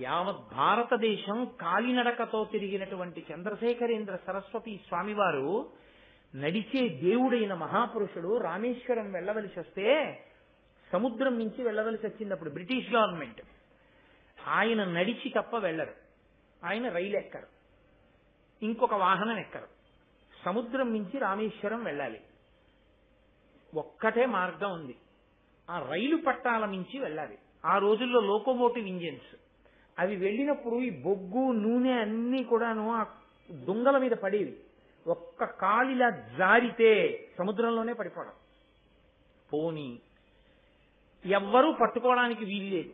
యావత్ భారతదేశం కాలినడకతో తిరిగినటువంటి చంద్రశేఖరేంద్ర సరస్వతి స్వామివారు నడిచే దేవుడైన మహాపురుషుడు రామేశ్వరం వెళ్ళవలసి వస్తే సముద్రం నుంచి వెళ్ళవలసి వచ్చింది. అప్పుడు బ్రిటిష్ గవర్నమెంట్. ఆయన నడిచి తప్ప వెళ్ళరు. ఆయన రైలు ఎక్కరు, ఇంకొక వాహనం ఎక్కరు. సముద్రం నుంచి రామేశ్వరం వెళ్ళాలి. ఒక్కటే మార్గం ఉంది, ఆ రైలు పట్టాల నుంచి వెళ్ళాలి. ఆ రోజుల్లో లోకోమోటివ్ ఇంజిన్స్ అవి వెళ్ళినప్పుడు ఈ బొగ్గు నూనె అన్నీ కూడాను ఆ దుంగల మీద పడేవి. ఒక్క కాలిలా జారితే సముద్రంలోనే పడిపోవడం. పోనీ ఎవ్వరూ పట్టుకోవడానికి వీల్లేదు.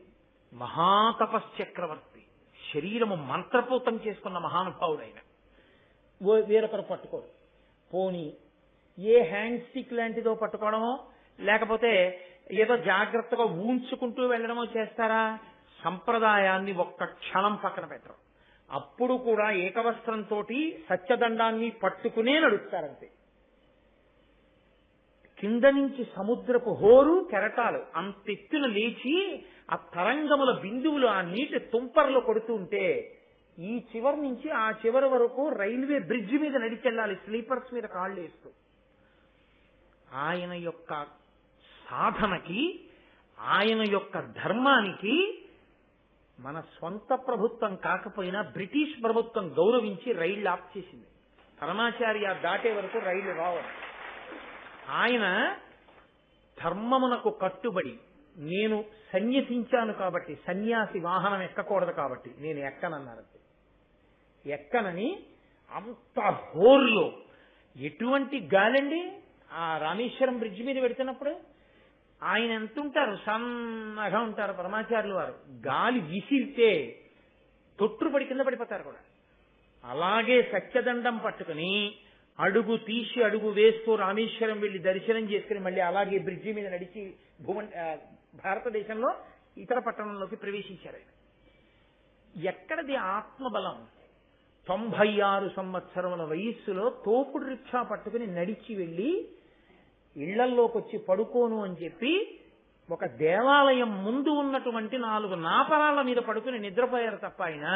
మహాతపశ్చక్రవర్తి, శరీరము మంత్రపూతం చేసుకున్న మహానుభావుడైన వేరొకరు పట్టుకోరు. పోనీ ఏ హ్యాండ్ స్టిక్ లాంటిదో పట్టుకోవడమో లేకపోతే ఏదో జాగ్రత్తగా ఊంచుకుంటూ వెళ్ళడమో చేస్తారా? సంప్రదాయాన్ని ఒక్క క్షణం పక్కన పెట్టరు. అప్పుడు కూడా ఏకవస్త్రంతో సత్యదండాన్ని పట్టుకునే నడుస్తారంతే. కింద నుంచి సముద్రపు హోరు కెరటాలు అంతెత్తున లేచి ఆ తరంగముల బిందువులు ఆ నీటి తుంపర్లో కొడుతూ ఉంటే ఈ చివరి నుంచి ఆ చివరి వరకు రైల్వే బ్రిడ్జ్ మీద నడిచెళ్ళాలి, స్లీపర్స్ మీద కాళ్ళు వేస్తూ. ఆయన యొక్క సాధనకి, ఆయన యొక్క ధర్మానికి మన స్వంత ప్రభుత్వం కాకపోయినా బ్రిటిష్ ప్రభుత్వం గౌరవించి రైళ్లు ఆఫ్ చేసింది. పరమాచార్య దాటే వరకు రైళ్లు రావడం. ఆయన ధర్మమునకు కట్టుబడి నేను సన్యసించాను కాబట్టి, సన్యాసి వాహనం ఎక్కకూడదు కాబట్టి నేను ఎక్కనన్నారంతే. ఎక్కనని అంత హోర్లో ఎటువంటి గాలండి ఆ రామేశ్వరం బ్రిడ్జ్ మీద పెడుతున్నప్పుడు. ఆయన ఎంత ఉంటారు, సన్నగా ఉంటారు పరమాచార్యులు వారు. గాలి విసిరితే తొట్టుపడి కింద పడిపోతారు కూడా. అలాగే సత్యదండం పట్టుకుని అడుగు తీసి అడుగు వేస్తూ రామేశ్వరం వెళ్లి దర్శనం చేసుకుని మళ్ళీ అలాగే బ్రిడ్జి మీద నడిచి భారతదేశంలో ఇతర పట్టణంలోకి ప్రవేశించారు ఆయన. ఎక్కడది ఆత్మబలం? 96 సంవత్సరముల వయస్సులో తోపుడు రిక్షా పట్టుకుని నడిచి వెళ్లి ఇళ్లల్లోకి వచ్చి పడుకోను అని చెప్పి ఒక దేవాలయం ముందు ఉన్నటువంటి 4 నాపరాళ్ల మీద పడుకుని నిద్రపోయారు తప్ప ఆయన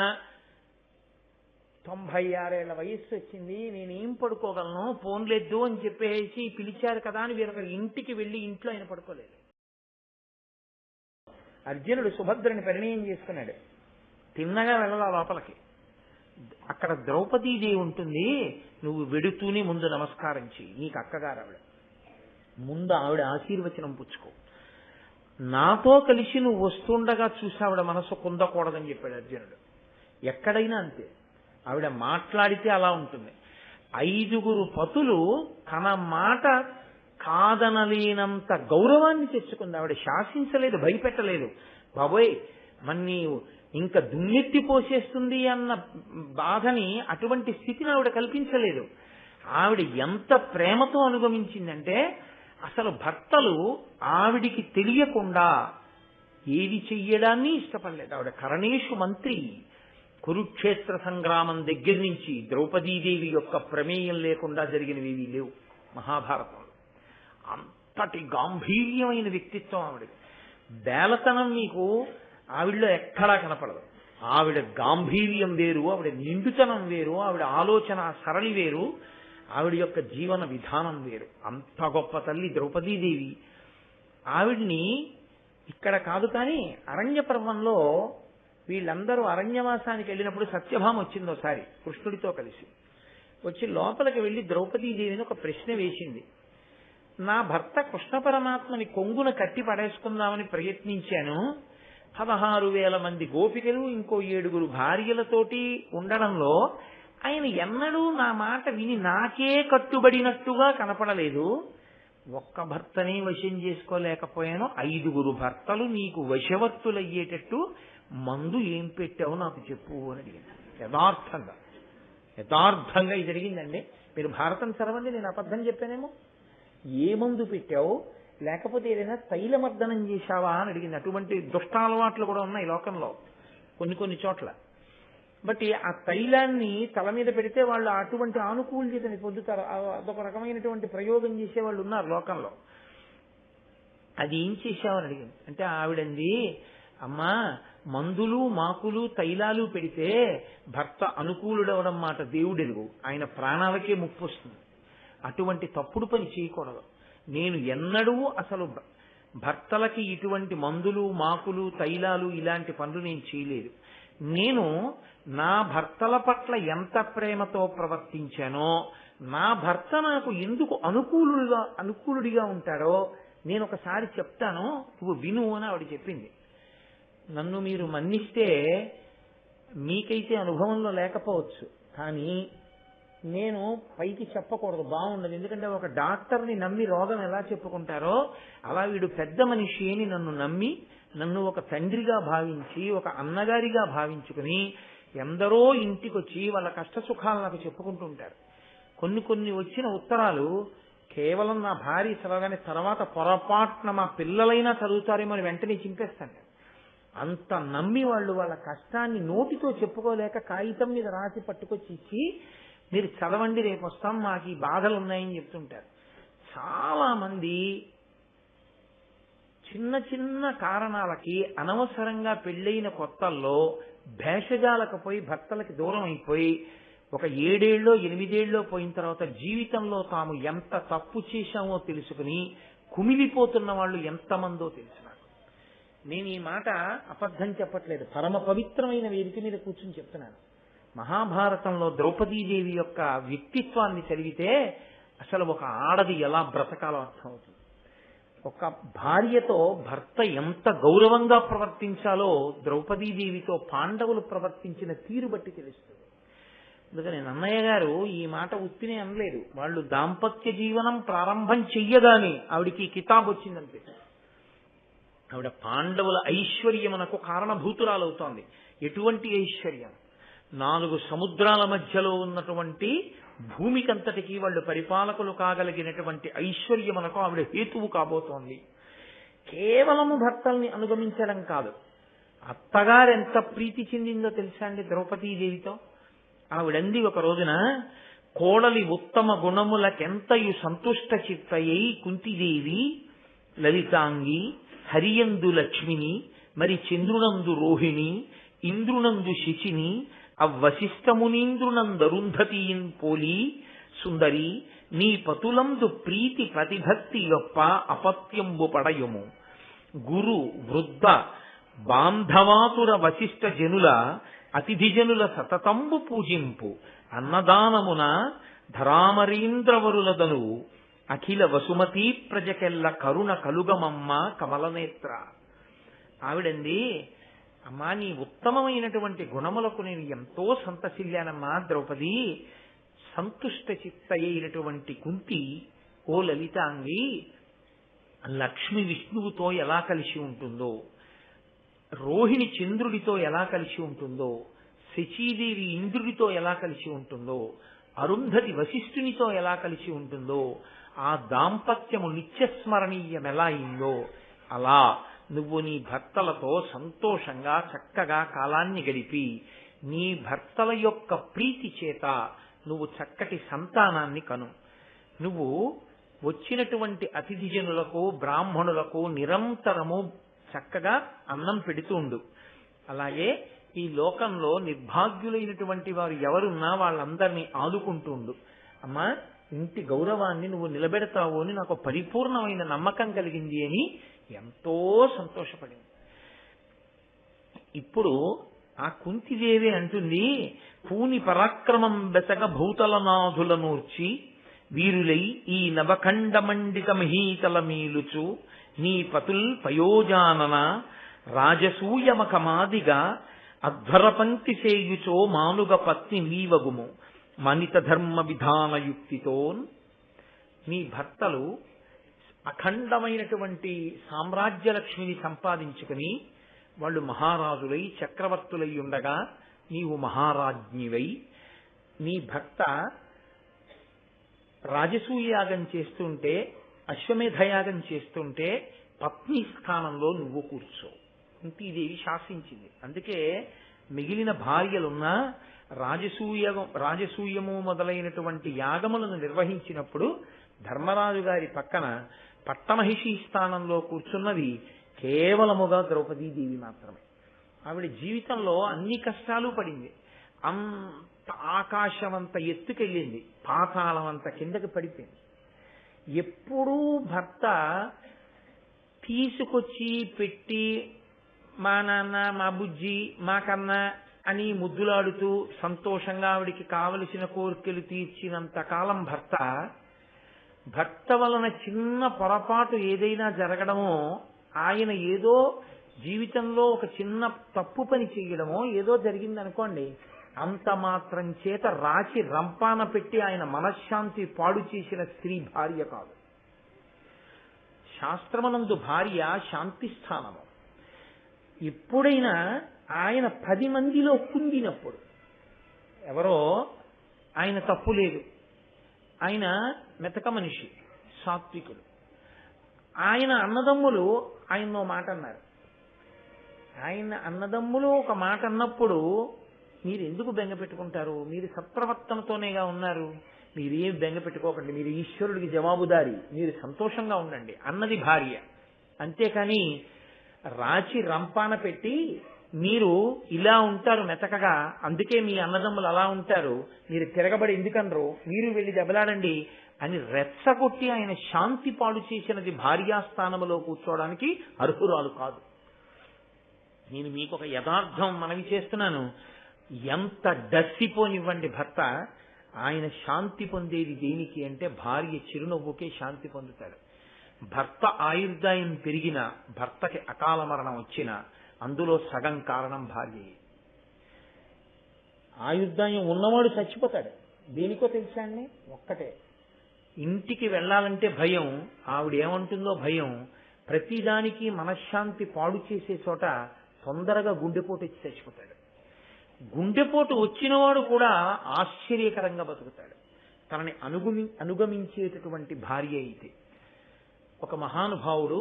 96 ఏళ్ల వయస్సు వచ్చింది, నేనేం పడుకోగలను, ఫోన్లేదు అని చెప్పేసి పిలిచారు కదా అని వీరొక ఇంటికి వెళ్లి ఇంట్లో ఆయన పడుకోలేదు. అర్జునుడు సుభద్రని పరిణయం చేసుకున్నాడు. తిన్నగా వెళ్ళాల లోపలికి. అక్కడ ద్రౌపదీదేవి ఉంటుంది. నువ్వు వెడుతూనే ముందు నమస్కారం చెయ్యి, నీకు అక్కగారు ఆవిడ. ముందు ఆవిడ ఆశీర్వచనం పుచ్చుకో. నాతో కలిసి నువ్వు వస్తుండగా చూసి ఆవిడ మనసు కుందకూడదని చెప్పాడు అర్జునుడు. ఎక్కడైనా అంతే, ఆవిడ మాట్లాడితే అలా ఉంటుంది. 5 పతులు తన మాట కాదనలేనంత గౌరవాన్ని తెచ్చుకుంది. ఆవిడ శాసించలేదు, భయపెట్టలేదు. బాబోయ్ మన్ని ఇంకా దుమ్మెత్తి పోసేస్తుంది అన్న బాధని, అటువంటి స్థితిని ఆవిడ కల్పించలేదు. ఆవిడ ఎంత ప్రేమతో అనుగమించిందంటే అసలు భర్తలు ఆవిడికి తెలియకుండా ఏది చెయ్యడాన్ని ఇష్టపడలేదు. ఆవిడ కరణేషు మంత్రి. కురుక్షేత్ర సంగ్రామం దగ్గర నుంచి ద్రౌపదీదేవి యొక్క ప్రమేయం లేకుండా జరిగినవి లేవు మహాభారతంలో. అంతటి గాంభీర్యమైన వ్యక్తిత్వం ఆవిడది. బేలతనం మీకు ఆవిడలో ఎక్కడా కనపడదు. ఆవిడ గాంభీర్యం వేరు, ఆవిడ నిండుతనం వేరు, ఆవిడ ఆలోచన సరళి వేరు, ఆవిడ యొక్క జీవన విధానం వేరు. అంత గొప్ప తల్లి ద్రౌపదీదేవి. ఆవిడ్ని ఇక్కడ కాదు కానీ అరణ్య పర్వంలో వీళ్ళందరూ అరణ్యవాసానికి వెళ్ళినప్పుడు సత్యభామ వచ్చింది ఒకసారి కృష్ణుడితో కలిసి. వచ్చి లోపలికి వెళ్లి ద్రౌపదీదేవిని ఒక ప్రశ్న వేసింది. నా భర్త కృష్ణ పరమాత్మని కొంగున కట్టి పడేసుకుందామని ప్రయత్నించాను. 16,000 మంది గోపికలు, ఇంకో 7 భార్యలతోటి ఉండడంలో ఆయన ఎన్నడూ నా మాట విని నాకే కట్టుబడినట్టుగా కనపడలేదు. ఒక్క భర్తనే వశం చేసుకోలేకపోయాను. 5 భర్తలు నీకు వశవర్తులయ్యేటట్టు మందు ఏం పెట్టావు నాకు చెప్పు అని అడిగింది. యథార్థంగా ఇది జరిగిందండి. మీరు భారతం చదవండి, నేను అబద్ధం చెప్పానేమో. ఏ మందు పెట్టావు, లేకపోతే ఏదైనా తైలమర్దనం చేశావా అని అడిగింది. అటువంటి దుష్టాలవాట్లు కూడా ఉన్నాయి లోకంలో కొన్ని చోట్ల. బట్ ఆ తైలాన్ని తల మీద పెడితే వాళ్ళు అటువంటి ఆనుకూల్యతని పొందుతారు. అదొక రకమైనటువంటి ప్రయోగం చేసేవాళ్ళు ఉన్నారు లోకంలో. అది ఏం చేశావని అడిగింది. అంటే ఆవిడంది, అమ్మా మందులు మాకులు తైలాలు పెడితే భర్త అనుకూలుడవడం మాట దేవుడెరుగు, ఆయన ప్రాణాలకే ముప్పు వస్తుంది. అటువంటి తప్పుడు పని చేయకూడదు. నేను ఎన్నడూ అసలు భర్తలకి ఇటువంటి మందులు మాకులు తైలాలు ఇలాంటి పనులు నేను చేయలేదు. నేను నా భర్తల పట్ల ఎంత ప్రేమతో ప్రవర్తించానో, నా భర్త నాకు ఎందుకు అనుకూలుడిగా ఉంటాడో నేను ఒకసారి చెప్తాను, నువ్వు విను అని ఆవిడ చెప్పింది. నన్ను మీరు మన్నిస్తే మీకైతే అనుభవంలో లేకపోవచ్చు, కానీ నేను పైకి చెప్పకూడదు, బాగుండదు. ఎందుకంటే ఒక డాక్టర్ని నమ్మి రోగం ఎలా చెప్పుకుంటారో అలా వీడు పెద్ద మనిషి అని నన్ను నమ్మి, నన్ను ఒక తండ్రిగా భావించి, ఒక అన్నగారిగా భావించుకుని ఎందరో ఇంటికొచ్చి వాళ్ళ కష్ట సుఖాలు నాకు చెప్పుకుంటూ ఉంటారు. కొన్ని వచ్చిన ఉత్తరాలు కేవలం నా భార్య చదవగానే తర్వాత పొరపాటున మా పిల్లలైనా చదువుతారేమో అని వెంటనే చింపేస్తాను. అంత నమ్మి వాళ్ళు వాళ్ళ కష్టాన్ని నోటితో చెప్పుకోలేక కాగితం మీద రాసి పట్టుకొచ్చి ఇచ్చి, మీరు చదవండి రేపు వస్తాం మాకు ఈ బాధలు ఉన్నాయని చెప్తుంటారు. చాలా మంది చిన్న చిన్న కారణాలకి అనవసరంగా పెళ్ళైన కొత్తల్లో భేషజాలకు పోయి భర్తలకి దూరం అయిపోయి ఒక 7 ఏళ్ళో 8 ఏళ్ళో పోయిన తర్వాత జీవితంలో తాము ఎంత తప్పు చేశామో తెలుసుకుని కుమిలిపోతున్న వాళ్ళు ఎంతమందో తెలుసు నాకు. నేను ఈ మాట అబద్ధం చెప్పట్లేదు, పరమ పవిత్రమైన వేదిక మీద కూర్చుని చెప్తున్నాను. మహాభారతంలో ద్రౌపదీదేవి యొక్క వ్యక్తిత్వాన్ని చదివితే అసలు ఒక ఆడది ఎలా బ్రతకాలో అర్థమవుతుంది. ఒక భార్యతో భర్త ఎంత గౌరవంగా ప్రవర్తించాలో ద్రౌపదీదేవితో పాండవులు ప్రవర్తించిన తీరు బట్టి తెలుస్తుంది. అందుకని నన్నయ్య గారు ఈ మాట ఉత్తినే అనలేదు. వాళ్ళు దాంపత్య జీవనం ప్రారంభం చెయ్యగానే ఆవిడికి కితాబ్ వచ్చిందంతే. ఆవిడ పాండవుల ఐశ్వర్యమునకు కారణభూతురాలవుతోంది. ఎటువంటి ఐశ్వర్యం? 4 సముద్రాల మధ్యలో ఉన్నటువంటి భూమికంతటికి వాళ్ళు పరిపాలకులు కాగలిగినటువంటి ఐశ్వర్యమునకు ఆవిడ హేతువు కాబోతోంది. కేవలము భర్తల్ని అనుగమించడం కాదు, అత్తగారెంత ప్రీతి చెందిందో తెలుసా అండి ద్రౌపదీదేవితో. ఆవిడంది ఒక రోజున, కోడలి ఉత్తమ గుణములకెంతయు సంతుష్ట చిత్తయ్యి కుంతిదేవి లలితాంగి హరియందు లక్ష్మిని మరి చంద్రునందు రోహిణి ఇంద్రునందు శిచిని అవ్వశిష్టమునీంద్రునందరుంధతీయిన్ పోలి సుందరి నీ పతులందు ప్రీతి ప్రతిభక్తి యొప్ప అపత్యంబు పడయుము గురు వృద్ధ బాంధవాతుర వశిష్ట జనుల అతిథి జనుల సతతంబు పూజింపు అన్నదానమున ధరామరీంద్రవరులదను అఖిల వసుమతీ ప్రజకెల్ల కరుణ కలుగమమ్మ కమలనేత్ర. ఆవిడంది, అమ్మా నీ ఉత్తమమైనటువంటి గుణములకు నేను ఎంతో సంతసిల్లానమ్మా ద్రౌపది. సంతుష్ట చిత్తయైనటువంటి కుంతి, ఓ లలితాంగి, లక్ష్మి విష్ణువుతో ఎలా కలిసి ఉంటుందో, రోహిణి చంద్రుడితో ఎలా కలిసి ఉంటుందో, శచీదేవి ఇంద్రుడితో ఎలా కలిసి ఉంటుందో, అరుంధతి వశిష్ఠునితో ఎలా కలిసి ఉంటుందో, ఆ దాంపత్యము నిత్యస్మరణీయం ఎలా అయిందో, అలా నువ్వు నీ భర్తలతో సంతోషంగా చక్కగా కాలాన్ని గడిపి నీ భర్తల యొక్క ప్రీతి చేత నువ్వు చక్కటి సంతానాన్ని కను. నువ్వు వచ్చినటువంటి అతిథి జనులకు బ్రాహ్మణులకు నిరంతరము చక్కగా అన్నం పెడుతూ ఉండు. అలాగే ఈ లోకంలో నిర్భాగ్యులైనటువంటి వారు ఎవరున్నా వాళ్ళందరినీ ఆదుకుంటూ ఉండు. అమ్మా ఇంటి గౌరవాన్ని నువ్వు నిలబెడతావు అని నాకు పరిపూర్ణమైన నమ్మకం కలిగింది అని ఎంతో సంతోషపడింది. ఇప్పుడు ఆ కుంతిదేవి అంటుంది, పూని పరాక్రమం బెసగ భూతలనాథుల నూర్చి వీరులై ఈ నవఖండ మండిత మహీతల మీలుచు నీ పతుల్ పయోజానన రాజసూయమకమాదిగా అధ్వరపంక్తి సేయుచో మానుగ పత్ని వీవగుము మనిత ధర్మ విధాన యుక్తితోన్. నీ భర్తలు అఖండమైనటువంటి సామ్రాజ్య లక్ష్మిని సంపాదించుకుని వాళ్ళు మహారాజులై చక్రవర్తులై ఉండగా నీవు మహారాజ్ఞివై, నీ భర్త రాజసూయాగం చేస్తుంటే అశ్వమేధయాగం చేస్తుంటే పత్ని స్థానంలో నువ్వు కూర్చో. కుంతీదేవి శాసించింది. అందుకే మిగిలిన భార్యలున్నా రాజసూయము మొదలైనటువంటి యాగములను నిర్వహించినప్పుడు ధర్మరాజు గారి పక్కన పట్టమహిషి స్థానంలో కూర్చున్నది కేవలముగా ద్రౌపదీదేవి మాత్రమే. ఆవిడ జీవితంలో అన్ని కష్టాలు పడింది. అంత ఆకాశం అంత ఎత్తుకెళ్ళింది, పాతాళం అంత కిందకి పడిపోయింది. ఎప్పుడూ భర్త తీసుకొచ్చి పెట్టి మా నాన్న, మా బుజ్జి, మా కన్న అని ముద్దులాడుతూ సంతోషంగా ఆవిడికి కావలసిన కోరికలు తీర్చినంత కాలం భర్త వలన చిన్న పొరపాటు ఏదైనా జరగడమో, ఆయన ఏదో జీవితంలో ఒక చిన్న తప్పు పని చేయడమో ఏదో జరిగిందనుకోండి, అంత మాత్రం చేత రాచి రంపాన పెట్టి ఆయన మనశ్శాంతి పాడు చేసిన స్త్రీ భార్య కాదు. శాస్త్రమనందు భార్య శాంతి స్థానము. ఎప్పుడైనా ఆయన 10 మందిలో కుంగినప్పుడు, ఎవరో ఆయన తప్పు లేదు, ఆయన మెతక మనిషి, సాత్వికుడు, ఆయన అన్నదమ్ములు ఆయన్నో మాట అన్నారు. ఆయన అన్నదమ్ములు ఒక మాట అన్నప్పుడు మీరు ఎందుకు బెంగ పెట్టుకుంటారు? మీరు సత్ప్రవర్తనతోనేగా ఉన్నారు, మీరేం బెంగ పెట్టుకోకండి, మీరు ఈశ్వరుడికి జవాబుదారి, మీరు సంతోషంగా ఉండండి అన్నది భార్య. అంతేకాని రాచి రంపాన పెట్టి మీరు ఇలా ఉంటారు మెతకగా, అందుకే మీ అన్నదమ్ములు అలా ఉంటారు, మీరు తిరగబడి ఎందుకనరు, మీరు వెళ్ళి దెబ్బలాడండి అని రెచ్చగొట్టి ఆయన శాంతి పాడు చేసినది భార్యాస్థానంలో కూర్చోవడానికి అర్హురాలు కాదు. నేను మీకు ఒక యథార్థం మనవి చేస్తున్నాను. ఎంత డస్సిపోనివ్వండి భర్త, ఆయన శాంతి పొందేది దేనికి అంటే భార్య చిరునవ్వుకే శాంతి పొందుతాడు. భర్త ఆయుర్దాయం పెరిగినా, భర్తకి అకాల మరణం వచ్చినా అందులో సగం కారణం భార్యయే. ఆయుర్దాయం ఉన్నవాడు చచ్చిపోతాడు, దేనికో తెలుసా అండి? ఒక్కటే, ఇంటికి వెళ్ళాలంటే భయం, ఆవిడేమంటుందో భయం. ప్రతిదానికి మనశ్శాంతి పాడు చేసే చోట తొందరగా గుండెపోటు వచ్చి చచ్చిపోతాడు. గుండెపోటు వచ్చినవాడు కూడా ఆశ్చర్యకరంగా బతుకుతాడు, తనని అనుగమించేటటువంటి భార్య అయితే. ఒక మహానుభావుడు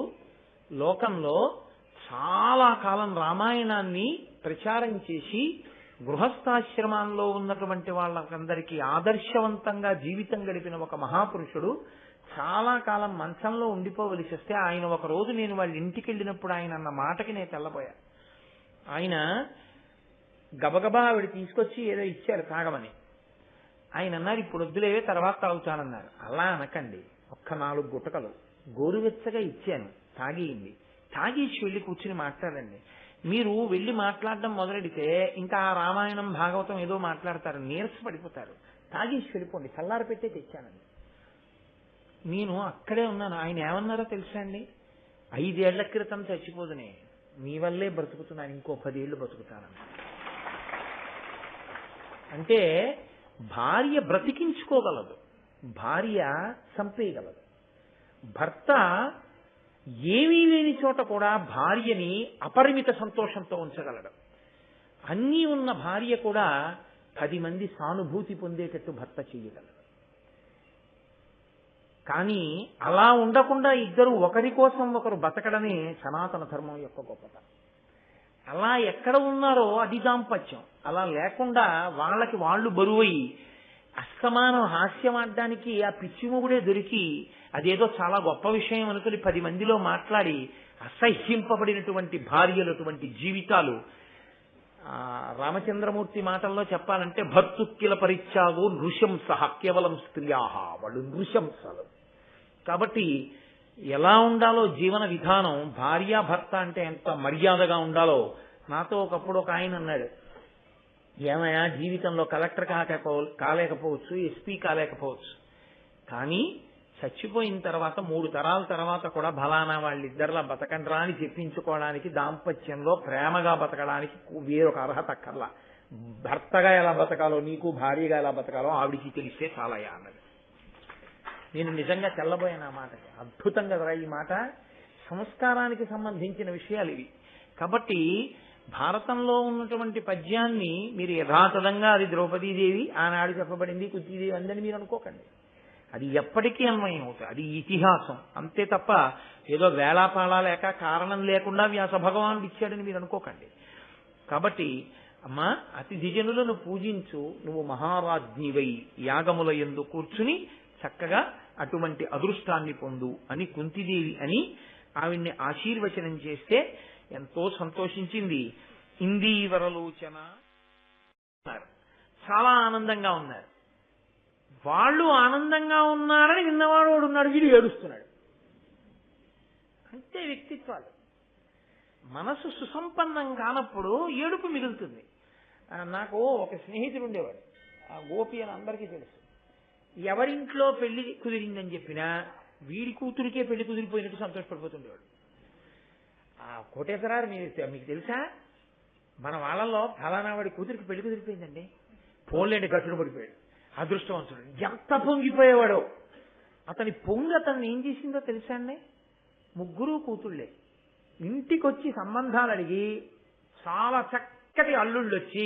లోకంలో చాలా కాలం రామాయణాన్ని ప్రచారం చేసి గృహస్థాశ్రమాల్లో ఉన్నటువంటి వాళ్ళకందరికీ ఆదర్శవంతంగా జీవితం గడిపిన ఒక మహాపురుషుడు చాలా కాలం మంచంలో ఉండిపోవలసి వస్తే ఆయన ఒక రోజు నేను వాళ్ళ ఇంటికి వెళ్ళినప్పుడు ఆయన అన్న మాటకి నేను తెల్లబోయా. ఆయన గబగబా ఆవిడ తీసుకొచ్చి ఏదో ఇచ్చారు తాగమని. ఆయన అన్నారు, ఇప్పుడు వద్దులేవే, తర్వాత తాగుతానన్నారు. అలా అనకండి, ఒక్క 4 గుటకలు గోరువెచ్చగా ఇచ్చాను, తాగేయండి, తాగేసి వెళ్ళి కూర్చుని మాట్లాడండి. మీరు వెళ్ళి మాట్లాడడం మొదలెడితే ఇంకా రామాయణం భాగవతం ఏదో మాట్లాడతారు, నీరస పడిపోతారు, తాగేసి వెళ్ళిపోండి, చల్లార పెట్టే తెచ్చానండి. నేను అక్కడే ఉన్నాను. ఆయన ఏమన్నారో తెలుసా అండి? 5 ఏళ్ల క్రితం చచ్చిపోదునే, మీ వల్లే బ్రతుకుతున్నాను, ఇంకో 10 ఏళ్లు బ్రతుకుతానని. అంటే భార్య బ్రతికించుకోగలదు, భార్య చంపేయగలదు. భర్త ఏమీ లేని చోట కూడా భార్యని అపరిమిత సంతోషంతో ఉంచగలడు. అన్నీ ఉన్న భార్య కూడా 10 మంది సానుభూతి పొందేటట్టు భర్త చేయగలడు. కానీ అలా ఉండకుండా ఇద్దరు ఒకరి కోసం ఒకరు బతకడమే సనాతన ధర్మం యొక్క గొప్పతనం. అలా ఎక్కడ ఉన్నారో అది దాంపత్యం. అలా లేకుండా వాళ్ళకి వాళ్ళు బరువయి అస్తమానం హాస్యమాడడానికి ఆ పిచ్చిమొగుడే దొరికి అదేదో చాలా గొప్ప విషయం అనుకుని 10 మందిలో మాట్లాడి అసహ్యింపబడినటువంటి భార్యలటువంటి జీవితాలు. రామచంద్రమూర్తి మాటల్లో చెప్పాలంటే భర్తుక్కిల పరిత్యాగో నృశంస కేవలం స్త్రియాహ, వాళ్ళు నృశంసలు. కాబట్టి ఎలా ఉండాలో జీవన విధానం, భార్యాభర్త అంటే ఎంత మర్యాదగా ఉండాలో. నాతో ఒకప్పుడు ఒక ఆయన అన్నాడు, ఏమయ్యా జీవితంలో కలెక్టర్ కాలేకపోవచ్చు, ఎస్పీ కాలేకపోవచ్చు, కానీ చచ్చిపోయిన తర్వాత 3 తరాల తర్వాత కూడా బలానా వాళ్ళిద్దరిలా బతకండ్రా అని చెప్పించుకోవడానికి, దాంపత్యంలో ప్రేమగా బతకడానికి వేరొక అర్హత అక్కర్లా. భర్తగా ఎలా బతకాలో, నీకు భార్యగా ఎలా బతకాలో ఆవిడికి తెలిస్తే చాలయ్యా అన్నది. నేను నిజంగా తెల్లబోయాను ఆ మాటకి. అద్భుతంగా రా ఈ మాట. సంస్కారానికి సంబంధించిన విషయాలు ఇవి. కాబట్టి భారతంలో ఉన్నటువంటి పద్యాన్ని మీరు యథాతథంగా అది ద్రౌపదీదేవి ఆనాడు చెప్పబడింది, కుంతీదేవి అందని మీరు అనుకోకండి. అది ఎప్పటికీ అన్వయం అవుతుంది, అది ఇతిహాసం అంతే తప్ప ఏదో వేళాపాళా లేక కారణం లేకుండా వ్యాస భగవానుడు ఇచ్చాడని మీరు అనుకోకండి. కాబట్టి అమ్మా, అతిథిజనులను పూజించు, నువ్వు మహారాజ్ఞివై యాగముల యందు కూర్చుని చక్కగా అటువంటి అదృష్టాన్ని పొందు అని కుంతీదేవి అని ఆవిడ్ని ఆశీర్వచనం చేస్తే ఎంతో సంతోషించింది. ఇందీవరలోచన చాలా ఆనందంగా ఉన్నారు. వాళ్ళు ఆనందంగా ఉన్నారని విన్నవాడు వాడు ఉన్నాడు, వీడు ఏడుస్తున్నాడు. అంతే వ్యక్తిత్వాలు. మనసు సుసంపన్నం కానప్పుడు ఏడుపు మిగులుతుంది. నాకు ఒక స్నేహితుడు ఉండేవాడు, ఆ గోపి అని అందరికీ తెలుసు. ఎవరింట్లో పెళ్లి కుదిరిందని చెప్పినా వీడి కూతురికే పెళ్లి కుదిరిపోయినట్టు సంతోషపడిపోతుండేవాడు. ఆ కోటేశ్వరారు మీకు తెలుసా, మన వాళ్ళల్లో ఫలానా వాడి కూతురికి పెళ్లి కుదిరిపోయిందండి, పోన్లేండి గట్టుడు పడిపోయాడు, అదృష్టవంతుడు. ఎంత పొంగిపోయేవాడో. అతని పొంగి అతన్ని ఏం చేసిందో తెలుసా అండి, ముగ్గురు కూతుళ్లే ఇంటికొచ్చి సంబంధాలు అడిగి చాలా చక్కటి అల్లుళ్ళు వచ్చి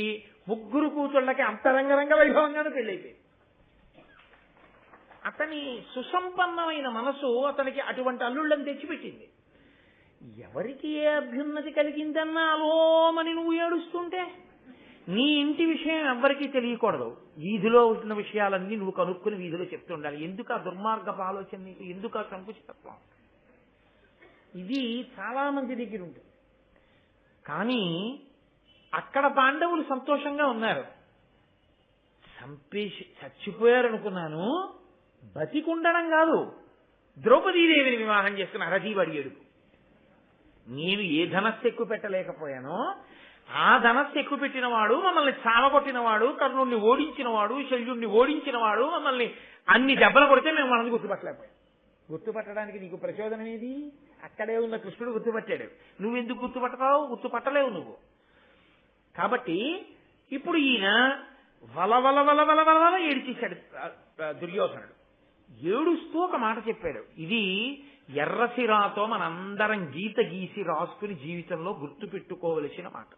ముగ్గురు కూతుళ్ళకి అంతరంగరంగ వైభవంగానే పెళ్ళైపోయింది. అతని సుసంపన్నమైన మనసు అతనికి అటువంటి అల్లుళ్ళని తెచ్చిపెట్టింది. ఎవరికి ఏ అభ్యున్నతి కలిగిందన్నా అలోమని నువ్వు ఏడుస్తుంటే నీ ఇంటి విషయం ఎవ్వరికీ తెలియకూడదు. వీధిలో ఉన్న విషయాలన్నీ నువ్వు కనుక్కుని వీధిలో చెప్తుండాలి. ఎందుకు ఆ దుర్మార్గపు ఆలోచన నీకు, ఎందుకు ఆ సంకుచితత్వం? ఇది చాలా మంది దగ్గర ఉంటుంది. కానీ అక్కడ పాండవులు సంతోషంగా ఉన్నారు. చచ్చిపోయారనుకున్నాను, బతికుండడం కాదు, ద్రౌపదీదేవిని వివాహం చేసుకుని అరజీవాడి ఏడుపు. నేను ఏ ధనస్సు ఎక్కువ పెట్టలేకపోయానో ఆ ధనస్సు ఎక్కువ పెట్టినవాడు, మమ్మల్ని చావగొట్టినవాడు, కర్ణుడిని ఓడించినవాడు, శల్యుడిని ఓడించినవాడు మమ్మల్ని అన్ని దెబ్బలు కొడితే మేము మనల్ని గుర్తుపట్టలేకపోయాం. గుర్తుపట్టడానికి నీకు ప్రచోదనం ఏది? అక్కడే ఉన్న కృష్ణుడు గుర్తుపట్టాడు, నువ్వెందుకు గుర్తుపట్టతావు? గుర్తుపట్టలేవు నువ్వు. కాబట్టి ఇప్పుడు ఈయన వలవల వలవల వలవల ఏడిచేశాడు దుర్యోధనుడు. ఏడుస్తూ ఒక మాట చెప్పాడు, ఇది ఎర్రసిరాతో మనందరం గీత గీసి రాసుకుని జీవితంలో గుర్తు పెట్టుకోవలసిన మాట.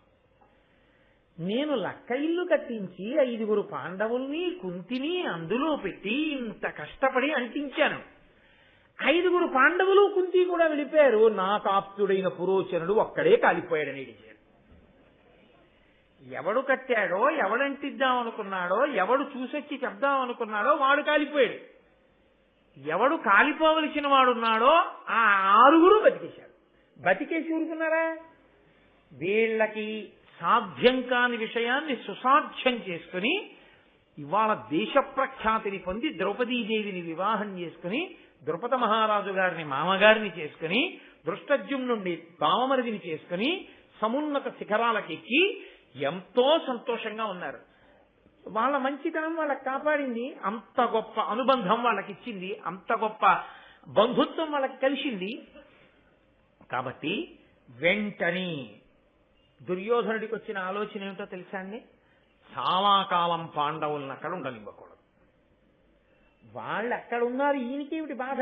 నేను లక్క ఇల్లు కట్టించి 5 పాండవుల్ని కుంతిని అందులో పెట్టి ఇంత కష్టపడి అంటించాను. 5 పాండవులు కుంతి కూడా వెళ్ళిపోయారు, నా కాప్తుడైన పురోచనుడు ఒక్కడే కాలిపోయాడని ఏడిచాడు. ఎవడు కట్టాడో, ఎవడంటిద్దామనుకున్నాడో, ఎవడు చూసొచ్చి చెప్దామనుకున్నాడో వాడు కాలిపోయాడు. ఎవడు కాలిపోవలసిన వాడున్నాడో ఆ 6 బతికేశాడు. బతికేసి ఊరుకున్నారా? వీళ్ళకి సాధ్యం కాని విషయాన్ని సుసాధ్యం చేసుకుని ఇవాళ దేశ ప్రఖ్యాతిని పొంది ద్రౌపదీదేవిని వివాహం చేసుకుని ద్రుపద మహారాజు గారిని మామగారిని చేసుకుని దృష్టజ్యుమ్నుండి బావమరిదిని చేసుకుని సమున్నత శిఖరాలకెక్కి ఎంతో సంతోషంగా ఉన్నారు. వాళ్ళ మంచితనం వాళ్ళకి కాపాడింది, అంత గొప్ప అనుబంధం వాళ్ళకి ఇచ్చింది, అంత గొప్ప బంధుత్వం వాళ్ళకి కలిసింది. కాబట్టి వెంటనే దుర్యోధనుడికి వచ్చిన ఆలోచన ఏమిటో తెలుసా అండి, చాలా కాలం పాండవులను అక్కడ ఉండనివ్వకూడదు. వాళ్ళు అక్కడ ఉన్నారు, ఈయనకేమిటి బాధ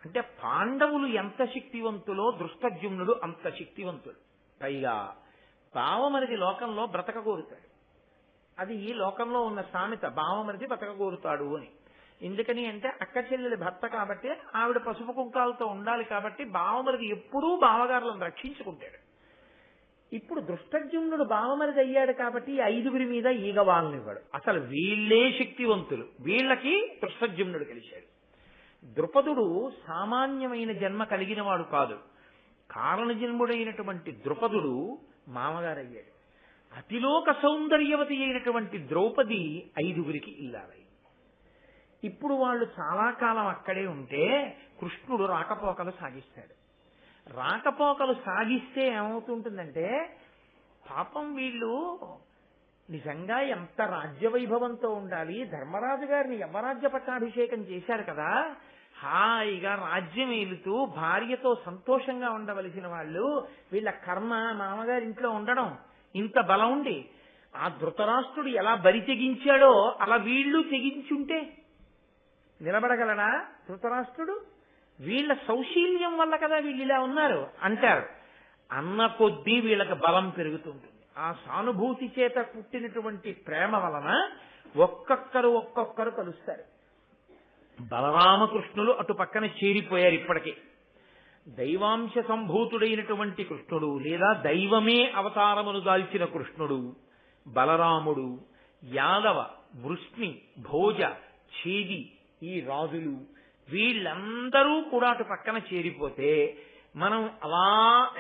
అంటే పాండవులు ఎంత శక్తివంతులో దృష్టజ్యుమ్నుడు అంత శక్తివంతుడు. పైగా బావమరిది లోకంలో బ్రతక కోరుతాడు. అది ఈ లోకంలో ఉన్న సామెత, బావమరిది బ్రతక కోరుతాడు అని. ఎందుకని అంటే అక్క చెల్లెలి భర్త కాబట్టి ఆవిడ పసుపు కుంకాలతో ఉండాలి కాబట్టి బావమరిది ఎప్పుడూ బావగారులను రక్షించుకుంటాడు. ఇప్పుడు దృష్టజ్యుమ్నుడు బావమరిది అయ్యాడు కాబట్టి 5 మీద ఈగ వాళ్ళనివ్వడు. అసలు వీళ్లే శక్తివంతులు, వీళ్ళకి దృష్టజ్యుమ్నుడు కలిశాడు. ద్రుపదుడు సామాన్యమైన జన్మ కలిగిన వాడు కాదు. కారణజన్ముడైనటువంటి ద్రుపదుడు మామగారయ్యాడు. అతిలోక సౌందర్యవతి అయినటువంటి ద్రౌపది 5 ఇల్లాలై. ఇప్పుడు వాళ్ళు చాలా కాలం అక్కడే ఉంటే కృష్ణుడు రాకపోకలు సాగిస్తాడు. రాకపోకలు సాగిస్తే ఏమవుతుంటుందంటే, పాపం వీళ్ళు నిజంగా ఎంత రాజ్యవైభవంతో ఉండాలి, ధర్మరాజు గారిని యమరాజ్య పట్టాభిషేకం చేశారు కదా, హాయిగా రాజ్యం ఏలుతూ భార్యతో సంతోషంగా ఉండవలసిన వాళ్ళు వీళ్ళ కర్మ మామగారి ఇంట్లో ఉండడం. ఇంత బలం ఉండి ఆ ధృతరాష్ట్రుడు ఎలా బరి తెగించాడో అలా వీళ్ళు తెగించుంటే నిలబడగలడా ధృతరాష్ట్రుడు? వీళ్ళ సౌశీల్యం వల్ల కదా వీళ్ళు ఇలా ఉన్నారు అంటారు. అన్న కొద్దీ వీళ్ళకి బలం పెరుగుతుంటుంది. ఆ సానుభూతి చేత పుట్టినటువంటి ప్రేమ వలన ఒక్కొక్కరు కలుస్తారు. బలరామకృష్ణులు అటు పక్కన చేరిపోయారు. ఇప్పటికే దైవాంశ సంభూతుడైనటువంటి కృష్ణుడు లేదా దైవమే అవతారమును దాల్చిన కృష్ణుడు, బలరాముడు, యాదవ, వృష్ణి, భోజ, ఛేది ఈ రాజులు వీళ్ళందరూ కూడా అటు పక్కన చేరిపోతే మనం అలా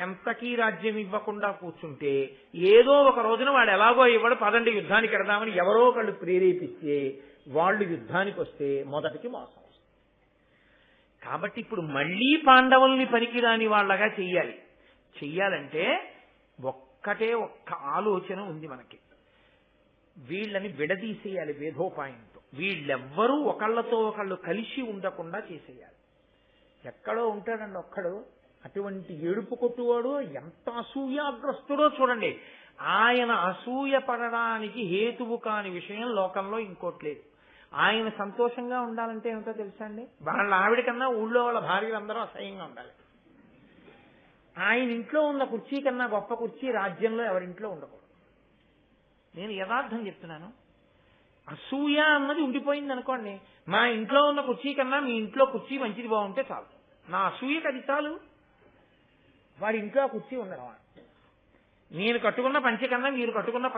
ఎంతకీ రాజ్యం ఇవ్వకుండా కూర్చుంటే ఏదో ఒక రోజున వాడు ఎలాగో ఇవ్వడు, పదండి యుద్ధానికి వెడదామని ఎవరో ఒకళ్ళు ప్రేరేపిస్తే వాళ్ళు యుద్ధానికి వస్తే మొదటికి మోసం వస్తుంది. కాబట్టి ఇప్పుడు మళ్లీ పాండవుల్ని పనికిరాని వాళ్ళగా చెయ్యాలంటే ఒక్క ఆలోచన ఉంది మనకి. వీళ్ళని విడదీసేయాలి వేధోపాయంతో. వీళ్ళెవ్వరూ ఒకళ్ళతో ఒకళ్ళు కలిసి ఉండకుండా చేసేయాలి. ఎక్కడో ఉంటాడండి ఒక్కడు, అటువంటి ఏడుపు కొట్టువాడు ఎంత అసూయాగ్రస్తుడో చూడండి. ఆయన అసూయ పడడానికి హేతువు కాని విషయం లోకంలో ఇంకోట్లేదు. ఆయన సంతోషంగా ఉండాలంటే ఏమిటో తెలుసా అండి? వాళ్ళ ఆవిడ కన్నా ఊళ్ళో వాళ్ళ భార్యలందరూ అసహ్యంగా ఉండాలి. ఆయన ఇంట్లో ఉన్న కుర్చీ కన్నా గొప్ప కుర్చీ రాజ్యంలో ఎవరింట్లో ఉండకూడదు. నేను యథార్థం చెప్తున్నాను. అసూయ అన్నది ఉండిపోయింది అనుకోండి. మా ఇంట్లో ఉన్న కుర్చీ కన్నా మీ ఇంట్లో కుర్చీ మంచిది బాగుంటే చాలు. నా అసూయకి అది చాలు. వాడి ఇంట్లో కుర్చీ ఉండడం, నేను కట్టుకున్న పంచె కన్నా మీరు కట్టుకున్న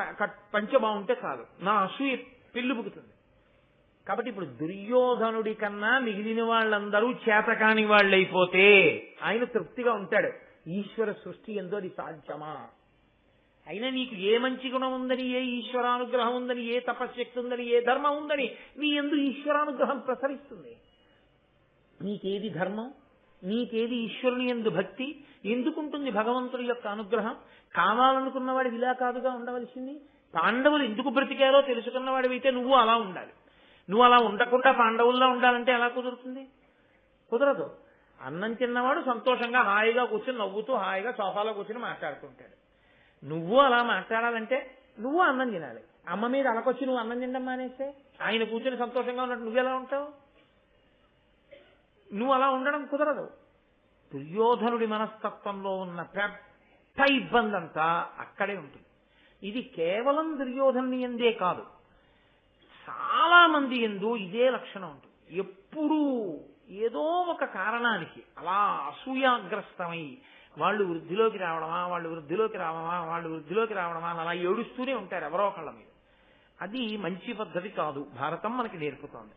పంచె బాగుంటే చాలు. నా అసూయ పెళ్ళుబుకుతుంది. కాబట్టి ఇప్పుడు దుర్యోధనుడి కన్నా మిగిలిన వాళ్ళందరూ చేతకాని వాళ్ళైపోతే ఆయన తృప్తిగా ఉంటాడు. ఈశ్వర సృష్టి ఎందో అది సాధ్యమా? అయినా నీకు ఏ మంచి గుణం ఉందని, ఏ ఈశ్వరానుగ్రహం ఉందని, ఏ తపశ్శక్తి ఉందని, ఏ ధర్మం ఉందని నీ ఎందు ఈశ్వరానుగ్రహం ప్రసరిస్తుంది? నీకేది ధర్మం, నీకేది ఈశ్వరుని ఎందు భక్తి, ఎందుకుంటుంది భగవంతుడి యొక్క అనుగ్రహం? కావాలనుకున్నవాడి ఇలా కాదుగా ఉండవలసింది. పాండవులు ఎందుకు బ్రతికారో తెలుసుకున్నవాడివైతే నువ్వు అలా ఉండాలి. నువ్వు అలా ఉండకుండా పాండవుల్లో ఉండాలంటే ఎలా కుదురుతుంది? కుదరదు. అన్నం తిన్నవాడు సంతోషంగా హాయిగా కూర్చొని నవ్వుతూ హాయిగా సోఫాలో కూర్చొని మాట్లాడుతుంటాడు. నువ్వు అలా మాట్లాడాలంటే నువ్వు అన్నం తినాలి. అమ్మ మీద అలకొచ్చి నువ్వు అన్నం తినడం మానేస్తే ఆయన కూర్చొని సంతోషంగా ఉన్నట్టు నువ్వెలా ఉంటావు? నువ్వు అలా ఉండడం కుదరదు. దుర్యోధనుడి మనస్తత్వంలో ఉన్న పెద్ద ఇబ్బంది అంతా అక్కడే ఉంటుంది. ఇది కేవలం దుర్యోధనుని ఎందే కాదు, చాలా మంది ఎందు ఇదే లక్షణం ఉంటుంది. ఎప్పుడూ ఏదో ఒక కారణానికి అలా అసూయాగ్రస్తమై వాళ్ళు వృద్ధిలోకి రావడమా అని అలా ఏడుస్తూనే ఉంటారు ఎవరో ఒకళ్ళ మీద. అది మంచి పద్ధతి కాదు, భారతం మనకి నేర్పుతోంది.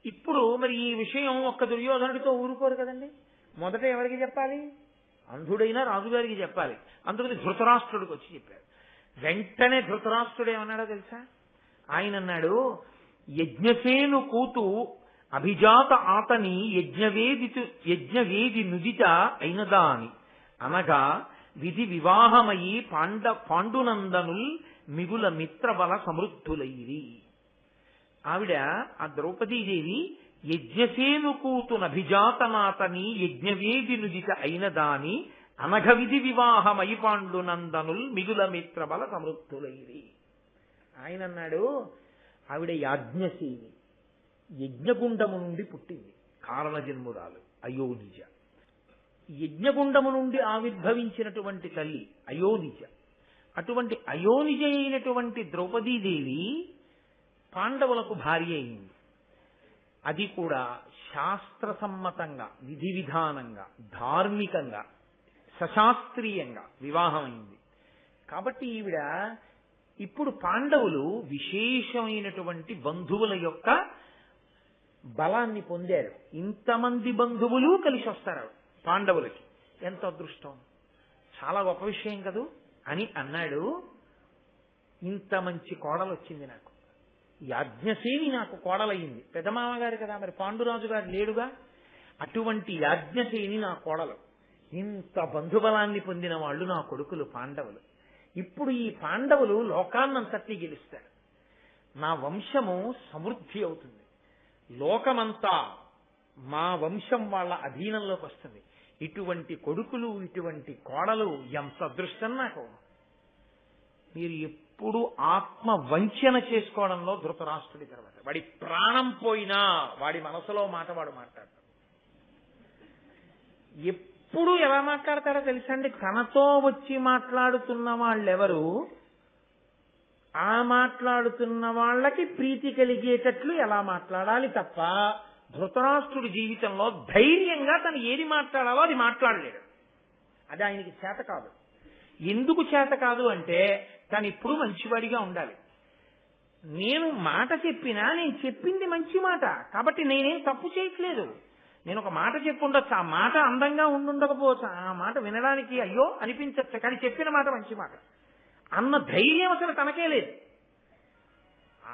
ఇప్పుడు మరి ఈ విషయం ఒక్క దుర్యోధనుడితో ఊరుకోరు కదండి. మొదట ఎవరికి చెప్పాలి? అంధుడైన రాజుగారికి చెప్పాలి. అందుకని ధృతరాష్ట్రుడికి వచ్చి చెప్పారు. వెంటనే ధృతరాష్ట్రుడు ఏమన్నాడో తెలుసా? ఆయన అన్నాడు, యజ్ఞసేను కూతు అభిజాత ఆతని యజ్ఞవేది నుదిత అయినదా అని అనగా విధి వివాహమయి పాండునందనుల్ మిగుల మిత్రబల సమృద్ధులైరి. ఆవిడ ఆ ద్రౌపదీదేవి యజ్ఞసేను కూతునభిజాతనాతని యజ్ఞవేది నుదిత అయినదాని అనఘ విధి వివాహమయి పాండునందనుల్ మిగుల మిత్రబల సమృద్ధులైరి. ఆయన అన్నాడు, ఆవిడ యాజ్ఞసేని, యజ్ఞగుండము నుండి పుట్టింది, కారణజన్మురాలు, అయోనిజ. యజ్ఞగుండము నుండి ఆవిర్భవించినటువంటి తల్లి అయోనిజ. అటువంటి అయోనిజ అయినటువంటి ద్రౌపదీదేవి పాండవులకు భార్య అయింది. అది కూడా శాస్త్రసమ్మతంగా, విధి విధానంగా, ధార్మికంగా, సశాస్త్రీయంగా వివాహమైంది. కాబట్టి ఈవిడ ఇప్పుడు పాండవులు విశేషమైనటువంటి బంధువుల యొక్క బలాన్ని పొందారు. ఇంతమంది బంధువులు కలిసి వస్తారు పాండవులకి. ఎంత అదృష్టం, చాలా గొప్ప విషయం కదూ అని అన్నాడు. ఇంత మంచి కోడలు వచ్చింది నాకు, యాజ్ఞసేని నాకు కోడలయ్యింది. పెదమామగారు కదా, మరి పాండురాజు గారు లేడుగా. అటువంటి యాజ్ఞసేని నా కోడలు. ఇంత బంధుబలాన్ని పొందిన వాళ్ళు నా కొడుకులు పాండవులు. ఇప్పుడు ఈ పాండవులు లోకాన్నంతటి గెలుస్తారు. నా వంశము సమృద్ధి అవుతుంది. లోకమంతా మా వంశం వాళ్ళ అధీనంలోకి వస్తుంది. ఇటువంటి కొడుకులు, ఇటువంటి కోడలు ఎంత అదృష్టం నాకు. మీరు ఎప్పుడు ఆత్మ వంచన చేసుకోవడంలో ధృతరాష్ట్రుడి తర్వాత, వాడి ప్రాణం పోయినా వాడి మనసులో మాట వాడు మాట్లాడతాడు. ఎప్పుడు ఎలా మాట్లాడతాడో తెలుసండి? తనతో వచ్చి మాట్లాడుతున్న వాళ్ళెవరు, ఆ మాట్లాడుతున్న వాళ్ళకి ప్రీతి కలిగేటట్లు ఎలా మాట్లాడాలి తప్ప ధృతరాష్ట్రుడి జీవితంలో ధైర్యంగా తను ఏది మాట్లాడాలో అది మాట్లాడలేడు. అది ఆయనకి చేత కాదు. ఎందుకు చేత కాదు అంటే తను ఇప్పుడు మంచివాడిగా ఉండాలి. నేను మాట చెప్పినా నేను చెప్పింది మంచి మాట కాబట్టి నేనేం తప్పు చేయట్లేదు. నేను ఒక మాట చెప్పుండొచ్చు, ఆ మాట అందంగా ఉండుండకపోవచ్చు, ఆ మాట వినడానికి అయ్యో అనిపించచ్చు, కానీ చెప్పిన మాట మంచి మాట అన్న ధైర్యం అసలు తనకే లేదు.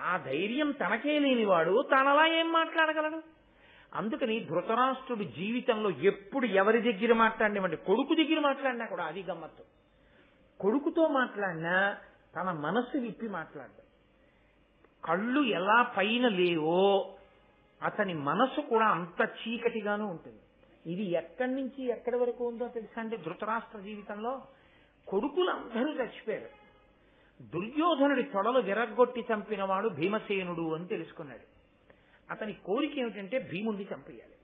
ఆ ధైర్యం తనకే లేనివాడు తనలా ఏం మాట్లాడగలడు? అందుకని ధృతరాష్ట్రుడి జీవితంలో ఎప్పుడు ఎవరి దగ్గర మాట్లాడినవండి, కొడుకు దగ్గర మాట్లాడినా కూడా అది గమ్మత్తు. కొడుకుతో మాట్లాడినా తన మనస్సు విప్పి మాట్లాడ్డాడు. కళ్ళు ఎలా పైన లేవో అతని మనసు కూడా అంత చీకటిగానూ ఉంటుంది. ఇది ఎక్కడి నుంచి ఎక్కడి వరకు ఉందో తెలుసా అండి? ధృతరాష్ట్ర జీవితంలో కొడుకులందరూ చచ్చిపోయారు. దుర్యోధనుడి తొడలు విరగ్గొట్టి చంపినవాడు భీమసేనుడు అని తెలుసుకున్నాడు. అతని కోరిక ఏమిటంటే భీముడిని చంపేయాలి.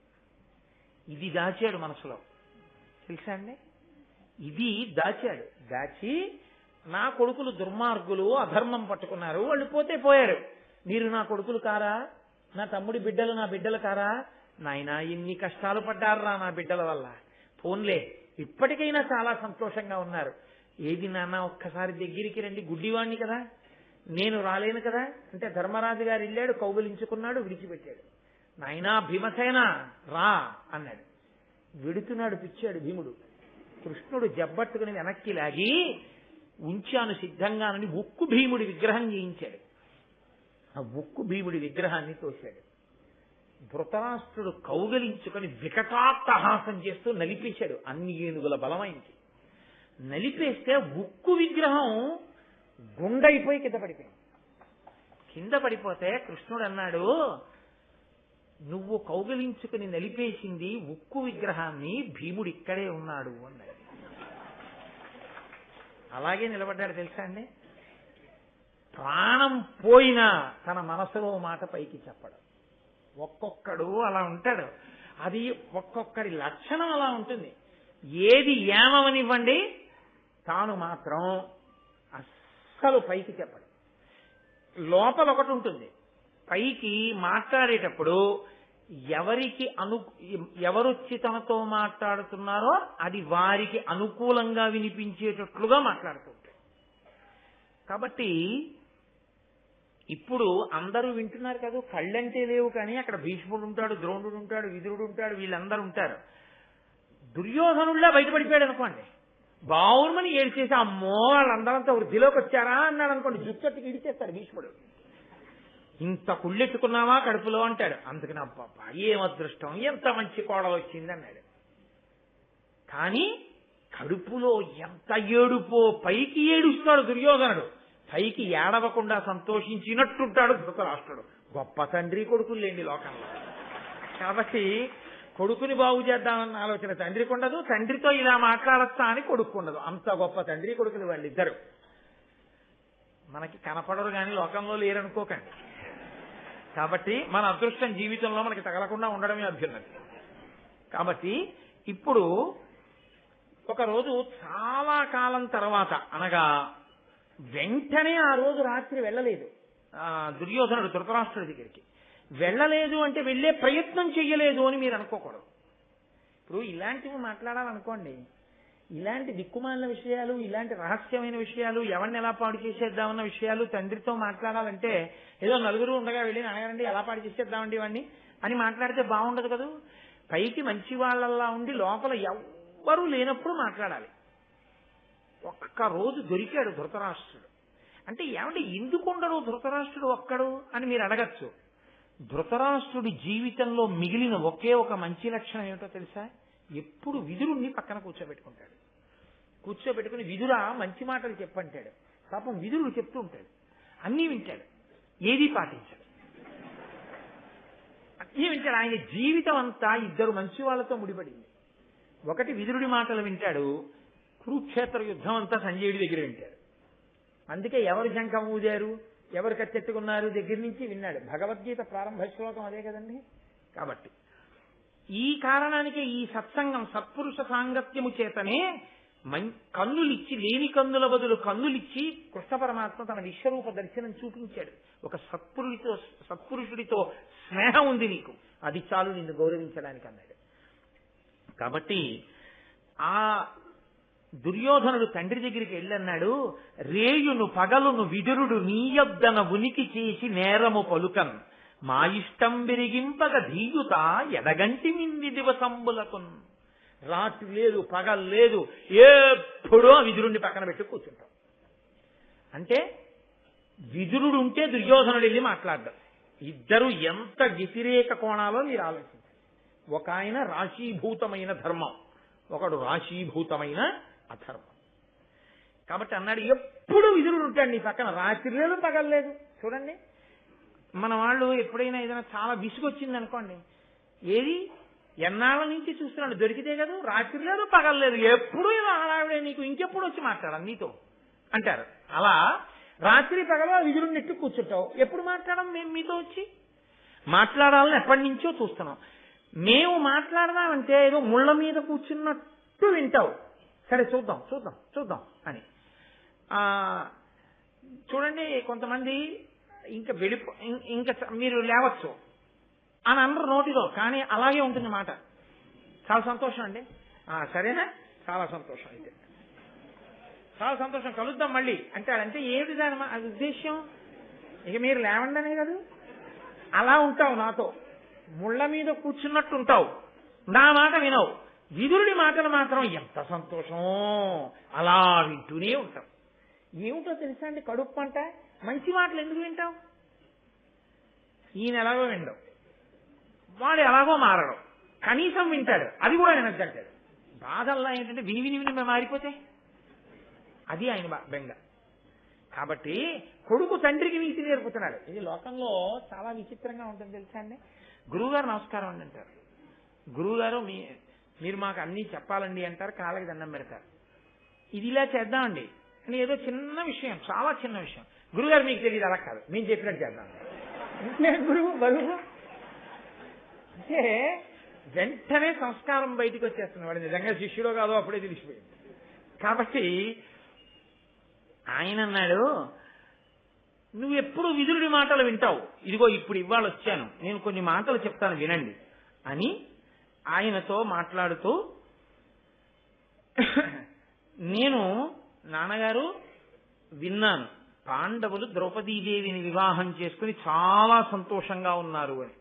ఇది దాచాడు మనసులో, తెలుసా అండి? ఇది దాచాడు. దాచి నా కొడుకులు దుర్మార్గులు, అధర్మం పట్టుకున్నారు, వాళ్ళు పోతే పోయారు, మీరు నా కొడుకులు కారా, నా తమ్ముడి బిడ్డలు నా బిడ్డలు కారా, నాయనా ఎన్ని కష్టాలు పడ్డారా నా బిడ్డల వల్ల, పోన్లే ఇప్పటికైనా చాలా సంతోషంగా ఉన్నారు, ఏది నాన్న ఒక్కసారి దగ్గరికి రండి, గుడ్డివాణ్ణి కదా, నేను రాలేను కదా అంటే ధర్మరాజు గారు వెళ్ళాడు, కౌగిలించుకున్నాడు, విడిచిపెట్టాడు. నాయనా భీమసేన రా అన్నాడు. వెడుతున్నాడు పిచ్చాడు భీముడు. కృష్ణుడు జబ్బట్టుకుని వెనక్కి లాగి ఉంచాను సిద్ధంగానని ఉక్కు భీముడి విగ్రహం చేయించాడు. ఆ ఉక్కు భీముడి విగ్రహాన్ని తోశాడు. ధృతరాష్ట్రుడు కౌగలించుకొని వికటాట్టహాసం చేస్తూ నలిపేశాడు. అన్ని ఏనుగుల బలమైంది. నలిపేస్తే ఉక్కు విగ్రహం గుండైపోయి కింద పడిపోయింది. కింద పడిపోతే కృష్ణుడు అన్నాడు, నువ్వు కౌగలించుకుని నలిపేసింది ఉక్కు విగ్రహాన్ని, భీముడు ఇక్కడే ఉన్నాడు అన్నాడు. అలాగే నిలబడ్డాడు తెలుసా అండి. ప్రాణం పోయినా తన మనసులో మాట పైకి చెప్పడం. ఒక్కొక్కడు అలా ఉంటాడు. అది ఒక్కొక్కడి లక్షణం అలా ఉంటుంది. ఏది ఏమవనివ్వండి, తాను మాత్రం అస్సలు పైకి చెప్పడు. లోపల ఒకటి ఉంటుంది, పైకి మాట్లాడేటప్పుడు ఎవరొచ్చి తనతో మాట్లాడుతున్నారో అది వారికి అనుకూలంగా వినిపించేటట్లుగా మాట్లాడుతూ ఉంటాడు. కాబట్టి ఇప్పుడు అందరూ వింటున్నారు కదా, కళ్ళంటే లేవు కానీ అక్కడ భీష్ముడు ఉంటాడు, ద్రోణుడు ఉంటాడు, విదురుడు ఉంటాడు, వీళ్ళందరూ ఉంటారు. దుర్యోధనుల్లా బయటపడిపోయాడు అనుకోండి, బావుమని ఏడ్చేసి అమ్మో వాళ్ళందరంతా వృద్ధిలోకి వచ్చారా అన్నాడు అనుకోండి, జుట్టట్టుకి ఇడిచేస్తాడు భీష్ముడు. ఇంత కుళ్ళెట్టుకున్నావా కడుపులో అంటాడు. అందుకని అబ్బా ఏం అదృష్టం, ఎంత మంచి కోడలు వచ్చింది అన్నాడు. కానీ కడుపులో ఎంత ఏడుపో, పైకి ఏడుస్తాడు దుర్యోధనుడు, పైకి ఏడవకుండా సంతోషించినట్టుంటాడు ధృతరాష్ట్రుడు. గొప్ప తండ్రి కొడుకులు లేని లోకంలో. కాబట్టి కొడుకుని బాగు చేద్దామన్న ఆలోచన తండ్రికి ఉండదు, తండ్రితో ఇలా మాట్లాడచ్చా అని కొడుకుండదు. అంత గొప్ప తండ్రి కొడుకులు వాళ్ళిద్దరు. మనకి కనపడరు కానీ లోకంలో లేరనుకోకండి. కాబట్టి మన అదృష్టం జీవితంలో మనకి తగలకుండా ఉండడమే అభ్యున్నది. కాబట్టి ఇప్పుడు ఒకరోజు చాలా కాలం తర్వాత, అనగా వెంటనే ఆ రోజు రాత్రి వెళ్ళలేదు దుర్యోధనుడు ధృతరాష్ట్రుడి దగ్గరికి. వెళ్ళలేదు అంటే వెళ్ళే ప్రయత్నం చెయ్యలేదు అని మీరు అనుకోకూడదు. ఇప్పుడు ఇలాంటివి మాట్లాడాలనుకోండి, ఇలాంటి దిక్కుమాలిన విషయాలు, ఇలాంటి రహస్యమైన విషయాలు, ఎవరిని ఎలా పాడు చేసేద్దామన్న విషయాలు తండ్రితో మాట్లాడాలంటే ఏదో నలుగురు ఉండగా వెళ్ళి నాయనండి ఎలా పాడు చేసేద్దామండి ఇవన్నీ అని మాట్లాడితే బాగుండదు కదా. పైకి మంచి వాళ్ళల్లా ఉండి లోపల ఎవ్వరూ లేనప్పుడు మాట్లాడాలి. ఒక్క రోజు దొరికాడు ధృతరాష్ట్రుడు. అంటే ఏమంటే ఎందుకుండడు ధృతరాష్ట్రుడు ఒక్కడు అని మీరు అడగచ్చు. ధృతరాష్ట్రుడి జీవితంలో మిగిలిన ఒకే ఒక మంచి లక్షణం ఏమిటో తెలుసా? ఎప్పుడు విదురుణ్ణి పక్కన కూర్చోబెట్టుకుంటాడు. కూర్చోబెట్టుకుని విదురా మంచి మాటలు చెప్పంటాడు. పాపం విదురుడు చెప్తూ ఉంటాడు, అన్నీ వింటాడు, ఏదీ పాటించాడు, అన్నీ వింటాడు. ఆయన జీవితం అంతా ఇద్దరు మంచి వాళ్ళతో ముడిపడింది. ఒకటి విదురుడి మాటలు వింటాడు, కురుక్షేత్ర యుద్ధం అంతా సంజయుడి దగ్గర వింటాడు. అందుకే ఎవరు శంఖం ఊదారు, ఎవరు కత్తెత్తుకున్నారు దగ్గర నుంచి విన్నాడు. భగవద్గీత ప్రారంభ శ్లోకం అదే కదండి. కాబట్టి ఈ కారణానికే ఈ సత్సంగం, సత్పురుష సాంగత్యము చేతనే కన్నులిచ్చి, లేని కన్నుల బదులు కన్నులిచ్చి కృష్ణ పరమాత్మ తన విశ్వరూప దర్శనం చూపించాడు. ఒక సత్పురుషుడితో స్నేహం ఉంది నీకు, అది చాలు నిన్ను గౌరవించడానికి అన్నాడు. కాబట్టి ఆ దుర్యోధనుడు తండ్రి దగ్గరికి వెళ్ళన్నాడు, రేయును పగలును విదురుడు నీయొద్దన ఉనికి చేసి నేరము పలుకన్ మా ఇష్టం విరిగింపగ ధీయుత ఎడగంటి మింది దివసంబులకున్. రాత్రి లేదు, పగలు లేదు, ఎప్పుడూ విదురుణ్ణి పక్కన పెట్టి కూర్చుంటాం. అంటే విదురుడు ఉంటే దుర్యోధనుడు వెళ్ళి మాట్లాడ్డాం. ఇద్దరు ఎంత వ్యతిరేక కోణాలో మీరు ఆలోచించారు. ఒక ఆయన రాశీభూతమైన ధర్మం, ఒకడు రాశీభూతమైన అధర్మం. కాబట్టి అన్నాడు, ఎప్పుడు విదురుడు ఉంటాడు నీ పక్కన, రాత్రి లేదు పగలలేదు. చూడండి, మన వాళ్ళు ఎప్పుడైనా ఏదైనా చాలా విసుగొచ్చింది అనుకోండి, ఏది ఎన్నాళ్ళ నుంచి చూస్తున్నాడు, దొరికితే కదా, రాత్రి లేదు పగలలేదు, ఎప్పుడు ఇలా హడావిడే, నీకు ఇంకెప్పుడు వచ్చి మాట్లాడాలి నీతో అంటారు. అలా రాత్రి పగల విదురుని నెట్టు కూర్చుంటావు, ఎప్పుడు మాట్లాడడం మేము మీతో వచ్చి మాట్లాడాలని ఎప్పటి నుంచో చూస్తున్నాం. మేము మాట్లాడదామంటే ఏదో ముళ్ళ మీద కూర్చున్నట్టు వింటావు. సరే చూద్దాం చూద్దాం చూద్దాం అని. చూడండి, కొంతమంది ఇంకా ఇంకా మీరు లేవచ్చు అని అందరూ నోటిలో, కానీ అలాగే ఉంటుంది మాట. చాలా సంతోషం అండి, సరేనా, చాలా సంతోషం, అయితే చాలా సంతోషం, కలుద్దాం మళ్ళీ అంటే ఏమిటి దాని ఉద్దేశ్యం? ఇక మీరు లేవండి అనే కదా. అలా ఉంటావు, నాతో ముళ్ళ మీద కూర్చున్నట్టు ఉంటావు, నా మాట వినవు. విదురుడి మాటలు మాత్రం ఎంత సంతోషం, అలా వింటూనే ఉంటాం. ఏమిటో తెలుసా అండి, కడుపు అంట. మంచి మాటలు ఎందుకు వింటావు? ఈయన ఎలాగో వినడం, వాడు ఎలాగో మారడం, కనీసం వింటాడు, అది కూడా వినద్దంటాడు. బాధల్లా ఏంటంటే విని విని విని మేము మారిపోతే అది ఆయన బెంగ. కాబట్టి కొడుకు తండ్రికి నీతి నేర్పుతున్నాడు. ఇది లోకంలో చాలా విచిత్రంగా ఉంటుంది తెలుసా అండి. గురువుగారు నమస్కారం అండి అంటారు, గురువుగారు మీరు మాకు అన్నీ చెప్పాలండి అంటారు, కాళ్ళకి దండం పెడతారు. ఇది ఇలా చేద్దామండి అని ఏదో చిన్న విషయం, చాలా చిన్న విషయం, గురువుగారు మీకు తెలియదు, అలా కాదు, మేము చెప్పినట్టు చేద్దాం. గురువు బరువు అంటే వెంటనే సంస్కారం బయటకు వచ్చేస్తుంది. వాడు నిజంగా శిష్యుడో కాదో అప్పుడే తెలిసిపోయింది. కాబట్టి ఆయన అన్నాడు, నువ్వు ఎప్పుడు విదురుడి మాటలు వింటావు, ఇదిగో ఇప్పుడు ఇవాళ వచ్చాను, నేను కొన్ని మాటలు చెప్తాను వినండి అని ఆయనతో మాట్లాడుతూ, నేను నాన్నగారు విన్నాను, పాండవులు ద్రౌపదీదేవిని వివాహం చేసుకుని చాలా సంతోషంగా ఉన్నారు అని.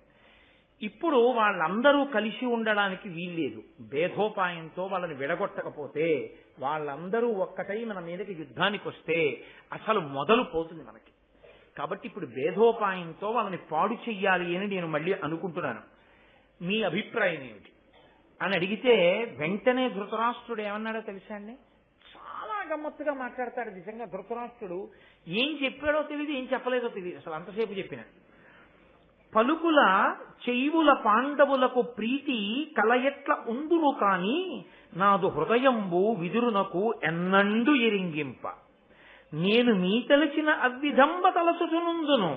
ఇప్పుడు వాళ్ళందరూ కలిసి ఉండడానికి వీల్లేదు, భేదోపాయంతో వాళ్ళని విడగొట్టకపోతే, వాళ్ళందరూ ఒక్కటై మన మీదకి యుద్ధానికి వస్తే అసలు మొదలు పోతుంది మనకి. కాబట్టి ఇప్పుడు భేదోపాయంతో వాళ్ళని పాడు చెయ్యాలి అని నేను మళ్ళీ అనుకుంటున్నాను, మీ అభిప్రాయం ఏమిటి అని అడిగితే, వెంటనే ధృతరాష్ట్రుడు ఏమన్నాడో తెలుసా అండి, చాలా గమ్మత్తుగా మాట్లాడతాడు. నిజంగా ధృతరాష్ట్రుడు ఏం చెప్పాడో తెలియదు, ఏం చెప్పలేదో తెలియదు, అసలు అంతసేపు చెప్పిన పలుకుల చెయ్యుల పాండవులకు ప్రీతి కలయట్ల ఉందును కాని, నాదు హృదయంబు విదురునకు ఎన్నండు ఎరింగింప, నేను మీ తలచిన అద్విధంబ తలసుచునుందును,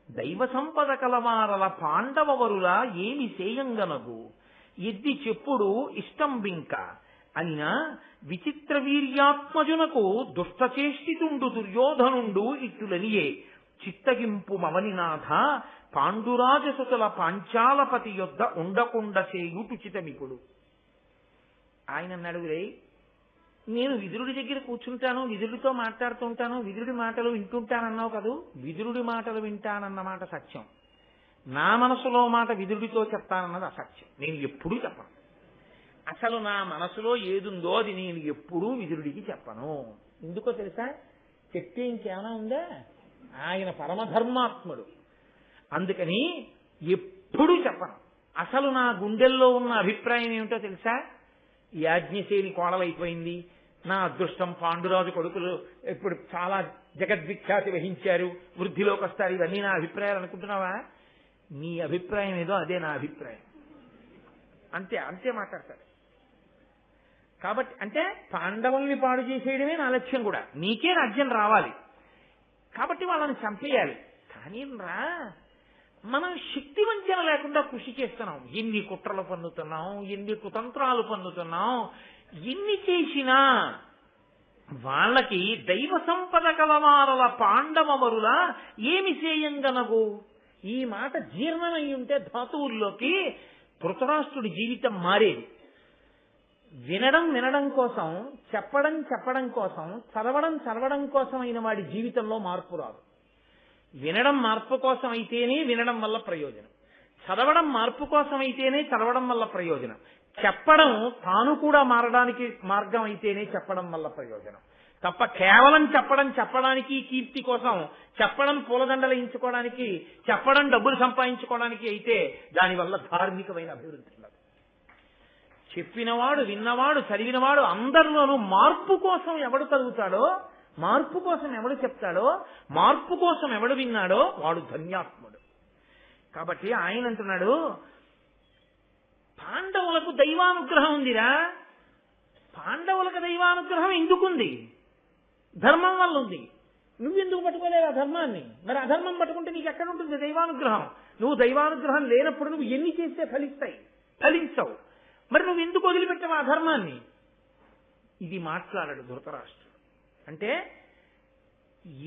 దైవ సంపద కలవారల పాండవవరుల ఏమి సేయంగనగు, ఎద్ది చెప్పుడు ఇష్టం బింక అనినా విచిత్ర వీర్యాత్మజునకు దుష్టచేష్టితుండు దుర్యోధనుండు ఇట్టులనియే, చిత్తగింపు మవనినాథ పాండురాజసుతుల పాంచాలపతి యొద్ద ఉండకుండా చేయుటుచితమిపుడు. ఆయన అడుగురే, నేను విదురుడి దగ్గర కూర్చుంటాను, విదురుడితో మాట్లాడుతుంటాను, విదురుడి మాటలు వింటుంటానన్నావు కదూ, విదురుడి మాటలు వింటానన్న మాట సత్యం, నా మనసులో మాట విదురుడితో చెప్తానన్నది అసత్యం. నేను ఎప్పుడూ చెప్పను, అసలు నా మనసులో ఏదుందో అది నేను ఎప్పుడూ విదురుడికి చెప్పను. ఎందుకో తెలుసా, చెప్తే ఇంకేమైనా ఉందా, ఆయన పరమధర్మాత్ముడు, అందుకని ఎప్పుడూ చెప్పను. అసలు నా గుండెల్లో ఉన్న అభిప్రాయం ఏమిటో తెలుసా, యాజ్ఞసేని కోడలైపోయింది, నా అదృష్టం పాండురాజు కొడుకులు ఇప్పుడు చాలా జగద్విఖ్యాతి వహించారు, వృద్ధిలోకి వస్తారు, ఇవన్నీ నా అభిప్రాయాలు అనుకుంటున్నావా? నీ అభిప్రాయం ఏదో అదే నా అభిప్రాయం, అంతే అంతే మాట్లాడతాడు. కాబట్టి అంటే పాండవుల్ని పాడు చేసేయడమే నా లక్ష్యం కూడా, నీకే రాజ్యం రావాలి, కాబట్టి వాళ్ళని చంపేయాలి. కానీ రా, మనం శక్తి వంచన లేకుండా కృషి చేస్తున్నాం, ఎన్ని కుట్రలు పన్నుతున్నాం, ఎన్ని కుతంత్రాలు పన్నుతున్నాం, ఎన్ని చేసినా వాళ్ళకి దైవ సంపద కలవారల పాండవవరుల ఏమి సేయంగనగు. ఈ మాట జీర్ణమై ఉంటే ధాతువుల్లోకి ధృతరాష్ట్రుడి జీవితం మారేది. వినడం కోసం, చెప్పడం కోసం, చదవడం కోసం అయిన వాడి జీవితంలో మార్పు రాదు. వినడం మార్పు కోసం అయితేనే వినడం వల్ల ప్రయోజనం, చదవడం మార్పు కోసం అయితేనే చదవడం వల్ల ప్రయోజనం, చెప్పడం తాను కూడా మారడానికి మార్గం అయితేనే చెప్పడం వల్ల ప్రయోజనం తప్ప కేవలం చెప్పడానికి కీర్తి కోసం, చెప్పడం పూలదండలు ఎంచుకోవడానికి, చెప్పడం డబ్బులు సంపాదించుకోవడానికి అయితే దానివల్ల ధార్మికమైన అభివృద్ధి ఉండదు. చెప్పినవాడు, విన్నవాడు, చదివినవాడు అందరిలోనూ మార్పు కోసం ఎవడు చదువుతాడో, మార్పు కోసం ఎవడు చెప్తాడో, మార్పు కోసం ఎవడు విన్నాడో వాడు ధన్యాత్ముడు. కాబట్టి ఆయన అంటున్నాడు, పాండవులకు దైవానుగ్రహం ఉందిరా. పాండవులకు దైవానుగ్రహం ఎందుకుంది? ధర్మం వల్ల ఉంది. నువ్వెందుకు పట్టుకోలేవు ఆ ధర్మాన్ని? మరి అధర్మం పట్టుకుంటే నీకు ఎక్కడ ఉంటుంది దైవానుగ్రహం? నువ్వు దైవానుగ్రహం లేనప్పుడు నువ్వు ఎన్ని చేస్తే ఫలించవు. మరి నువ్వు ఎందుకు వదిలిపెట్టావు ఆ ధర్మాన్ని? ఇది మాట్లాడాడు ధృతరాష్ట్రుడు. అంటే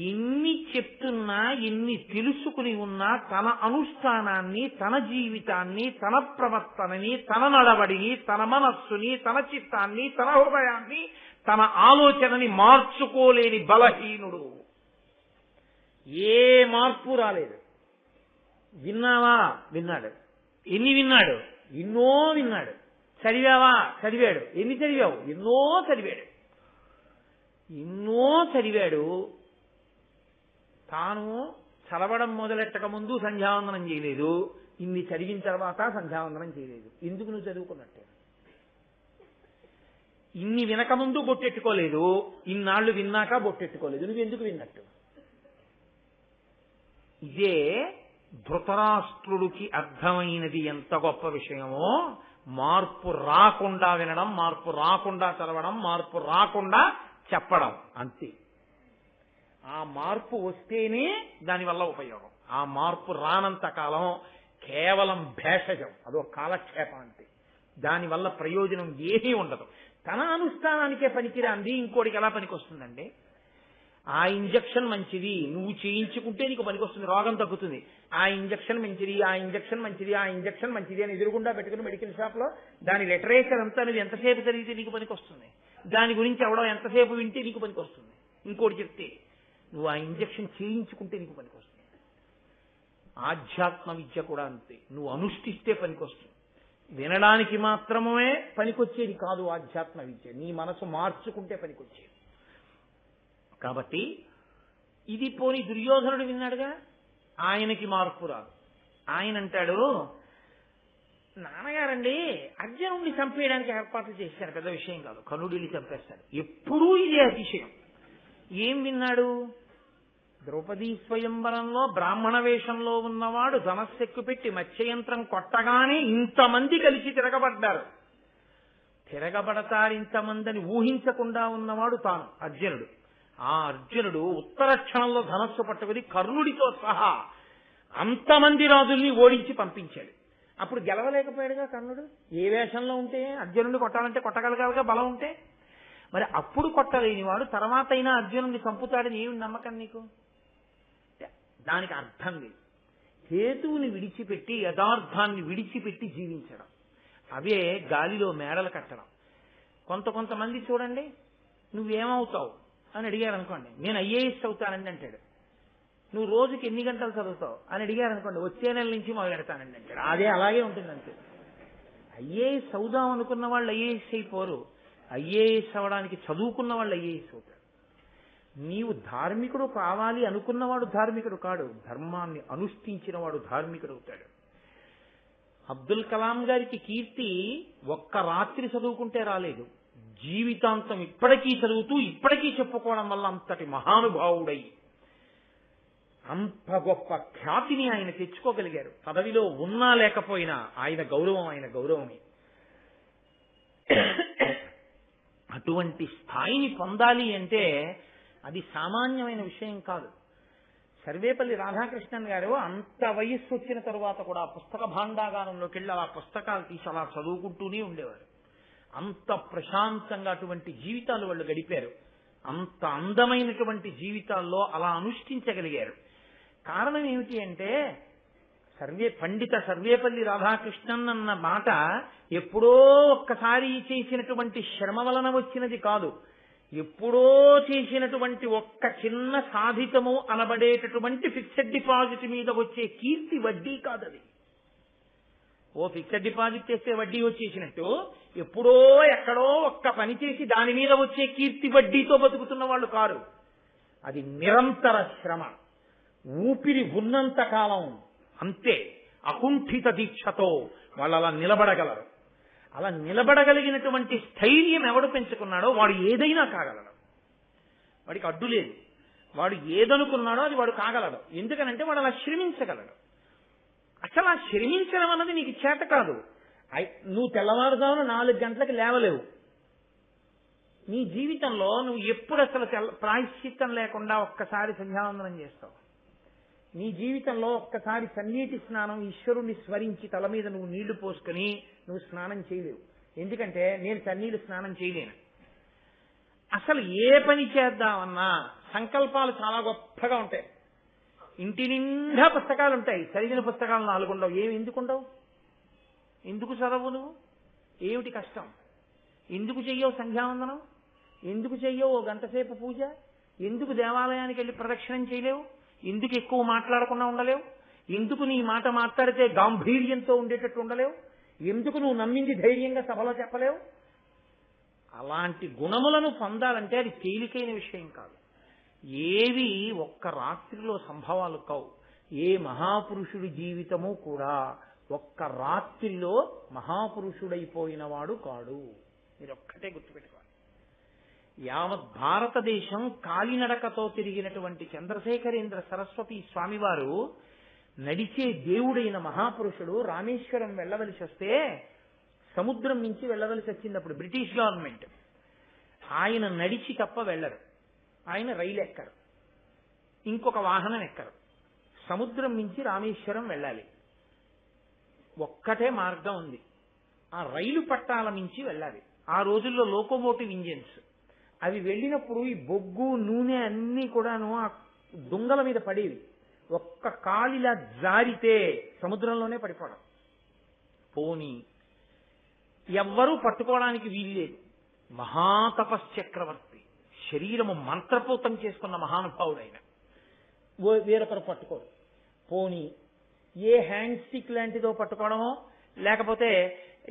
ఎన్ని చెప్తున్నా, ఎన్ని తెలుసుకుని ఉన్నా తన అనుష్ఠానాన్ని, తన జీవితాన్ని, తన ప్రవర్తనని, తన నడవడిని, తన మనస్సుని, తన చిత్తాన్ని, తన హృదయాన్ని, తన ఆలోచనని మార్చుకోలేని బలహీనుడు. ఏ మార్పు రాలేదు. విన్నావా? విన్నాడు. ఎన్ని విన్నాడు? ఎన్నో విన్నాడు. చదివావా? చదివాడు. ఎన్ని చదివావు? ఎన్నో చదివాడు. ఎన్నో చదివాడు. తాను చదవడం మొదలెట్టక ముందు సంధ్యావందనం చేయలేదు, ఇన్ని చదివిన తర్వాత సంధ్యావందనం చేయలేదు. ఎందుకు నువ్వు చదువుకున్నట్టే? ఇన్ని వినకముందు బొట్టెట్టుకోలేదు, ఇన్నాళ్లు విన్నాక బొట్టెట్టుకోలేదు. నువ్వు ఎందుకు విన్నట్టు? ఇదే ధృతరాష్ట్రుడికి అర్థమైనది ఎంత గొప్ప విషయమో. మార్పు రాకుండా వినడం, మార్పు రాకుండా చదవడం, మార్పు రాకుండా చెప్పడం, అంతే. ఆ మార్పు వస్తేనే దానివల్ల ఉపయోగం. ఆ మార్పు రానంత కాలం కేవలం భేషజం, అదో కాలక్షేపం అంతే. దానివల్ల ప్రయోజనం ఏమీ ఉండదు. తన అనుష్ఠానానికే పనికిరాంది ఇంకోటికి ఎలా పనికొస్తుందండి? ఆ ఇంజక్షన్ మంచిది, నువ్వు చేయించుకుంటే నీకు పనికొస్తుంది, రోగం తగ్గుతుంది. ఆ ఇంజక్షన్ మంచిది, ఆ ఇంజక్షన్ మంచిది, ఆ ఇంజక్షన్ మంచిది అని ఎదురుగుండా పెట్టుకుని మెడికల్ షాప్ లో దాని లిటరేచర్ అంతా నువ్వు ఎంతసేపు చదివితే నీకు పనికొస్తుంది? దాని గురించి ఎవడో ఎంతసేపు వింటే నీకు పనికొస్తుంది? ఇంకోటి చెప్తే నువ్వు ఆ ఇంజక్షన్ చేయించుకుంటే నీకు పనికొస్తుంది. ఆధ్యాత్మ విద్య కూడా అంతే. నువ్వు అనుష్ఠిస్తే పనికొస్తుంది. వినడానికి మాత్రమే పనికొచ్చేది కాదు ఆధ్యాత్మ విద్య. నీ మనసు మార్చుకుంటే పనికొచ్చేది. కాబట్టి ఇది పోని దుర్యోధనుడు విన్నాడుగా, ఆయనకి మార్పు రాదు. ఆయన అంటాడు, నాన్నగారండి అర్జునుడిని చంపేయడానికి ఏర్పాట్లు చేశారు, పెద్ద విషయం కాదు, కర్ణుడిని చంపేస్తాడు. ఎప్పుడూ ఇదే అతిశయం. ఏం విన్నాడు? ద్రౌపదీ స్వయంవరంలో బ్రాహ్మణ వేషంలో ఉన్నవాడు ధనస్సెక్కు పెట్టి మత్స్యయంత్రం కొట్టగానే ఇంతమంది కలిసి తిరగబడ్డారు. తిరగబడతారు ఇంతమందిని ఊహించకుండా ఉన్నవాడు తాను అర్జునుడు. ఆ అర్జునుడు ఉత్తర క్షణంలో ధనస్సు పట్టుకుని కర్ణుడితో సహా అంతమంది రాజుల్ని ఓడించి పంపించాడు. అప్పుడు గెలవలేకపోయాడుగా కర్ణుడు. ఏ వేషంలో ఉంటే అర్జునుడిని కొట్టాలంటే కొట్టగలగాలిగా బలం ఉంటే. మరి అప్పుడు కొట్టలేని వాడు తర్వాత అయినా అర్జునుడిని చంపుతాడని ఏమి నమ్మకం నీకు? దానికి అర్థం లేదు. హేతువుని విడిచిపెట్టి యథార్థాన్ని విడిచిపెట్టి జీవించడం, అవే గాలిలో మేడలు కట్టడం. కొంతమంది చూడండి, నువ్వేమవుతావు అని అడిగారు అనుకోండి, నేను ఐఏఎస్ అవుతానండి అంటాడు. నువ్వు రోజుకి ఎన్ని గంటలు చదువుతావు అని అడిగారు అనుకోండి, వచ్చే నెల నుంచి మొదలు పెడతానండి అంటాడు. అదే అలాగే ఉంటుంది అంతే. ఐఏఎస్ అవుదాం అనుకున్న వాళ్ళు ఐఏఎస్ అయిపోరు. ఐఏఎస్ అవడానికి చదువుకున్న వాళ్ళు ఐఏఎస్ అవుతారు. నీవు ధార్మికుడు కావాలి అనుకున్నవాడు ధార్మికుడు కాడు, ధర్మాన్ని అనుష్ఠించిన వాడు ధార్మికుడు అవుతాడు. అబ్దుల్ కలాం గారికి కీర్తి ఒక్క రాత్రి చదువుకుంటే రాలేదు, జీవితాంతం ఇప్పటికీ చదువుతూ ఇప్పటికీ చెప్పుకోవడం వల్ల అంతటి మహానుభావుడై అంత గొప్ప ఖ్యాతిని ఆయన తెచ్చుకోగలిగారు. పదవిలో ఉన్నా లేకపోయినా ఆయన గౌరవమే. అటువంటి స్థాయిని పొందాలి అంటే అది సామాన్యమైన విషయం కాదు. సర్వేపల్లి రాధాకృష్ణన్ గారు అంత వయస్సు వచ్చిన తరువాత కూడా పుస్తక భాండాగారంలోకి వెళ్ళి అలా పుస్తకాలు తీసి అలా చదువుకుంటూనే ఉండేవారు. అంత ప్రశాంతంగా అటువంటి జీవితాలు వాళ్ళు గడిపారు. అంత అందమైనటువంటి జీవితాల్లో అలా అనుష్ఠించగలిగారు. కారణం ఏమిటి అంటే పండిత సర్వేపల్లి రాధాకృష్ణన్ అన్న మాట ఎప్పుడో ఒక్కసారి చేసినటువంటి శ్రమ వలన వచ్చినది కాదు. ఎప్పుడో చేసినటువంటి ఒక్క చిన్న సాధితము అనబడేటటువంటి ఫిక్స్డ్ డిపాజిట్ మీద వచ్చే కీర్తి వడ్డీ కాదది. ఓ ఫిక్స్డ్ డిపాజిట్ చేస్తే వడ్డీ వచ్చేసినట్టు ఎప్పుడో ఎక్కడో ఒక్క పని చేసి దాని మీద వచ్చే కీర్తి వడ్డీతో బతుకుతున్న వాళ్ళు కారు. అది నిరంతర శ్రమ, ఊపిరి ఉన్నంత కాలం అంతే అకుంఠిత దీక్షతో వాళ్ళు అలా నిలబడగలరు. అలా నిలబడగలిగినటువంటి స్థైర్యం ఎవడు పెంచుకున్నాడో వాడు ఏదైనా కాగలడు. వాడికి అడ్డు లేదు. వాడు ఏదనుకున్నాడో అది వాడు కాగలడు. ఎందుకనంటే వాడు అలా శ్రమించగలడు. అసలు ఆ శ్రమించడం అన్నది నీకు చేత కాదు. నువ్వు తెల్లవారుజామున 4 గంటలకు లేవలేవు. నీ జీవితంలో నువ్వు ఎప్పుడు అసలు ప్రాయశ్చిత్తం లేకుండా ఒక్కసారి సంధ్యావందనం చేస్తావు. నీ జీవితంలో ఒక్కసారి సన్నీటి స్నానం ఈశ్వరుణ్ణి స్మరించి తల మీద నువ్వు నీళ్లు పోసుకుని నువ్వు స్నానం చేయలేవు. ఎందుకంటే నేను సన్నీళ్ళు స్నానం చేయలేను. అసలు ఏ పని చేద్దామన్నా సంకల్పాలు చాలా గొప్పగా ఉంటాయి. ఇంటి నిండా పుస్తకాలు ఉంటాయి, చదివిన పుస్తకాలు 4 ఉండవు. ఎందుకుండవు? ఎందుకు చదవు నువ్వు? ఏమిటి కష్టం? ఎందుకు చెయ్యవు సంధ్యావందనం? ఎందుకు చెయ్యవు 1 గంట సేపు పూజ? ఎందుకు దేవాలయానికి వెళ్ళి ప్రదక్షిణం చేయలేవు? ఎందుకు ఎక్కువ మాట్లాడకుండా ఉండలేవు? ఎందుకు నీ మాట మాట్లాడితే గాంభీర్యంతో ఉండేటట్టు ఉండలేవు? ఎందుకు నువ్వు నమ్మింది ధైర్యంగా సభలో చెప్పలేవు? అలాంటి గుణములను పొందాలంటే అది తేలికైన విషయం కాదు. ఏవి ఒక్క రాత్రిలో సంభవాలు కావు. ఏ మహాపురుషుడి జీవితము కూడా ఒక్క రాత్రిలో మహాపురుషుడైపోయిన వాడు కాడు. మీరు ఒక్కటే గుర్తుపెట్టుకోవాలి. యావత్ భారతదేశం కాలినడకతో తిరిగినటువంటి చంద్రశేఖరేంద్ర సరస్వతి స్వామివారు నడిచే దేవుడైన మహాపురుషుడు రామేశ్వరం వెళ్ళవలసి వస్తే సముద్రం నుంచి వెళ్ళవలసి వచ్చినప్పుడు బ్రిటిష్ గవర్నమెంట్ ఆయన నడిచి తప్ప వెళ్ళరు. ఆయన రైలు ఎక్కరు, ఇంకొక వాహనం ఎక్కరు. సముద్రం నుంచి రామేశ్వరం వెళ్ళాలి. ఒక్కటే మార్గం ఉంది, ఆ రైలు పట్టాల నుంచి వెళ్ళాలి. ఆ రోజుల్లో లోకోమోటివ్ ఇంజిన్స్ అవి వెళ్ళినప్పుడు ఈ బొగ్గు నూనె అన్నీ కూడాను ఆ దుంగల మీద పడేవి. ఒక్క కాలిలా జారితే సముద్రంలోనే పడిపోవడం. పోనీ ఎవ్వరూ పట్టుకోవడానికి వీల్లేదు. మహాతపశ్చక్రవర్తి శరీరము మంత్రపూతం చేసుకున్న మహానుభావుడైన వేరొకరు పట్టుకోరు. పోనీ ఏ హ్యాండ్ స్టిక్ లాంటిదో పట్టుకోవడమో లేకపోతే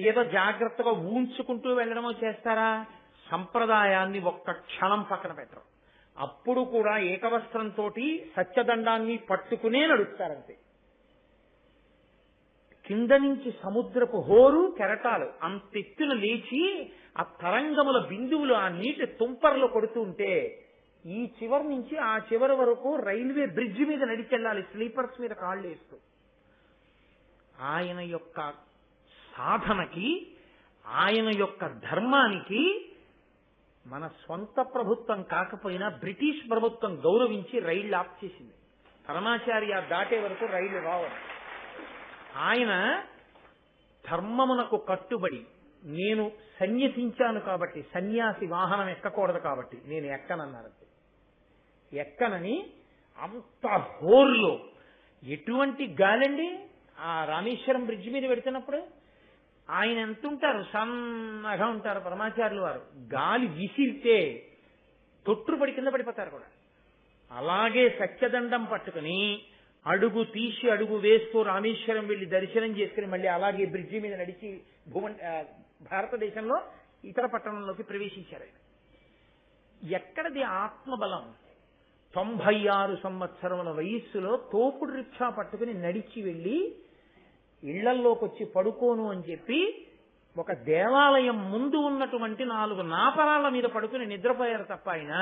ఏదో జాగ్రత్తగా ఊంచుకుంటూ వెళ్ళడమో చేస్తారా? సంప్రదాయాన్ని ఒక్క క్షణం పక్కన పెట్టరు. అప్పుడు కూడా ఏకవస్త్రంతో సత్యదండాన్ని పట్టుకునే నడుస్తారంతే. కింద నుంచి సముద్రపు హోరు కెరటాలు అంతెత్తున లేచి ఆ తరంగముల బిందువులు ఆ నీటి తుంపర్లో కొడుతూ ఉంటే ఈ చివరి నుంచి ఆ చివరి వరకు రైల్వే బ్రిడ్జి మీద నడిచెళ్ళాలి, స్లీపర్స్ మీద కాళ్ళు వేస్తూ. ఆయన యొక్క సాధనకి, ఆయన యొక్క ధర్మానికి మన స్వంత ప్రభుత్వం కాకపోయినా బ్రిటిష్ ప్రభుత్వం గౌరవించి రైళ్లు ఆఫ్ చేసింది. పరమాచార్య దాటే వరకు రైళ్లు రావాలి. ఆయన ధర్మమునకు కట్టుబడి నేను సన్యసించాను కాబట్టి, సన్యాసి వాహనం ఎక్కకూడదు కాబట్టి నేను ఎక్కనన్నారంతే. ఎక్కనని అంత హోర్లో ఎటువంటి గాలండి ఆ రామేశ్వరం బ్రిడ్జ్ మీద పెడుతున్నప్పుడు. ఆయన ఎంత ఉంటారు? సన్నగా ఉంటారు పరమాచార్యులు వారు. గాలి విసిరితే తొట్టుపడి కింద పడిపోతారు కూడా. అలాగే సత్యదండం పట్టుకుని అడుగు తీసి అడుగు వేస్తూ రామేశ్వరం వెళ్లి దర్శనం చేసుకుని మళ్ళీ అలాగే బ్రిడ్జి మీద నడిచి భారతదేశంలో ఇతర పట్టణంలోకి ప్రవేశించారు ఆయన. ఎక్కడది ఆత్మబలం? 96 సంవత్సరముల వయస్సులో తోపుడు రిక్షా పట్టుకుని నడిచి వెళ్లి ఇళ్లల్లోకి వచ్చి పడుకోను అని చెప్పి ఒక దేవాలయం ముందు ఉన్నటువంటి 4 నాపరాల మీద పడుకుని నిద్రపోయారు తప్ప ఆయన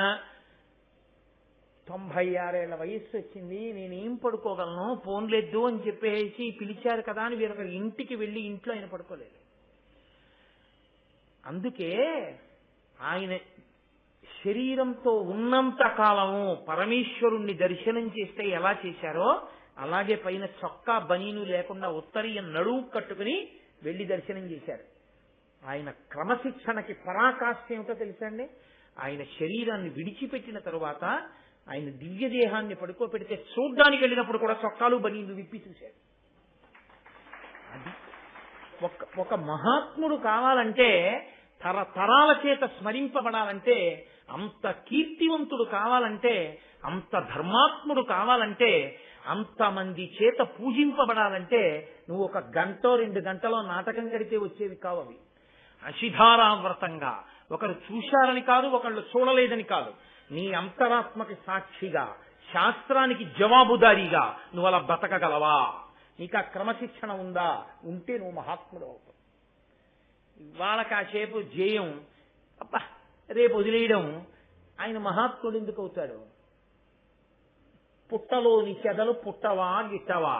96 ఏళ్ల వయస్సు వచ్చింది, నేనేం పడుకోగలను, పోన్లేదు అని చెప్పేసి పిలిచారు కదా అని వీరొక ఇంటికి వెళ్లి ఇంట్లో ఆయన పడుకోలేదు. అందుకే ఆయన శరీరంతో ఉన్నంత కాలము పరమేశ్వరుణ్ణి దర్శనం చేస్తే ఎలా చేశారో అలాగే పైన చొక్కా బనీను లేకుండా ఉత్తరీయం నడువు కట్టుకుని వెళ్లి దర్శనం చేశారు. ఆయన క్రమశిక్షణకి పరాకాష్ఠ ఏమిటో తెలుసండి. ఆయన శరీరాన్ని విడిచిపెట్టిన తరువాత ఆయన దివ్య దేహాన్ని పడుకోబెడితే చూడ్డానికి వెళ్ళినప్పుడు కూడా చొక్కాలు బనీలు విప్పి చూశారు. అది ఒక మహాత్ముడు కావాలంటే తరతరాల చేత స్మరింపబడాలంటే అంత కీర్తివంతుడు కావాలంటే, అంత ధర్మాత్ముడు కావాలంటే, అంతమంది చేత పూజింపబడాలంటే నువ్వు 1 గంట 2 గంటలో నాటకం కడితే వచ్చేవి కావవి. అశిధారావ్రతంగా ఒకరు చూశారని కాదు, ఒకళ్ళు చూడలేదని కాదు, నీ అంతరాత్మకి సాక్షిగా, శాస్త్రానికి జవాబుదారీగా నువ్వు అలా బ్రతకగలవా? నీకు ఆ క్రమశిక్షణ ఉందా? ఉంటే నువ్వు మహాత్ముడు అవుతావు. ఇవాళ కాసేపు జేయం, అబ్బా రేపు వదిలేయడం. ఆయన మహాత్ముడు ఎందుకు అవుతాడు? పుట్టలోని చెదలు పుట్టవా గిట్టవా?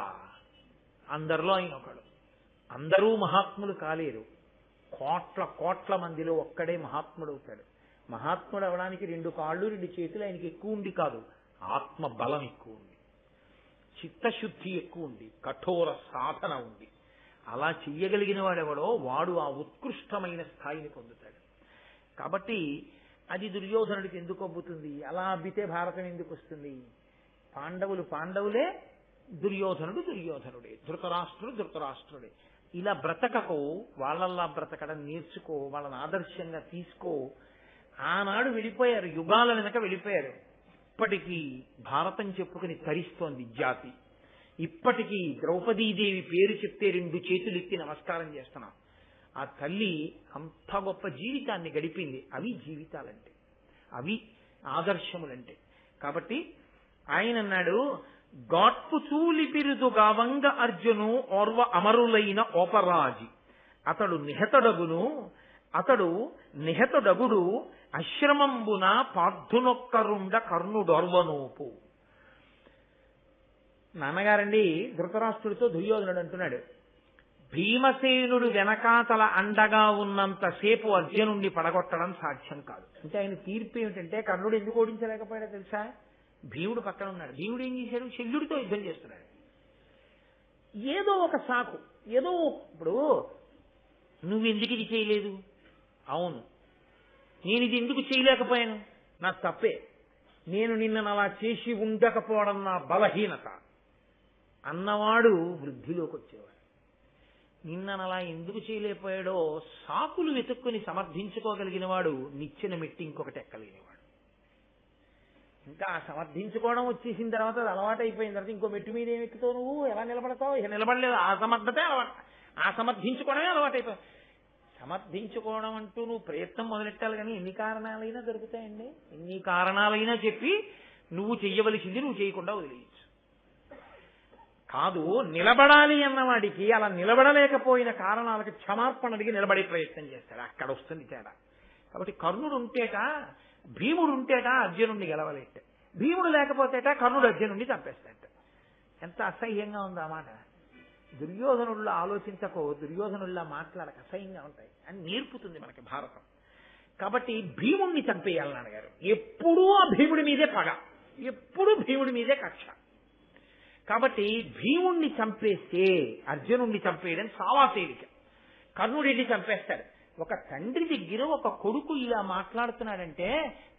అందరిలో ఆయన ఒకడు. అందరూ మహాత్ములు కాలేరు. కోట్ల మందిలో ఒక్కడే మహాత్ముడు అవుతాడు. మహాత్ముడు అవడానికి 2 కాళ్ళు 2 చేతులు ఆయనకి ఎక్కువ ఉండి కాదు, ఆత్మ బలం ఎక్కువ ఉంది, చిత్తశుద్ధి ఎక్కువ ఉంది, కఠోర సాధన ఉంది. అలా చెయ్యగలిగిన వాడెవడో వాడు ఆ ఉత్కృష్టమైన స్థాయిని పొందుతాడు. కాబట్టి అది దుర్యోధనుడికి ఎందుకు అబ్బుతుంది? అలా అబ్బితే భారతం ఎందుకు వస్తుంది? పాండవులు పాండవులే, దుర్యోధనుడే, ధృతరాష్ట్రుడే. ఇలా బ్రతకకు, వాళ్ళల్లా బ్రతకడం నేర్చుకో, వాళ్ళని ఆదర్శంగా తీసుకో. ఆనాడు వెళ్ళిపోయారు, యుగాల వెనక వెళ్ళిపోయారు. ఇప్పటికీ భారతం చెప్పుకుని తరిస్తోంది జాతి. ఇప్పటికీ ద్రౌపదీదేవి పేరు చెప్తే 2 చేతులు ఎత్తి నమస్కారం చేస్తున్నాం. ఆ తల్లి అంత గొప్ప జీవితాన్ని గడిపింది. అవి జీవితాలంటే, అవి ఆదర్శములంటే. కాబట్టి ఆయన అన్నాడు, గాట్పు చూలి పిరుదు గావంగ అర్జును ఓర్వ అమరులైన ఓపరాజి అతడు నిహతుడగుడు అశ్రమంబున పార్థునొక్కరుండ కర్ణుడొర్వనోపు. నాన్నగారండి ధృతరాష్ట్రుడితో దుర్యోధనుడు అంటున్నాడు, భీమసేనుడు వెనకాతల అండగా ఉన్నంతసేపు అర్జునుడిని పడగొట్టడం సాధ్యం కాదు. అంటే ఆయన తీర్పు ఏమిటంటే, కర్ణుడు ఎందుకు ఓడించలేకపోయాడో తెలుసా? భీముడు పక్కన ఉన్నాడు. భీముడు ఏం చేశాడు? శల్యుడితో యుద్ధం చేస్తున్నాడు. ఏదో ఒక సాకు, ఇప్పుడు నువ్వెందుకు ఇది చేయలేదు? అవును, నేను ఇది ఎందుకు చేయలేకపోయాను? నా తప్పే. నేను నిన్నను అలా చేసి ఉండకపోవడం నా బలహీనత అన్నవాడు వృద్ధిలోకి వచ్చేవాడు. నిన్నను అలా ఎందుకు చేయలేకపోయాడో సాకులు వెతుక్కుని సమర్థించుకోగలిగిన వాడు నిచ్చెన మెట్టి ఇంకొకటి ఎక్కగలిగినవాడు. ఇంకా సమర్థించుకోవడం వచ్చేసిన తర్వాత అది అలవాటు అయిపోయిన తర్వాత ఇంకో మెట్టు మీద ఏమి ఎక్కుతావు? నువ్వు ఎలా నిలబడతావు? ఇక నిలబడలేదు. అసమర్థతే అలవాటు, ఆ సమర్థించుకోవడమే అలవాటు అయిపోయింది. సమర్థించుకోవడం అంటూ నువ్వు ప్రయత్నం మొదలెట్టాలి, కానీ ఎన్ని కారణాలైనా దొరుకుతాయండి. ఎన్ని కారణాలైనా చెప్పి నువ్వు చెయ్యవలసింది నువ్వు చేయకుండా వదిలేయచ్చు. కాదు, నిలబడాలి అన్నవాడికి అలా నిలబడలేకపోయిన కారణాలకు క్షమార్పణ అడిగి నిలబడే ప్రయత్నం చేస్తాడు. అక్కడ వస్తుంది తేడా. కాబట్టి కర్ణుడు ఉంటేట, భీముడు ఉంటేట అర్జునుడిని గెలవలేట, భీముడు లేకపోతేట కర్ణుడు అర్జునుడిని చంపేస్తాట. ఎంత అసహ్యంగా ఉంది ఆ మాట. దుర్యోధనుల్లా ఆలోచించకో, దుర్యోధనుల్లా మాట్లాడక, అసహ్యంగా ఉంటాయి అని నేర్పుతుంది మనకి భారతం. కాబట్టి భీముడిని చంపేయాలి నాన్నగారు. ఎప్పుడూ ఆ భీముడి మీదే పగ, ఎప్పుడూ భీముడి మీదే కక్ష. కాబట్టి భీముణ్ణి చంపేస్తే అర్జునుడిని చంపేయడం చాలా తేలిక. కర్ణుడిని చంపేస్తాడు. ఒక తండ్రి దగ్గర ఒక కొడుకు ఇలా మాట్లాడుతున్నాడంటే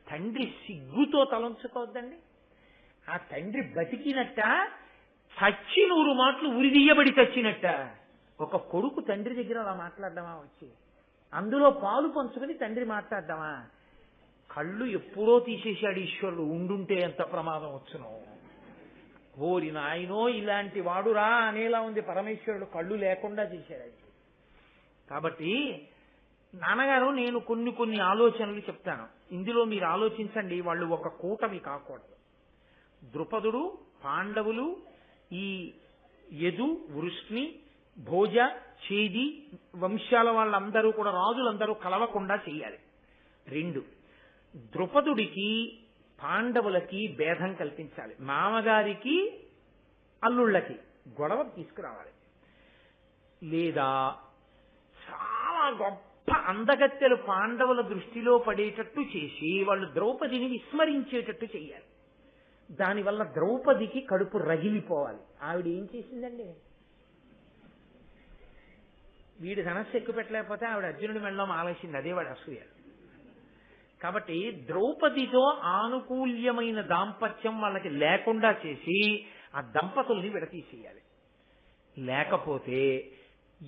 తండ్రి సిగ్గుతో తలంచుకోవద్దండి. ఆ తండ్రి బతికినట్ట, చచ్చి 100 మాటలు ఉరిదీయబడి చచ్చినట్ట. ఒక కొడుకు తండ్రి దగ్గర అలా మాట్లాడదామా? వచ్చి అందులో పాలు పంచుకుని తండ్రి మాట్లాడదామా? కళ్ళు ఎప్పుడో తీసేశాడు ఈశ్వరుడు, ఉండుంటే ఎంత ప్రమాదం వచ్చునో. ఓరి నాయనో, ఇలాంటి వాడురా అనేలా ఉంది పరమేశ్వరుడు, కళ్ళు లేకుండా చేశాడు. కాబట్టి నాన్నగారు, నేను కొన్ని ఆలోచనలు చెప్తాను, ఇందులో మీరు ఆలోచించండి. వాళ్ళు ఒక కూటమి కాకూడదు. ద్రుపదుడు, పాండవులు, ఈ యదు, వృష్ణి, భోజ, చేది వంశాల వాళ్ళందరూ కూడా, రాజులందరూ కలవకుండా చెయ్యాలి. 2, ద్రుపదుడికి పాండవులకి భేదం కల్పించాలి. మామగారికి అల్లుళ్ళకి గొడవ తీసుకురావాలి. లేదా చాలా గొప్ప అందగత్తెలు పాండవుల దృష్టిలో పడేటట్టు చేసి వాళ్ళు ద్రౌపదిని విస్మరించేటట్టు చెయ్యాలి. దానివల్ల ద్రౌపదికి కడుపు రగిలిపోవాలి. ఆవిడ ఏం చేసిందండి? వీడి ధనస్సు ఎక్కువ పెట్టలేకపోతే ఆవిడ అర్జునుడి మెడలో మాలేసింది. అదే వాడి అసూయ. కాబట్టి ద్రౌపదితో ఆనుకూల్యమైన దాంపత్యం వాళ్ళకి లేకుండా చేసి ఆ దంపతుల్ని విడతీసేయాలి. లేకపోతే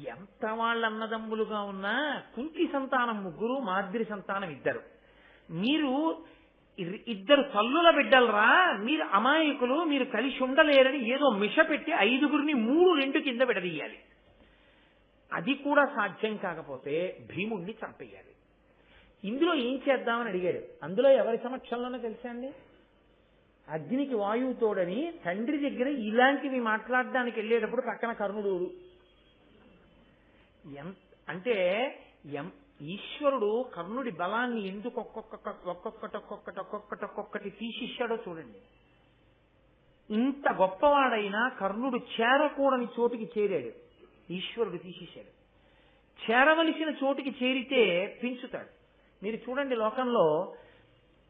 ఎంత వాళ్ళ అన్నదమ్ములుగా ఉన్నా కుంతి సంతానం 3, మాద్రి సంతానం 2. మీరు ఇద్దరు తల్లుల బిడ్డలరా, మీరు అమాయకులు, మీరు కలిసి ఉండలేరని ఏదో మిష పెట్టి 5గురిని 3 కింద విడదీయాలి. అది కూడా సాధ్యం కాకపోతే భీముణ్ణి చంపేయాలి. ఇందులో ఏం చేద్దామని అడిగాడు. అందులో ఎవరి సమక్షంలోనో తెలుసా అండి? అగ్నికి వాయువు తోడని తండ్రి దగ్గర ఇలాంటివి మాట్లాడడానికి వెళ్ళేటప్పుడు పక్కన కర్ణుడు. అంటే ఈశ్వరుడు కర్ణుడి బలాన్ని ఎందుకు ఒక్కొక్కటి తీసిచ్చాడో చూడండి. ఇంత గొప్పవాడైనా కర్ణుడు చేరకూడని చోటుకి చేరాడు, ఈశ్వరుడు తీసేశాడు. చేరవలసిన చోటుకి చేరితే పెంచుతాడు. మీరు చూడండి, లోకంలో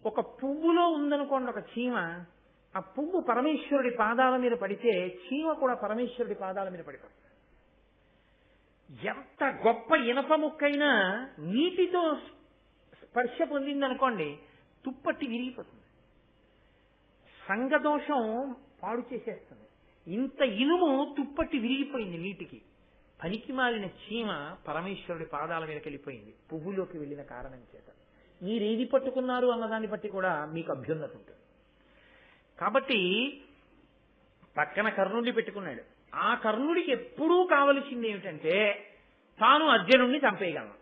ఒక పువ్వులో ఉందనుకోండి ఒక చీమ, ఆ పువ్వు పరమేశ్వరుడి పాదాల మీద పడితే చీమ కూడా పరమేశ్వరుడి పాదాల మీద పడిపోతుంది. ఎంత గొప్ప ఇనప ముక్కైనా నీటితో స్పర్శ పొందిందనుకోండి తుప్పట్టి విరిగిపోతుంది, సంగదోషం పాడు చేసేస్తుంది. ఇంత ఇనుము తుప్పట్టి విరిగిపోయింది నీటికి. పనికి మాలిన చీమ పరమేశ్వరుడి పాదాల మీదకి వెళ్ళిపోయింది పువ్వులోకి వెళ్ళిన కారణం చేత. మీరేది పట్టుకున్నారు అన్నదాన్ని బట్టి కూడా మీకు అభ్యున్నత ఉంటుంది. కాబట్టి పక్కన కర్ణుడిని పెట్టుకున్నాడు. ఆ కర్ణుడికి ఎప్పుడూ కావలసింది ఏమిటంటే తాను అర్జునుడిని చంపేయగలను.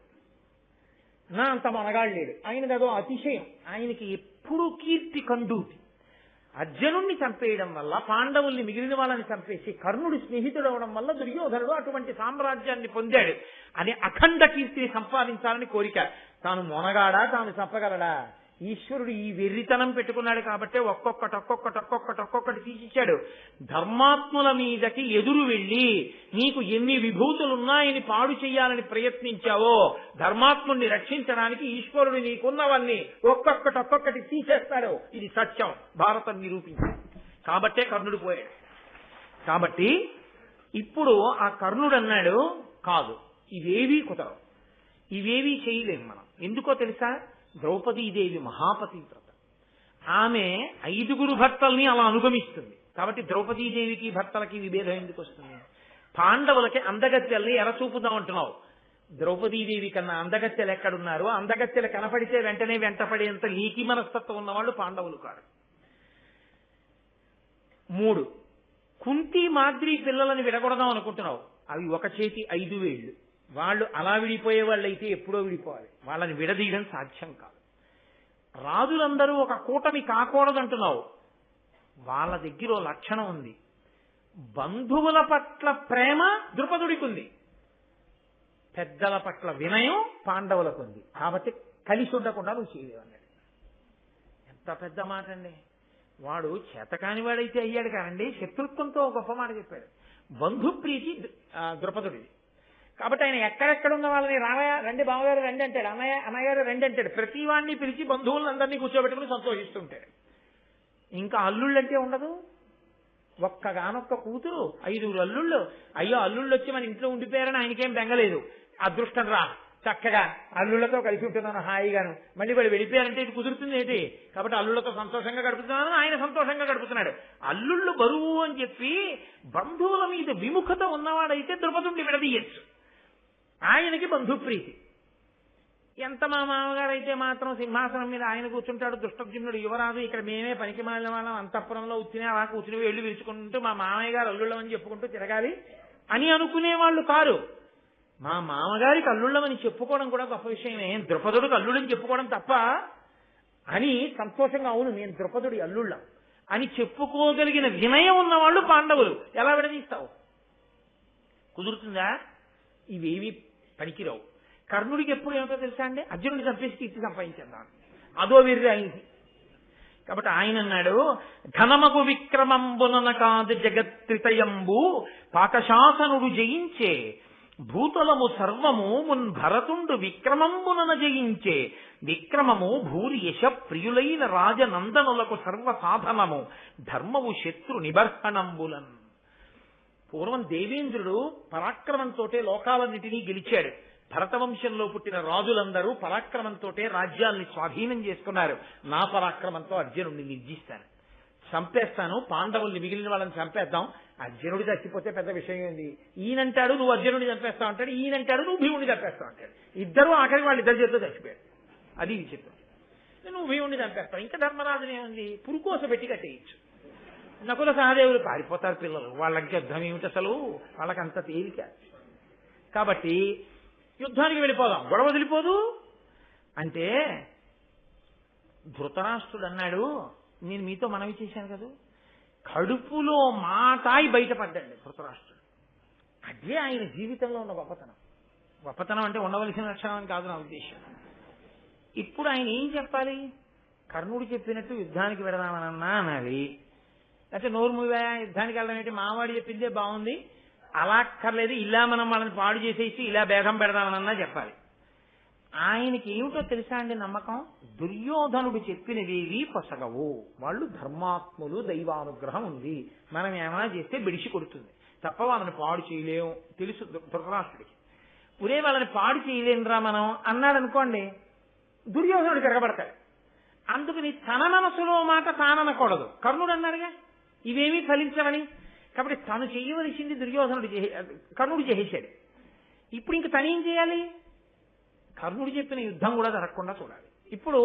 నా అంత మనగాడు లేడు, ఆయనది అదో అతిశయం. ఆయనకి ఎప్పుడూ కీర్తి కండూతి. అర్జునుడిని చంపేయడం వల్ల పాండవుల్ని మిగిలిన వాళ్ళని చంపేసి కర్ణుడి స్నేహితుడు అవడం వల్ల దుర్యోధనుడు అటువంటి సామ్రాజ్యాన్ని పొందాడు అని అఖండ కీర్తిని సంపాదించాలని కోరిక. తాను మొనగాడా, తాను చంపగలడా? ఈశ్వరుడు ఈ వెర్రితనం పెట్టుకున్నాడు కాబట్టి ఒక్కొక్కటి తీసిచ్చాడు. ధర్మాత్ముల మీదకి ఎదురు వెళ్ళి నీకు ఎన్ని విభూతులున్నాయని పాడు చెయ్యాలని ప్రయత్నించావో ధర్మాత్ముడిని రక్షించడానికి ఈశ్వరుడు నీకున్నవన్నీ ఒక్కొక్కటి తీసేస్తాడు. ఇది సత్యం, భారతం నిరూపించింది. కాబట్టే కర్ణుడు పోయాడు. కాబట్టి ఇప్పుడు ఆ కర్ణుడు అన్నాడు, కాదు ఇవేవీ కుదరవు, ఇవేవీ చేయలేము మనం. ఎందుకో తెలుసా? ద్రౌపదీదేవి మహాపతివ్రత. ఆమె 5గురు భర్తల్ని అలా అనుగమిస్తుంది. కాబట్టి ద్రౌపదీదేవికి భర్తలకి విభేదం ఎందుకు వస్తుంది? పాండవులకి అందగత్తెల్ని ఎరచూపుదాం అంటున్నావు. ద్రౌపదీదేవి కన్నా అందగత్తెలు ఎక్కడున్నారు? అందగత్తెలు కనపడితే వెంటనే వెంటపడేంత నీకి మనస్తత్వం ఉన్నవాళ్ళు పాండవులు కాదు. 3 కుంతి మాద్రి పిల్లలని విడగొడదాం అనుకుంటున్నావు. అవి ఒక చేతి 5 వేళ్లు. వాళ్ళు అలా విడిపోయే వాళ్ళైతే ఎప్పుడో విడిపోవాలి. వాళ్ళని విడదీయడం సాధ్యం కాదు. రాజులందరూ ఒక కూటమి కాకూడదంటున్నావు. వాళ్ళ దగ్గర లక్షణం ఉంది. బంధువుల పట్ల ప్రేమ ద్రుపదుడికి ఉంది, పెద్దల పట్ల వినయం పాండవులకు ఉంది. కాబట్టి కలిసి ఉండకుండా నువ్వు చేయలేవన్నాడు. ఎంత పెద్ద మాట అండి! వాడు చేతకాని వాడైతే అయ్యాడు కానండి, శత్రుత్వంతో గొప్ప మాట చెప్పాడు. బంధుప్రీతి ద్రుపదుడిది. కాబట్టి ఆయన ఎక్కడెక్కడ ఉన్న వాళ్ళని రామయ్య రండి, బావగారు రండి అంటాడు, అమ్మగారు రండి అంటాడు. ప్రతి వాడిని పిలిచి బంధువులందరినీ కూర్చోబెట్టుకుని సంతోషిస్తుంటాడు. ఇంకా అల్లుళ్ళంటే ఉండదు. ఒక్కగానొక్క కూతురు, 5 అల్లుళ్ళు. అయ్యో అల్లుళ్ళు వచ్చి మన ఇంట్లో ఉండిపోయారని ఆయనకేం బెంగలేదు. అదృష్టం రా, చక్కగా అల్లుళ్లతో కలిసి ఉంటున్నాను హాయిగాను. మళ్ళీ వాడు వెళ్ళిపోయారంటే ఇది కుదురుతుంది ఏంటి? కాబట్టి అల్లుళ్లతో సంతోషంగా గడుపుతున్నాను, ఆయన సంతోషంగా గడుపుతున్నాడు. అల్లుళ్ళు బరువు అని చెప్పి బంధువుల మీద విముఖత ఉన్నవాడైతే ద్రుపదుడిని విడదీయచ్చు. ఆయనకి బంధుప్రీతి. ఎంత మా మామగారు అయితే మాత్రం సింహాసనం మీద ఆయన కూర్చుంటాడు, దుష్టజ్ఞుడు యువరాజు, ఇక్కడ మేమే పనికి మాలిన వాళ్ళం అంతఃపురంలో ఉత్తినే అలా కూర్చుని వెళ్ళి విరుచుకుంటూ మా మామయ్య గారు అల్లుళ్ళమని చెప్పుకుంటూ తిరగాలి అని అనుకునేవాళ్ళు కారు. మా మామగారికి అల్లుళ్ళమని చెప్పుకోవడం కూడా గొప్ప విషయమే. ద్రుపదుడికి అల్లుడని చెప్పుకోవడం తప్ప అని సంతోషంగా, అవును నేను ద్రుపదుడి అల్లుళ్ళం అని చెప్పుకోగలిగిన వినయం ఉన్నవాళ్ళు పాండవులు. ఎలా విడదీస్తావు? కుదురుతుందా? ఇవేవి పనికిరావు. కర్ణుడికి ఎప్పుడు ఏమిటో తెలుసా అండి? అర్జునుడిని చంపేసి కీర్తి సంపాదించేద్దాం, అదో వీరి ఆయనకి. కాబట్టి ఆయన అన్నాడు, ఘనమగు విక్రమంబునన కాదు జగత్రితయంబు పాకశాసనుడు జయించే భూతలము సర్వము మున్ భరతుండు విక్రమంబునన జయించే విక్రమము భూరి యశ ప్రియులైన రాజనందనులకు సర్వ సాధనము ధర్మము శత్రు నిబర్హణంబులన్. పూర్వం దేవేంద్రుడు పరాక్రమంతో లోకాలన్నిటినీ గెలిచాడు. భరతవంశంలో పుట్టిన రాజులందరూ పరాక్రమంతో రాజ్యాల్ని స్వాధీనం చేసుకున్నారు. నా పరాక్రమంతో అర్జునుడిని నిర్జిస్తాను, చంపేస్తాను, పాండవుల్ని మిగిలిన వాళ్ళని చంపేద్దాం. అర్జునుడు చచ్చిపోతే పెద్ద విషయం ఏంది? ఈయనంటాడు నువ్వు అర్జునుడిని చంపేస్తావు అంటాడు, ఈయనంటాడు నువ్వు భీముడిని చంపేస్తావు అంటాడు. ఇద్దరు ఆఖరి వాళ్ళిద్దరి చేతితో చచ్చిపోయాడు. అది విచిత్రం. నువ్వు భీముడిని చంపేస్తావు. ఇంకా ధర్మరాజునే ఉంది, పురుకోస పెట్టి కట్టేయచ్చు. నకుల సహదేవులు పారిపోతారు పిల్లలు, వాళ్ళకి యుద్ధం ఏమిటి అసలు, వాళ్ళకి అంత తేలిక. కాబట్టి యుద్ధానికి వెళ్ళిపోదాం, గొడవ వదిలిపోదు అంటే ధృతరాష్ట్రుడు అన్నాడు, నేను మీతో మనవి చేశాను కదా, కడుపులో మాటాయి బయటపడ్డాడు ధృతరాష్ట్రుడు. అదే ఆయన జీవితంలో ఉన్న గొప్పతనం. గొప్పతనం అంటే ఉండవలసిన లక్షణం అని కాదు నా ఉద్దేశం. ఇప్పుడు ఆయన ఏం చెప్పాలి? కర్ణుడు చెప్పినట్టు యుద్ధానికి వెడదామనన్నా అనాలి, లేకపోతే నోరు మూవా యుద్ధానికి వెళ్ళడం మావాడు చెప్పిందే బాగుంది, అలా అక్కర్లేదు, ఇలా మనం వాళ్ళని పాడు చేసేసి ఇలా భేదం పెడదామనన్నా చెప్పాలి. ఆయనకి ఏమిటో తెలుసా అండి నమ్మకం, దుర్యోధనుడు చెప్పినవేవి పొసగవు, వాళ్ళు ధర్మాత్ములు, దైవానుగ్రహం ఉంది, మనం ఏమైనా చేస్తే బిడిసి కొడుతుంది తప్ప వాళ్ళని పాడు చేయలేము తెలుసు ధృతరాష్ట్రుడికి. ఒరే వాళ్ళని పాడు చేయలేనురా మనం అన్నాడు అనుకోండి, దుర్యోధనుడు తిరగబడతాడు. అందుకని తన మనసులో మాట తాననకూడదు. కర్ణుడు అన్నాడుగా ఇవేమీ ఫలించవని, కాబట్టి తను చేయవలసింది కర్ణుడు చేసేశాడు. ఇప్పుడు ఇంక తనేం చేయాలి? కర్ణుడు చెప్పిన యుద్ధం కూడా జరగకుండా చూడాలి. ఇప్పుడు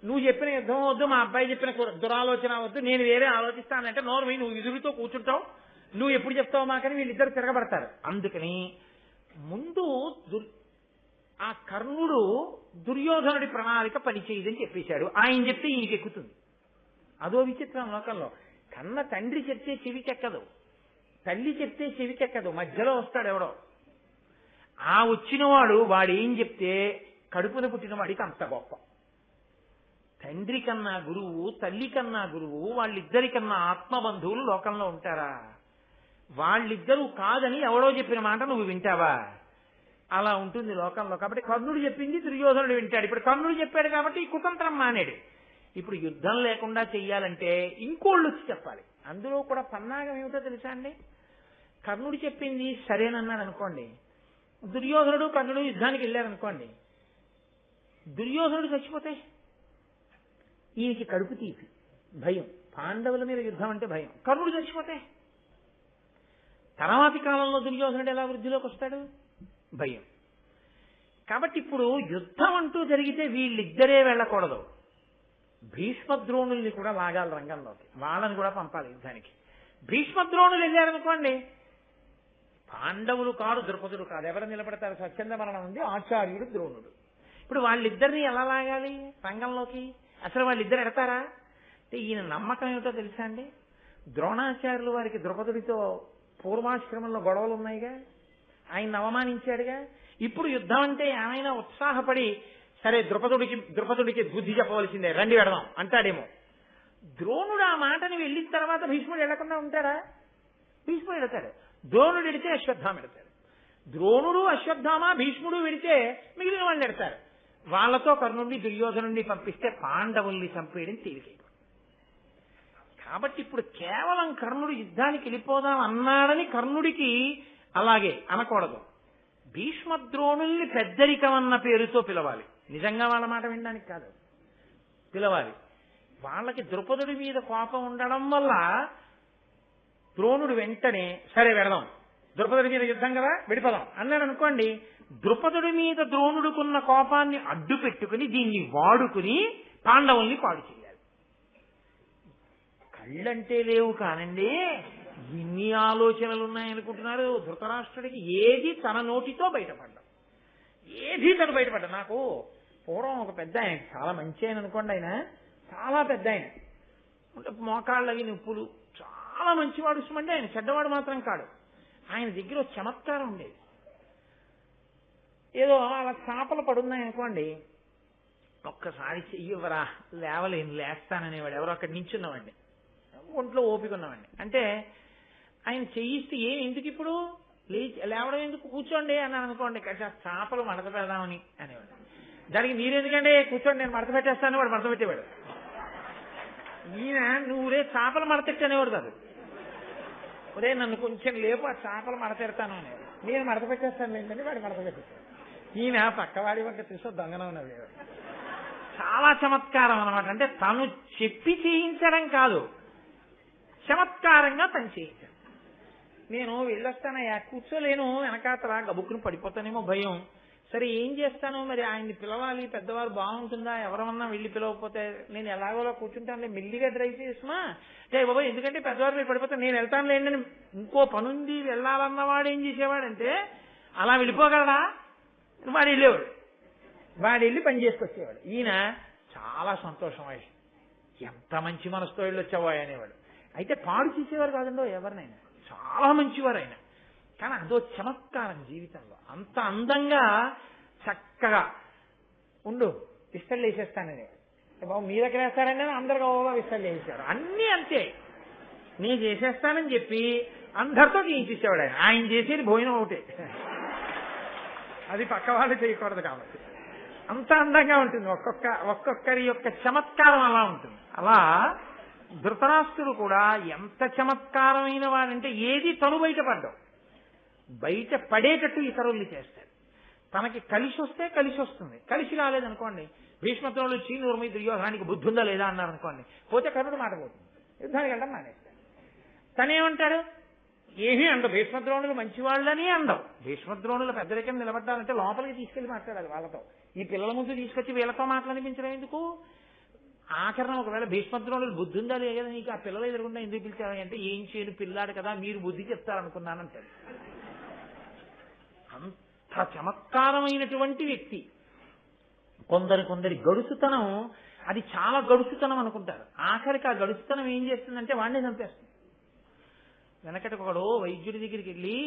నువ్వు చెప్పిన యుద్ధం వద్దు, మా అబ్బాయి చెప్పిన దురాలోచన వద్దు, నేను వేరే ఆలోచిస్తానంటే నోరు పోయి నువ్వు ఎదురుతో కూర్చుంటావు, నువ్వు ఎప్పుడు చెప్తావు మాకని వీళ్ళిద్దరు తిరగబడతారు. అందుకని ముందు ఆ కర్ణుడు దుర్యోధనుడి ప్రణాళిక పనిచేయదని చెప్పేశాడు. ఆయన చెప్తే ఈయనకి ఎక్కుతుంది. అదో విచిత్రం లోకంలో. కన్న తండ్రి చెప్తే చెవికెక్కదు, తల్లి చెప్తే చెవికెక్కదు, మధ్యలో వస్తాడు ఎవడో. ఆ వచ్చినవాడు వాడేం చెప్తే కడుపున పుట్టిన వాడికి అంత గొప్ప. తండ్రి కన్నా గురువు, తల్లి కన్నా గురువు, వాళ్ళిద్దరికన్నా ఆత్మబంధువులు లోకంలో ఉంటారా? వాళ్ళిద్దరూ కాదని ఎవడో చెప్పిన మాట నువ్వు వింటావా? అలా ఉంటుంది లోకంలో. కాబట్టి కర్ణుడు చెప్పింది దుర్యోధనుడు వింటాడు. ఇప్పుడు కర్ణుడు చెప్పాడు కాబట్టి ఈ కుతంత్రం మానేడు. ఇప్పుడు యుద్ధం లేకుండా చెయ్యాలంటే ఇంకోళ్ళు వచ్చి చెప్పాలి. అందులో కూడా పన్నాగం ఏమిటో తెలుసా అండి? కర్ణుడు చెప్పింది సరేనన్నాడు అనుకోండి, దుర్యోధనుడు కర్ణుడు యుద్ధానికి వెళ్ళారనుకోండి, దుర్యోధనుడు చచ్చిపోతే ఈయనకి కడుపు తీపి, భయం, పాండవుల మీద యుద్ధం అంటే భయం. కర్ణుడు చచ్చిపోతే తర్వాతి కాలంలో దుర్యోధనుడు ఎలా వృద్ధిలోకి వస్తాడు? భయం. కాబట్టి ఇప్పుడు యుద్ధం అంటూ జరిగితే వీళ్ళిద్దరే వెళ్ళకూడదు, భీష్మద్రోణుల్ని కూడా లాగాలి రంగంలోకి, వాళ్ళని కూడా పంపాలి యుద్ధానికి. భీష్మద్రోణులు వెళ్ళారనుకోండి, పాండవులు కాదు, ద్రుపదుడు కాదు, ఎవరు నిలబడతారు? స్వచ్ఛంద మరణం ఉంది, ఆచార్యుడు ద్రోణుడు. ఇప్పుడు వాళ్ళిద్దరిని ఎలా లాగాలి రంగంలోకి? అసలు వాళ్ళిద్దరు ఎడతారా అంటే ఈయన నమ్మకం ఏమిటో తెలుసా అండి? ద్రోణాచార్యులు వారికి ద్రుపదుడితో పూర్వాశ్రమంలో గొడవలు ఉన్నాయిగా, ఆయన అవమానించాడుగా. ఇప్పుడు యుద్ధం అంటే ఏమైనా ఉత్సాహపడి సరే ద్రుపదుడికి బుద్ధి చెప్పవలసిందే, రండి వెడదాం అంటాడేమో. ద్రోణుడు ఆ మాటని వెళ్ళిన తర్వాత భీష్ముడు వెళ్లకుండా ఉంటాడా? భీష్ముడు వెళతాడు. ద్రోణుడు ఎడితే అశ్వత్థామ ఎడతాడు. ద్రోణుడు అశ్వత్థామ భీష్ముడు వెడితే మిగిలిన వాళ్ళు ఎడతారు. వాళ్లతో కర్ణుడిని దుర్యోధనుడిని పంపిస్తే పాండవుల్ని చంపేయడం తేలికైపోయింది. కాబట్టి ఇప్పుడు కేవలం కర్ణుడు యుద్ధానికి వెళ్ళిపోదాం అన్నాడని కర్ణుడికి అలాగే అనకూడదు. భీష్మద్రోణుల్ని పెద్దరికం అన్న పేరుతో పిలవాలి, నిజంగా వాళ్ళ మాట వినడానికి కాదు, పిలవాలి. వాళ్ళకి ద్రుపదుడి మీద కోపం ఉండడం వల్ల ద్రోణుడు వెంటనే సరే వెడదాం, ద్రుపదుడి మీద యుద్ధం కదా విడిపోదాం అన్నాడు అనుకోండి, ద్రుపదుడి మీద ద్రోణుడుకున్న కోపాన్ని అడ్డు పెట్టుకుని దీన్ని వాడుకుని పాండవుల్ని పాడు చేయాలి. కళ్ళంటే లేవు కానండి, ఎన్ని ఆలోచనలు ఉన్నాయనుకుంటున్నారు ధృతరాష్ట్రుడికి. ఏది తన నోటితో బయటపడ్డా, ఏది తను బయటపడ్డా. నాకు పూర్వం ఒక పెద్ద ఆయన, చాలా మంచి ఆయన అనుకోండి, ఆయన చాలా పెద్ద ఆయన, మోకాళ్ళవి నొప్పులు, చాలా మంచివాడు ఇష్టమంటే ఆయన, చెడ్డవాడు మాత్రం కాడు. ఆయన దగ్గర ఒక చమత్కారం ఉండేది. ఏదో అలా చేపలు పడున్నాయనుకోండి, ఒక్కసారి చెయ్యవరా, లేస్తాననేవాడు. ఎవరో అక్కడ నించున్నవాడిని, ఒంట్లో ఓపిక ఉన్నవాడిని. అంటే ఆయన చెయ్యిస్తే ఎందుకు ఇప్పుడు లేవడం ఎందుకు, కూర్చోండి అన్నాను అనుకోండి, చేపలు మడత పెడదామని అనేవాడు. దానికి మీరెందుకంటే కూర్చోండి నేను మడత పెట్టేస్తాను, వాడు మడత పెట్టేవాడు. ఈయన నువ్వురే చేపలు మడతెట్టు అనేవాడు కాదు, ఒరే నన్ను కొంచెం లేపు ఆ చేపలు మడతెడతాను అనేవాడు. నేను మడత పెట్టేస్తాను ఏంటని వాడు మడత పెట్టేస్తాడు. ఈయన పక్కవాడి వంట చూసో దొంగనం ఉన్నది. చాలా చమత్కారం అనమాట. అంటే తను చెప్పి చేయించడం కాదు, చమత్కారంగా తను చేయించాడు. నేను వెళ్ళొస్తానయ్యా, కూర్చోలేను, వెనకాతల గబుక్కుని పడిపోతానేమో భయం, సరే ఏం చేస్తాను మరి, ఆయన్ని పిలవాలి, పెద్దవారు బాగుంటుందా, ఎవరమన్నా వెళ్ళి పిలవకపోతే నేను ఎలాగోలా కూర్చుంటాను, మెల్లిగా డ్రైవ్ చేసుమా అంటే బాబా, ఎందుకంటే పెద్దవారు మీరు పడిపోతే నేను వెళ్తాను లేండి అని ఇంకో పనుంది వెళ్ళాలన్నవాడు ఏం చేసేవాడంటే అలా వెళ్ళిపోగలడా, వాడు వెళ్ళేవాడు, వాడు వెళ్ళి పని చేసుకొచ్చేవాడు. ఈయన చాలా సంతోషం, ఎంత మంచి మనసుతో వెళ్ళొచ్చావా అనేవాడు. అయితే పాడు చేసేవారు కాదండో ఎవరినైనా, చాలా మంచివారు ఆయన. కానీ అదో చమత్కారం జీవితంలో. అంత అందంగా చక్కగా ఉండు విస్తళ్ళు వేసేస్తానని, బాబు మీ దగ్గర వేస్తారని అందరికీ ఓవా విస్తళ్ళు వేసేవారు. అన్నీ అంతే, నేను చేసేస్తానని చెప్పి అందరితో చేయించేసేవాడు ఆయన. ఆయన చేసేది భోజనం ఒకటే, అది పక్క వాళ్ళు చేయకూడదు కాబట్టి. అంత అందంగా ఉంటుంది, ఒక్కొక్కరి యొక్క చమత్కారం అలా ఉంటుంది. అలా ధృతరాష్ట్రుడు కూడా ఎంత చమత్కారమైన వాడంటే ఏది తను బయటపడ్డావు, బయట పడేటట్టు ఇతరుల్ని చేస్తాడు. తనకి కలిసి వస్తే కలిసి వస్తుంది, కలిసి రాలేదనుకోండి, భీష్మద్రోణులు చీనూర్మి దుర్యోధనానికి బుద్ధి ఉందా లేదా అన్నారు అనుకోండి, పోతే కర్ణుడు మాట పోతుంది, యుద్ధానికి వెళ్ళడం మానేస్తాడు. తనేమంటాడు, ఏమీ అండవు, భీష్మద్రోణులు మంచివాళ్ళని అండవు. భీష్మద్రోణులు పెద్దరికం నిలబడ్డాలంటే లోపలికి తీసుకెళ్లి మాట్లాడాలి వాళ్ళతో. ఈ పిల్లల ముందు తీసుకొచ్చి వీళ్ళతో మాట్లాడిపించడం ఎందుకు? ఆఖరణ ఒకవేళ భీష్మద్రోణులు బుద్ధి ఉందా లేదా నీకు, ఆ పిల్లలు ఎదురుకుండా ఎందుకు పిలిచారు అంటే, ఏం చేయను పిల్లాడు కదా మీరు బుద్ధి చెప్తారనుకున్నానంటాడు. అంత చమత్కారమైనటువంటి వ్యక్తి. కొందరి గడుసుతనం అది చాలా గడుసుతనం అనుకుంటారు, ఆఖరికి ఆ గడుసుతనం ఏం చేస్తుందంటే వాడిని చంపేస్తుంది. వెనకటి ఒకడు వైద్యుడి దగ్గరికి వెళ్ళి,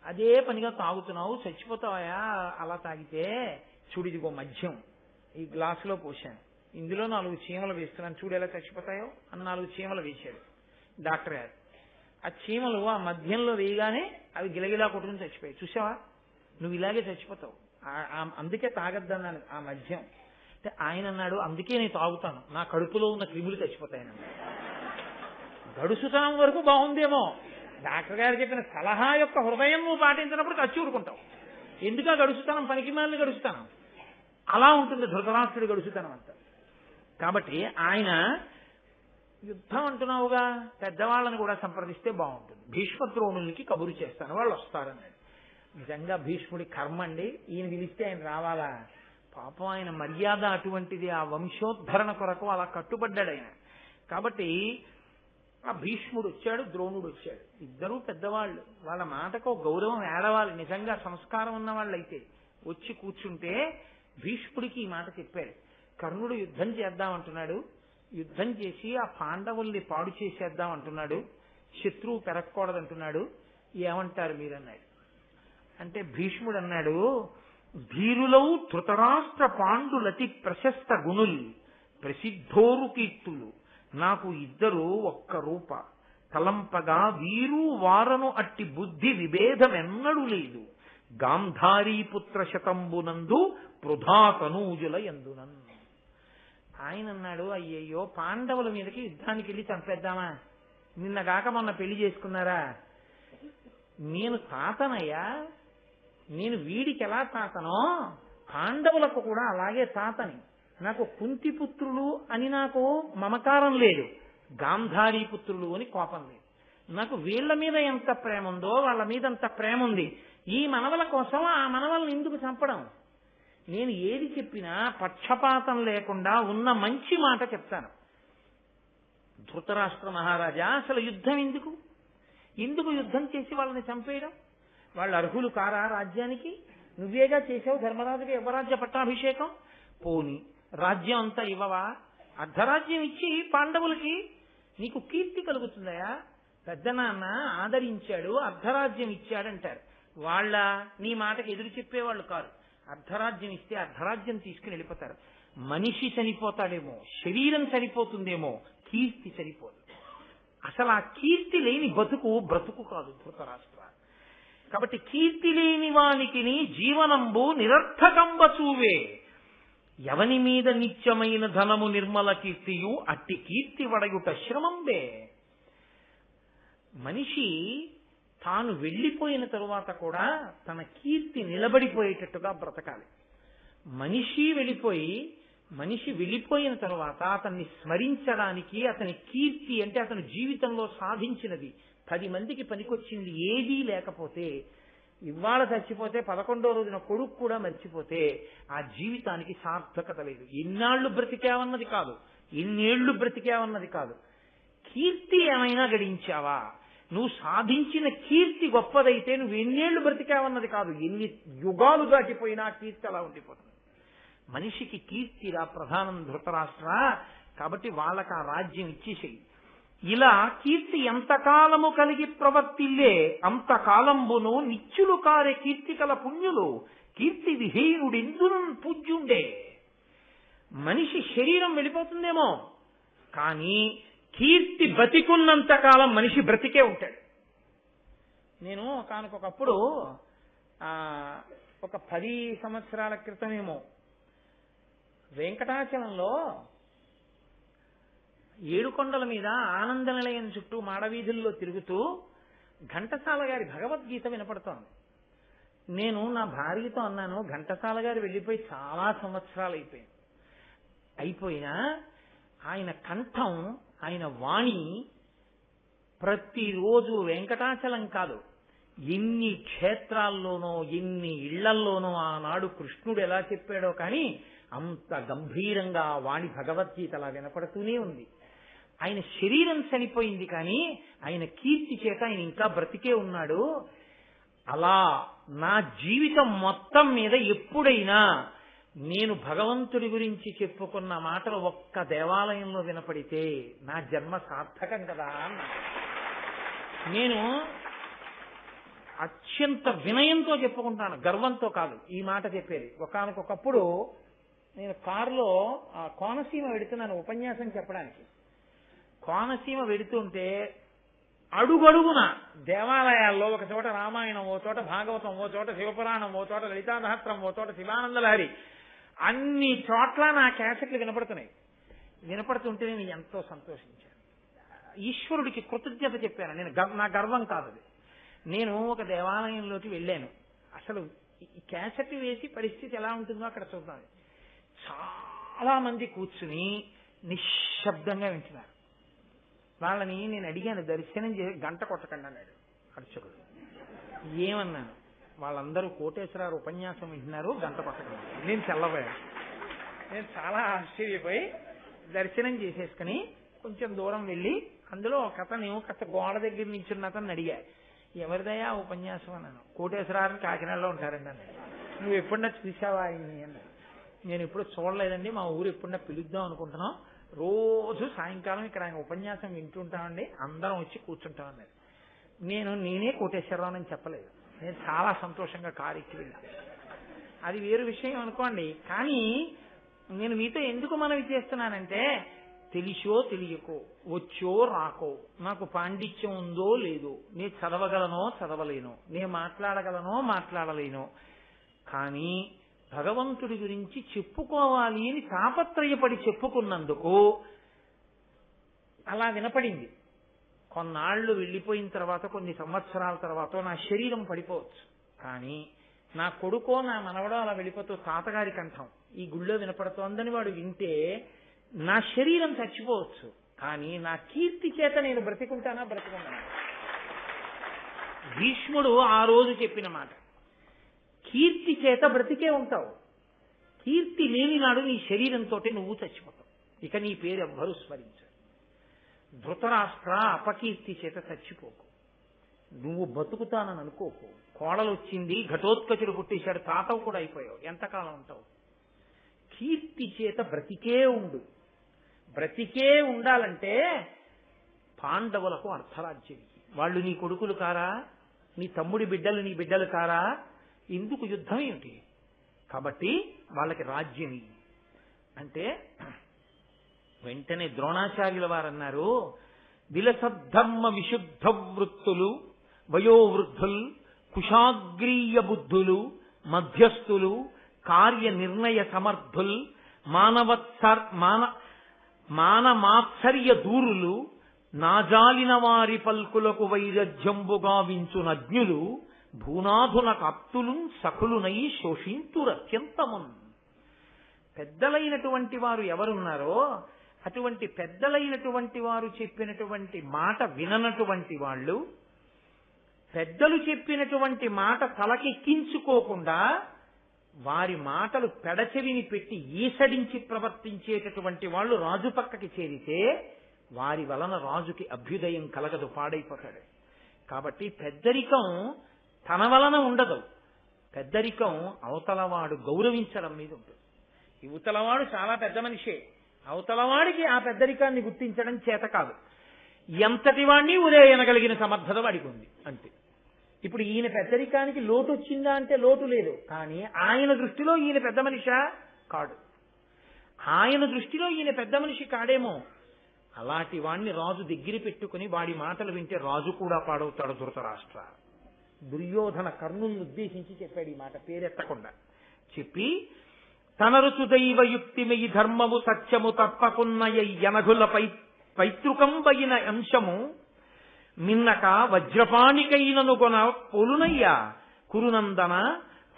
అదే పనిగా తాగుతున్నావు చచ్చిపోతావా అలా తాగితే, చూడు ఇదిగో మద్యం ఈ గ్లాసులో పోసాను, ఇందులో 4 చీమలు వేస్తున్నాను, చూడు ఎలా చచ్చిపోతాయో అని 4 చీమలు వేశాడు డాక్టర్ గారు. ఆ చీమలు ఆ మద్యంలో వేయగానే అవి గిలగిలా కొట్టుకుని చచ్చిపోయాయి. చూసావా, నువ్వు ఇలాగే చచ్చిపోతావు, అందుకే తాగద్దన్నాను ఆ మద్యం అంటే. ఆయన అన్నాడు, అందుకే నేను తాగుతాను, నా కడుపులో ఉన్న క్రిములు చచ్చిపోతాయని. గడుసుతనం వరకు బాగుందేమో, డాక్టర్ గారు చెప్పిన సలహా యొక్క హృదయం నువ్వు పాటించినప్పుడు ఖర్చు ఊరుకుంటావు. ఎందుకు ఆ గడుసుతనం, పనికి మాలిన గడుసుతనం అలా ఉంటుంది ధృతరాష్ట్రుడి గడుసుతనం అంతా. కాబట్టి ఆయన యుద్ధం అంటున్నావుగా, పెద్దవాళ్ళని కూడా సంప్రదిస్తే బాగుంటుంది, భీష్మద్రోణులకి కబురు చేస్తాను వాళ్ళు వస్తారన్నాడు. నిజంగా భీష్ముడి కర్మ అండి, ఈయన పిలిస్తే ఆయన రావాలా, పాపం ఆయన మర్యాద అటువంటిది, ఆ వంశోద్ధరణ కొరకు అలా కట్టుబడ్డాడు ఆయన. కాబట్టి ఆ భీష్ముడు వచ్చాడు, ద్రోణుడు వచ్చాడు, ఇద్దరూ పెద్దవాళ్ళు, వాళ్ళ మాటకు గౌరవం ఏడవాలి. నిజంగా సంస్కారం ఉన్న వాళ్ళైతే వచ్చి కూర్చుంటే భీష్ముడికి ఈ మాట చెప్పాడు. కర్ణుడు యుద్ధం చేద్దామంటున్నాడు, యుద్ధం చేసి ఆ పాండవుల్ని పాడు చేసేద్దాం అంటున్నాడు, శత్రువు పెరగకూడదంటున్నాడు, ఏమంటారు మీరన్నాడు. అంటే భీష్ముడు అన్నాడు, ధీరులౌ ధృతరాష్ట్ర పాండులతి ప్రశస్త గుణుల్ ప్రసిద్ధోరు కీర్తులు, నాకు ఇద్దరు ఒక్క రూప తలంపగా వీరు వారను అట్టి బుద్ధి విభేదమెన్నడూ లేదు, గాంధారీ పుత్ర శతంబునందు వృధా తనూజుల ఎందునన్. ఆయన అన్నాడు, అయ్యయ్యో పాండవుల మీదకి యుద్ధానికి వెళ్ళి చంపేద్దామా, నిన్నగాక మొన్న పెళ్లి చేసుకున్నారా, నేను తాతనయ్యా, నేను వీడికి ఎలా తాతనో పాండవులకు కూడా అలాగే తాతని, నాకు కుంతిపుత్రులు అని నాకు మమకారం లేదు, గాంధారీ పుత్రులు అని కోపం లేదు, నాకు వీళ్ల మీద ఎంత ప్రేమ ఉందో వాళ్ళ మీద అంత ప్రేమ ఉంది, ఈ మనవల కోసం ఆ మనవల్ని ఎందుకు చంపడం, నేను ఏది చెప్పినా పక్షపాతం లేకుండా ఉన్న మంచి మాట చెప్తాను. ధృతరాష్ట్ర మహారాజా, అసలు యుద్ధం ఎందుకు యుద్ధం చేసి వాళ్ళని చంపేయడం, వాళ్ళు అర్హులు కారా రాజ్యానికి, నువ్వేగా చేసావు ధర్మరాజుకి యువరాజ్య పట్టాభిషేకం, పోని రాజ్యం అంతా ఇవ్వవా, అర్ధరాజ్యం ఇచ్చి పాండవులకి నీకు కీర్తి కలుగుతుందయా, పెద్దనాన్న ఆదరించాడు అర్ధరాజ్యం ఇచ్చాడంటారు, వాళ్ళ నీ మాటకి ఎదురు చెప్పేవాళ్ళు కాదు, అర్ధరాజ్యం ఇస్తే అర్ధరాజ్యం తీసుకుని వెళ్ళిపోతారు. మనిషి చనిపోతాడేమో, శరీరం చనిపోతుందేమో, కీర్తి చనిపోదు. అసలు ఆ కీర్తి లేని బ్రతుకు కాదు ధృతరాష్ట్ర. కాబట్టి కీర్తి లేని వానికి జీవనంబు నిరర్థకంబ చూవే, ఎవని మీద నిత్యమైన ధనము నిర్మల కీర్తియు అట్టి కీర్తి వడయుట శ్రమంబే. మనిషి తాను వెళ్ళిపోయిన తరువాత కూడా తన కీర్తి నిలబడిపోయేటట్టుగా బ్రతకాలి. మనిషి వెళ్ళిపోయిన తరువాత అతన్ని స్మరించడానికి, అతని కీర్తి అంటే అతను జీవితంలో సాధించినది 10 మందికి పనికొచ్చింది ఏదీ లేకపోతే ఇవాళ చచ్చిపోతే 11వ రోజున కొడుకు కూడా మర్చిపోతే ఆ జీవితానికి సార్థకత లేదు. ఎన్నాళ్ళు బ్రతికావన్నది కాదు, ఎన్నేళ్లు బ్రతికావన్నది కాదు, కీర్తి ఏమైనా గడించావా, నువ్వు సాధించిన కీర్తి గొప్పదైతే నువ్వు ఎన్నేళ్లు బ్రతికావన్నది కాదు, ఎన్ని యుగాలు దాటిపోయినా కీర్తి అలా ఉండిపోతుంది. మనిషికి కీర్తిరా ప్రధానం ధృతరాష్ట్ర, కాబట్టి వాళ్ళకి ఆ రాజ్యం ఇచ్చేసేయి. ఇలా కీర్తి ఎంతకాలము కలిగి ప్రవర్తిల్లే అంతకాలంబును నిత్యులు కారే కీర్తి కల పుణ్యులు కీర్తి విహీనుడెందును పూజ్యుండే. మనిషి శరీరం వెళ్ళిపోతుందేమో కానీ కీర్తి బతికున్నంత కాలం మనిషి బ్రతికే ఉంటాడు. నేను ఒకనకొకప్పుడు ఒక 10 సంవత్సరాల క్రితమేమో వెంకటాచలంలో ఏడుకొండల మీద ఆనంద నిలయం చుట్టూ మాడవీధుల్లో తిరుగుతూ ఘంటసాల గారి భగవద్గీత వినపడుతోంది. నేను నా భార్యతో అన్నాను, ఘంటసాల గారు వెళ్ళిపోయి చాలా సంవత్సరాలు అయిపోయినా ఆయన కంఠం, ఆయన వాణి ప్రతిరోజు వెంకటాచలం కాదు, ఎన్ని క్షేత్రాల్లోనో ఎన్ని ఇళ్లల్లోనో ఆనాడు కృష్ణుడు ఎలా చెప్పాడో కానీ అంత గంభీరంగా వాణి భగవద్గీత అలా వినపడుతూనే ఉంది. ఆయన శరీరం చనిపోయింది కానీ ఆయన కీర్తి చేత ఆయన ఇంకా బ్రతికే ఉన్నాడు. అలా నా జీవితం మొత్తం మీద ఎప్పుడైనా నేను భగవంతుడి గురించి చెప్పుకున్న మాటలు ఒక్క దేవాలయంలో వినపడితే నా జన్మ సార్థకం కదా అన్నా. నేను అత్యంత వినయంతో చెప్పుకుంటాను, గర్వంతో కాదు ఈ మాట చెప్పేది. ఒకానకొకప్పుడు నేను కారులో కోనసీమ వెడుతున్నాను ఉపన్యాసం చెప్పడానికి. కోనసీమ వెడుతుంటే అడుగడుగున దేవాలయాల్లో ఒక చోట రామాయణం, ఓ చోట భాగవతం, ఓ చోట శివపురాణం, ఓ చోట లలితా సహస్రం, ఓ చోట శివానందలహరి, అన్ని చోట్ల నా క్యాసెట్లు వినపడుతున్నాయి. వినపడుతుంటే నేను ఎంతో సంతోషించాను, ఈశ్వరుడికి కృతజ్ఞత చెప్పాను. నా గర్వం కాదు అది. నేను ఒక దేవాలయంలోకి వెళ్ళాను, అసలు ఈ క్యాసెట్ వేసి పరిస్థితి ఎలా ఉంటుందో అక్కడ చూద్దాం. చాలా మంది కూర్చుని నిశ్శబ్దంగా వింటున్నారు. వాళ్ళని నేను అడిగాను, దర్శనం చేసి గంట కొట్టకండి అన్నాడు అర్చకుడు. ఏమన్నాను, వాళ్ళందరూ కోటేశ్వరరావు ఉపన్యాసం వింటున్నారు, గంట కొట్టకండి. నేను తెల్లబోయాను. నేను చాలా ఆశ్చర్యపోయి దర్శనం చేసేసుకుని కొంచెం దూరం వెళ్ళి అందులో ఒక అతను కాస్త గోడ దగ్గర నిల్చున్న అతను అడిగా, ఎవరిదయా ఉపన్యాసం అన్నాను. కోటేశ్వరరావు కాకినాడలో ఉంటారండి అన్నాడు. నువ్వు ఎప్పుడన్నా చూసావా ఆయన్ని అన్నాడు. నేను ఎప్పుడు చూడలేదండి, మా ఊరు ఎప్పుడన్నా పిలుద్దాం అనుకుంటున్నాం, రోజు సాయంకాలం ఇక్కడ ఆయన ఉపన్యాసం వింటుంటామండి, అందరం వచ్చి కూర్చుంటామన్నారు. నేనే కోటేశ్వరరావు అని చెప్పలేదు. నేను చాలా సంతోషంగా కారు ఎక్కి వెళ్ళాను. అది వేరు విషయం అనుకోండి. కానీ నేను మీతో ఎందుకు మనవి చేస్తున్నానంటే, తెలిసో తెలియకో, వచ్చో రాకో, నాకు పాండిత్యం ఉందో లేదో, నేను చదవగలనో చదవలేనో, నేను మాట్లాడగలనో మాట్లాడలేనో, కానీ భగవంతుడి గురించి చెప్పుకోవాలి అని తాపత్రయపడి చెప్పుకున్నందుకు అలా వినపడింది. కొన్నాళ్లు వెళ్ళిపోయిన తర్వాత, కొన్ని సంవత్సరాల తర్వాత నా శరీరం పడిపోవచ్చు, కానీ నా కొడుకో నా మనవడో అలా వెళ్ళిపోతూ తాతగారి కంఠం ఈ గుళ్ళో వినపడుతోందని వాడు వింటే నా శరీరం చచ్చిపోవచ్చు, కానీ నా కీర్తి చేత నేను బ్రతికుంటానా? బ్రతికున్నాను. భీష్ముడు ఆ రోజు చెప్పిన మాట, కీర్తి చేత బ్రతికే ఉంటావు, కీర్తి లేని నాడు నీ శరీరంతో నువ్వు చచ్చిపోతావు, ఇక నీ పేరు ఎవ్వరూ స్మరించు. ధృతరాష్ట్ర, అపకీర్తి చేత చచ్చిపోకు, నువ్వు బతుకుతానని అనుకోకు. కోడలు వచ్చింది, ఘటోత్కచుడు పుట్టేశాడు, తాతవు కూడా అయిపోయావు, ఎంతకాలం ఉంటావు? కీర్తి చేత బ్రతికే ఉండు. బ్రతికే ఉండాలంటే పాండవులకు అర్ధరాజ్యం, వాళ్ళు నీ కొడుకులు కారా? నీ తమ్ముడి బిడ్డలు నీ బిడ్డలు కారా? ఎందుకు యుద్ధం ఏమిటి? కాబట్టి వాళ్ళకి రాజ్యం అంటే వెంటనే ద్రోణాచార్యుల వారు అన్నారు, విలసద్ధర్మ విశుద్ధ వృత్తులు, వయోవృద్ధులు, కుశాగ్రీయ బుద్ధులు, మధ్యస్థులు, కార్య నిర్ణయ సమర్థుల్, మానమాత్సర్య దూరులు, నాజాలిన వారి పల్కులకు వైరజ్యంబుగా వించునజ్ఞులు, భూనాథున కప్తులు సకులునై శోషింతురత్యంతమున్. పెద్దలైనటువంటి వారు ఎవరున్నారో అటువంటి పెద్దలైనటువంటి వారు చెప్పినటువంటి మాట విననటువంటి వాళ్ళు, పెద్దలు చెప్పినటువంటి మాట తలకెక్కించుకోకుండా వారి మాటలు పెడచెవిని పెట్టి ఈసడించి ప్రవర్తించేటటువంటి వాళ్ళు రాజు పక్కకి చేరితే వారి వలన రాజుకి అభ్యుదయం కలగదు, పాడైపోతాడు. కాబట్టి పెద్దరికం తన వలన ఉండదు, పెద్దరికం అవతలవాడు గౌరవించడం మీద ఉంటుంది. యువతలవాడు చాలా పెద్ద మనిషే, అవతలవాడికి ఆ పెద్దరికాన్ని గుర్తించడం చేత కాదు. ఎంతటి వాడిని ఉదయనగలిగిన సమర్థత వాడికి ఉంది అంతే. ఇప్పుడు ఈయన పెద్దరికానికి లోటు వచ్చిందా అంటే లోటు లేదు, కానీ ఆయన దృష్టిలో ఈయన పెద్ద మనిషా కాడు. ఆయన దృష్టిలో ఈయన పెద్ద మనిషి కాడేమో. అలాంటి వాణ్ణి రాజు దగ్గర పెట్టుకుని వాడి మాటలు వింటే రాజు కూడా పాడవుతాడు. ధృతరాష్ట్ర దుర్యోధన కర్ణుని ఉద్దేశించి చెప్పాడు ఈ మాట పేరెత్తకుండా. చెప్పి తనరుచు దైవయుక్తిమయి ధర్మము సత్యము తప్పకున్నయ యనఘులపై పైతృకంబైన అంశము మిన్నక వజ్రపాణికైనను కొన పొలునయ్యా కురునందన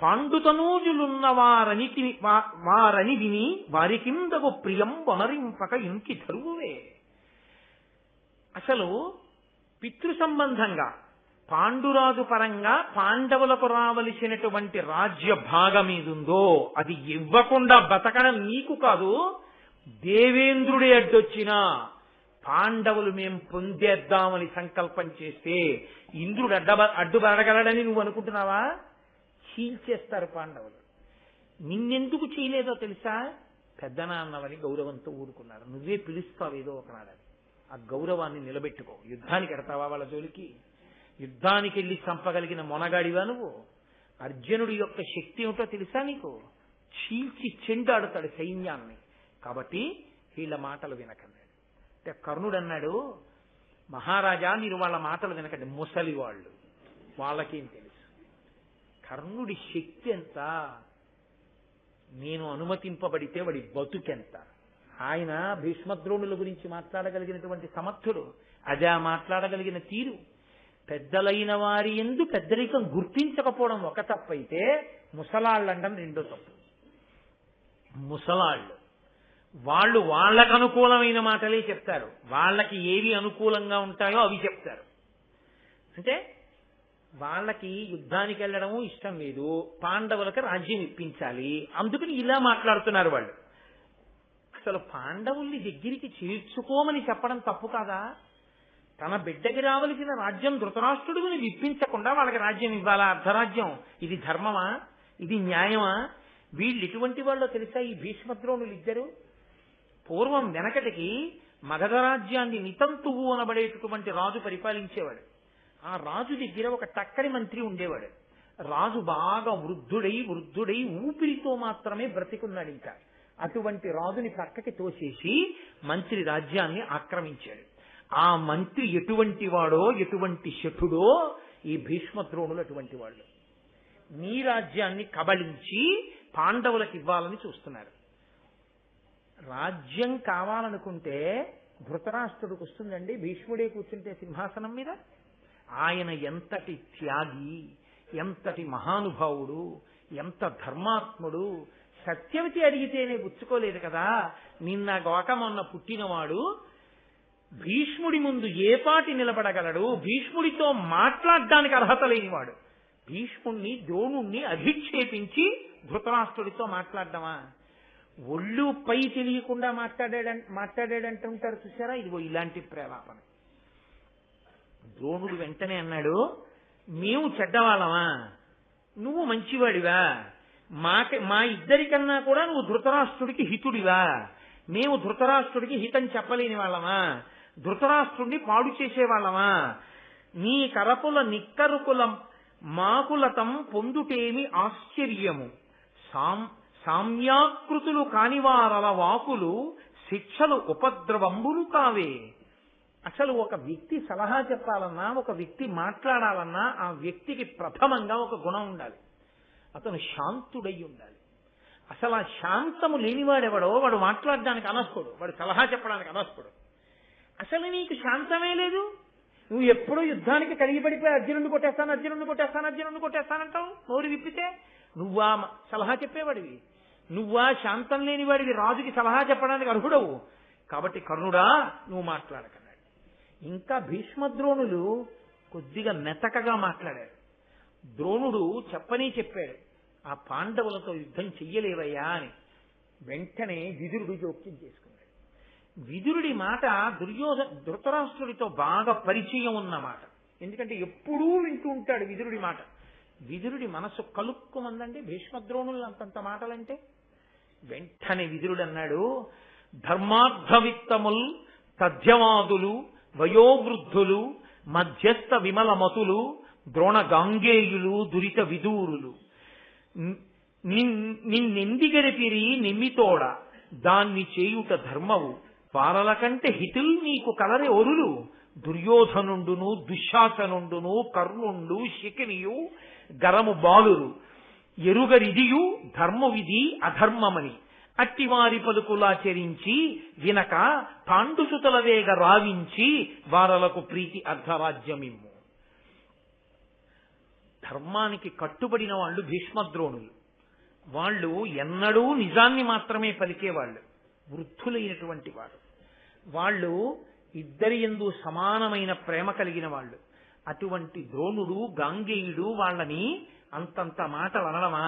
పాండుతనూజులున్న వారని విని వారికిందగు ప్రియం వనరింపక ఇంకి ధరువువే. అసలు పితృ సంబంధంగా పాండురాజు పరంగా పాండవులకు రావలసినటువంటి రాజ్య భాగం ఏదుందో అది ఇవ్వకుండా బతకడం నీకు కాదు, దేవేంద్రుడే అడ్డొచ్చినా పాండవులు మేం పొందేద్దామని సంకల్పం చేస్తే ఇంద్రుడు అడ్డుపడగలడని నువ్వు అనుకుంటున్నావా? చీల్చేస్తారు పాండవులు. నిన్నెందుకు చేయలేదో తెలుసా? పెద్దనాన్నవని గౌరవంతో ఊరుకున్నారు. నువ్వే పిలుస్తావు ఏదో ఒకనాడని. ఆ గౌరవాన్ని నిలబెట్టుకో. యుద్ధానికి ఎడతావా వాళ్ళ జోలికి? యుద్ధానికి వెళ్ళి చంపగలిగిన మొనగాడివా నువ్వు? అర్జునుడి యొక్క శక్తి ఏమిటో తెలుసా నీకు? చీల్చి చెండాడుతాడు సైన్యాన్ని. కాబట్టి వీళ్ళ మాటలు వినకండి. అంటే కర్ణుడు అన్నాడు, మహారాజా మీరు వాళ్ళ మాటలు వినకండి, ముసలి వాళ్ళు, వాళ్ళకేం తెలుసు. కర్ణుడి శక్తి ఎంత, నేను అనుమతింపబడితే వాడి బతుకెంత. ఆయన భీష్మద్రోణుల గురించి మాట్లాడగలిగినటువంటి సమర్థుడు. అదే మాట్లాడగలిగిన తీరు. పెద్దలైన వారి యందు పెద్దరికం గుర్తించకపోవడం ఒక తప్పైతే ముసలాళ్ళు అనడం రెండో తప్పు. ముసలాళ్ళు వాళ్ళు వాళ్ళకు అనుకూలమైన మాటలే చెప్తారు, వాళ్ళకి ఏవి అనుకూలంగా ఉంటాయో అవి చెప్తారు. అంటే వాళ్ళకి యుద్ధానికి వెళ్ళడము ఇష్టం లేదు, పాండవులకు రాజ్యం ఇప్పించాలి, అందుకని ఇలా మాట్లాడుతున్నారు వాళ్ళు. అసలు పాండవుల్ని దగ్గరికి చేర్చుకోమని చెప్పడం తప్పు కాదా? తన బిడ్డకి రావలసిన రాజ్యం ధృతరాష్ట్రుడిని విప్పించకుండా వాళ్ళకి రాజ్యం ఇవ్వాలా? అర్ధరాజ్యం. ఇది ధర్మమా? ఇది న్యాయమా? వీళ్ళు ఎటువంటి వాళ్ళో తెలుసా ఈ భీష్మద్రోణులు ఇద్దరు? పూర్వం వెనకటికి మగధ రాజ్యాన్ని నితంతువు అనబడేటటువంటి రాజు పరిపాలించేవాడు. ఆ రాజు దగ్గర ఒక టక్కరి మంత్రి ఉండేవాడు. రాజు బాగా వృద్ధుడై ఊపిరితో మాత్రమే బ్రతికున్నాడు. ఇంకా అటువంటి రాజుని పక్కకి తోసేసి మంత్రి రాజ్యాన్ని ఆక్రమించాడు. ఆ మంత్రి ఎటువంటి వాడో, ఎటువంటి శఠుడో ఈ భీష్మద్రోణులు అటువంటి వాళ్ళు. నీ రాజ్యాన్ని కబళించి పాండవులకు ఇవ్వాలని చూస్తున్నారు. రాజ్యం కావాలనుకుంటే ధృతరాష్ట్రుడికి వస్తుందండి, భీష్ముడే కూర్చుంటే సింహాసనం మీద. ఆయన ఎంతటి త్యాగి, ఎంతటి మహానుభావుడు, ఎంత ధర్మాత్ముడు. సత్యవతి అడిగితేనే పుచ్చుకోలేదు కదా. నిన్న గోక మొన్న పుట్టినవాడు భీష్ముడి ముందు ఏ పాటి నిలబడగలడు? భీష్ముడితో మాట్లాడడానికి అర్హత లేనివాడు. భీష్ముణ్ణి ద్రోణుణ్ణి అధిక్షేపించి ధృతరాష్ట్రుడితో మాట్లాడడమా? ఒళ్ళు పై తెలియకుండా మాట్లాడాడంటుంటారు చూసారా? ఇదిగో ఇలాంటి ప్రేలాపన. ద్రోణుడు వెంటనే అన్నాడు, మేము చెడ్డవాళ్ళమా, నువ్వు మంచివాడివా? మా ఇద్దరికన్నా కూడా నువ్వు ధృతరాష్ట్రుడికి హితుడివా? మేము ధృతరాష్ట్రుడికి హితం చెప్పలేని వాళ్ళమా? ధృతరాష్ట్రుడిని పాడు చేసేవాళ్ళమా? నీ కరపుల నిక్కరుకుల మాకులతం పొందుటేమి ఆశ్చర్యము, సామ్యాకృతులు కానివారల వాకులు శిక్షలు ఉపద్రవంబులు కావే. అసలు ఒక వ్యక్తి సలహా చెప్పాలన్నా, ఒక వ్యక్తి మాట్లాడాలన్నా ఆ వ్యక్తికి ప్రథమంగా ఒక గుణం ఉండాలి. అతను శాంతుడై ఉండాలి. అసలు ఆ శాంతము లేనివాడెవడో వాడు మాట్లాడడానికి అనర్హుడు, వాడు సలహా చెప్పడానికి అనర్హుడు. అసలు నీకు శాంతమే లేదు. నువ్వు ఎప్పుడూ యుద్ధానికి కలిగిపడిపోయి అర్జునుడిని కొట్టేస్తానంటావు. నోరు విప్పితే నువ్వా సలహా చెప్పేవాడివి, నువ్వా శాంతం లేనివాడివి, రాజుకి సలహా చెప్పడానికి అర్హుడవు. కాబట్టి కర్ణుడా నువ్వు మాట్లాడకన్నాడు. ఇంకా భీష్మద్రోణులు కొద్దిగా మెతకగా మాట్లాడారు. ద్రోణుడు చెప్పాడు, ఆ పాండవులతో యుద్ధం చెయ్యలేవయ్యా అని. వెంటనే విదురుడు జోక్యం చేసుకున్నాడు. విదురుడి మాట ధృతరాష్ట్రుడితో బాగా పరిచయం ఉన్న మాట. ఎందుకంటే ఎప్పుడూ వింటూ ఉంటాడు విదురుడి మాట. విదురుడి మనసు కలుక్కుమందండి భీష్మద్రోణులు అంతంత మాటలంటే. వెంటనే విదురుడు అన్నాడు, ధర్మార్థవిత్తముల్ తథ్యవాదులు వయోవృద్ధులు మధ్యస్థ విమలమతులు ద్రోణ గాంగేయులు దురిత విదూరులు నిన్నెందిగరిపిరి నిమ్మితోడ దాన్ని చేయుట ధర్మవు వారల కంటే హితుల్ నీకు కలరే ఒరులు దుర్యోధనుండును దుశ్శాసనుండును కర్ణుండు శకినియు గరము బాలురు ఎరుగరిదియు ధర్మవిధి అధర్మమని అట్టివారి పలుకులాచరించి వినక పాండుసుతల వేగ రావించి వారలకు ప్రీతి అర్ధరాజ్యమిమ్ము. ధర్మానికి కట్టుబడిన వాళ్ళు భీష్మద్రోణులు. వాళ్ళు ఎన్నడూ నిజాన్ని మాత్రమే పలికేవాళ్ళు, వృద్ధులైనటువంటి వారు. వాళ్ళు ఇద్దరి యందు సమానమైన ప్రేమ కలిగిన వాళ్ళు. అటువంటి ద్రోణుడు గాంగేయుడు వాళ్ళని అంతంత మాటలు అనడమా?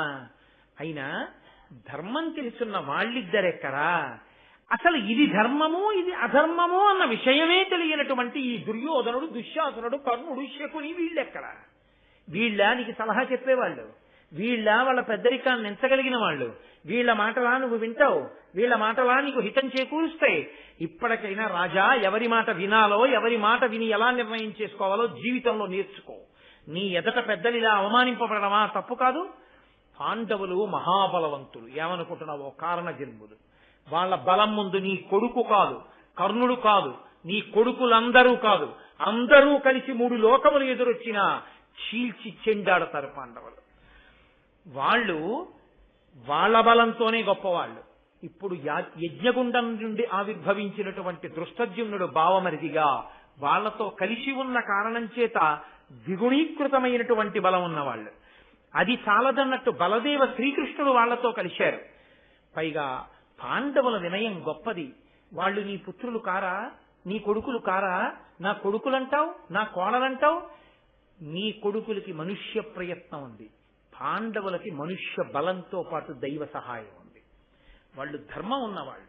అయినా ధర్మం తెలుసున్న వాళ్ళిద్దరెక్కరా? అసలు ఇది ధర్మము ఇది అధర్మము అన్న విషయమే తెలియనటువంటి ఈ దుర్యోధనుడు దుశ్శాసనుడు కర్ణుడు శకుని వీళ్ళెక్కడా? వీళ్ళ నీకు సలహా చెప్పేవాళ్ళు? వీళ్ళ వాళ్ళ పెద్దరికాన్ని ఎంచగలిగిన వాళ్ళు? వీళ్ళ మాటలా నువ్వు వింటావు? వీళ్ళ మాటలా నీకు హితం చేకూరుస్తాయి? ఇప్పటికైనా రాజా, ఎవరి మాట వినాలో ఎవరి మాట విని ఎలా నిర్ణయం చేసుకోవాలో జీవితంలో నేర్చుకో. నీ ఎదట పెద్దలిలా అవమానింపబడమా తప్పు కాదు. పాండవులు మహాబలవంతులు, ఏమనుకుంటున్నావో కారణ జన్ములు. వాళ్ళ బలం ముందు నీ కొడుకు కాదు, కర్ణుడు కాదు, నీ కొడుకులందరూ కాదు, అందరూ కలిసి 3 లోకములు ఎదురొచ్చినా చీల్చి చెండాడతారు పాండవులు. వాళ్ళు వాళ్ళ బలంతోనే గొప్పవాళ్ళు. ఇప్పుడు యజ్ఞగుండం నుండి ఆవిర్భవించినటువంటి దృష్టద్యుమ్నుడు భావమరిదిగా వాళ్లతో కలిసి ఉన్న కారణం చేత ద్విగుణీకృతమైనటువంటి బలం ఉన్నవాళ్ళు. అది చాలదన్నట్టు బలదేవ శ్రీకృష్ణుడు వాళ్లతో కలిశారు. పైగా పాండవుల వినయం గొప్పది. వాళ్ళు నీ పుత్రులు కారా, నీ కొడుకులు కారా? నా కొడుకులంటావు, నా కోడలంటావు. నీ కొడుకులకి మనుష్య ప్రయత్నం ఉంది, పాండవులకి మనుష్య బలంతో పాటు దైవ సహాయం ఉంది. వాళ్ళు ధర్మం ఉన్నవాళ్ళు.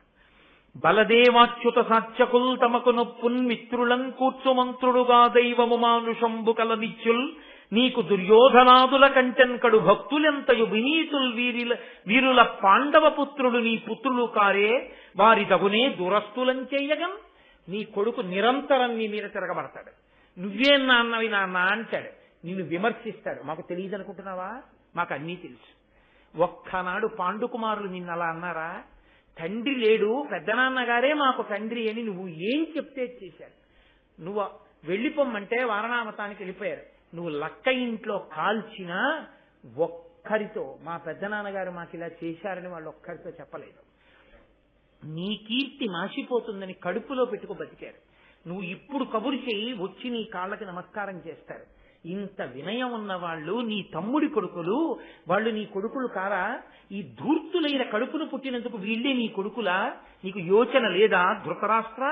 బలదేవాచ్యుత సాత్యకుల్ తమకు నొప్పున్ మిత్రులం కూర్చుమంత్రుడుగా దైవము మానుషంబు కల నిత్యుల్ నీకు దుర్యోధనాదుల కంటెన్కడు భక్తులెంతయు వినీతుల్ వీరుల పాండవ పుత్రులు నీ పుత్రులు కారే వారి తగునే దురస్తులం చెయ్యగం. నీ కొడుకు నిరంతరం నీ మీద తిరగబడతాడు. నువ్వేం నాన్నవి నాన్న అంటాడు, నిన్ను విమర్శిస్తాడు. మాకు తెలియదు అనుకుంటున్నావా? మాకు అన్నీ తెలుసు. ఒక్కనాడు పాండుకుమారులు నిన్ను అలా అన్నారా? తండ్రి లేడు, పెద్దనాన్నగారే మాకు తండ్రి అని నువ్వు ఏం చెప్తే చేశారు. నువ్వు వెళ్ళిపోమ్మంటే వారణామతానికి వెళ్ళిపోయారు. నువ్వు లక్క ఇంట్లో కాల్చినా ఒక్కరితో మా పెద్దనాన్నగారు మాకు ఇలా చేశారని వాళ్ళు ఒక్కరితో చెప్పలేదు. నీ కీర్తి మాసిపోతుందని కడుపులో పెట్టుకు బతికారు. నువ్వు ఇప్పుడు కబురు చేయి, వచ్చి నీ కాళ్ళకి నమస్కారం చేస్తారు. ఇంత వినయం ఉన్న వాళ్ళు నీ తమ్ముడి కొడుకులు, వాళ్ళు నీ కొడుకులు కారా? ఈ ధూర్తులైన కడుపును పుట్టినందుకు వీళ్ళే నీ కొడుకులా? నీకు యోచన లేదా ధృతరాష్ట్ర?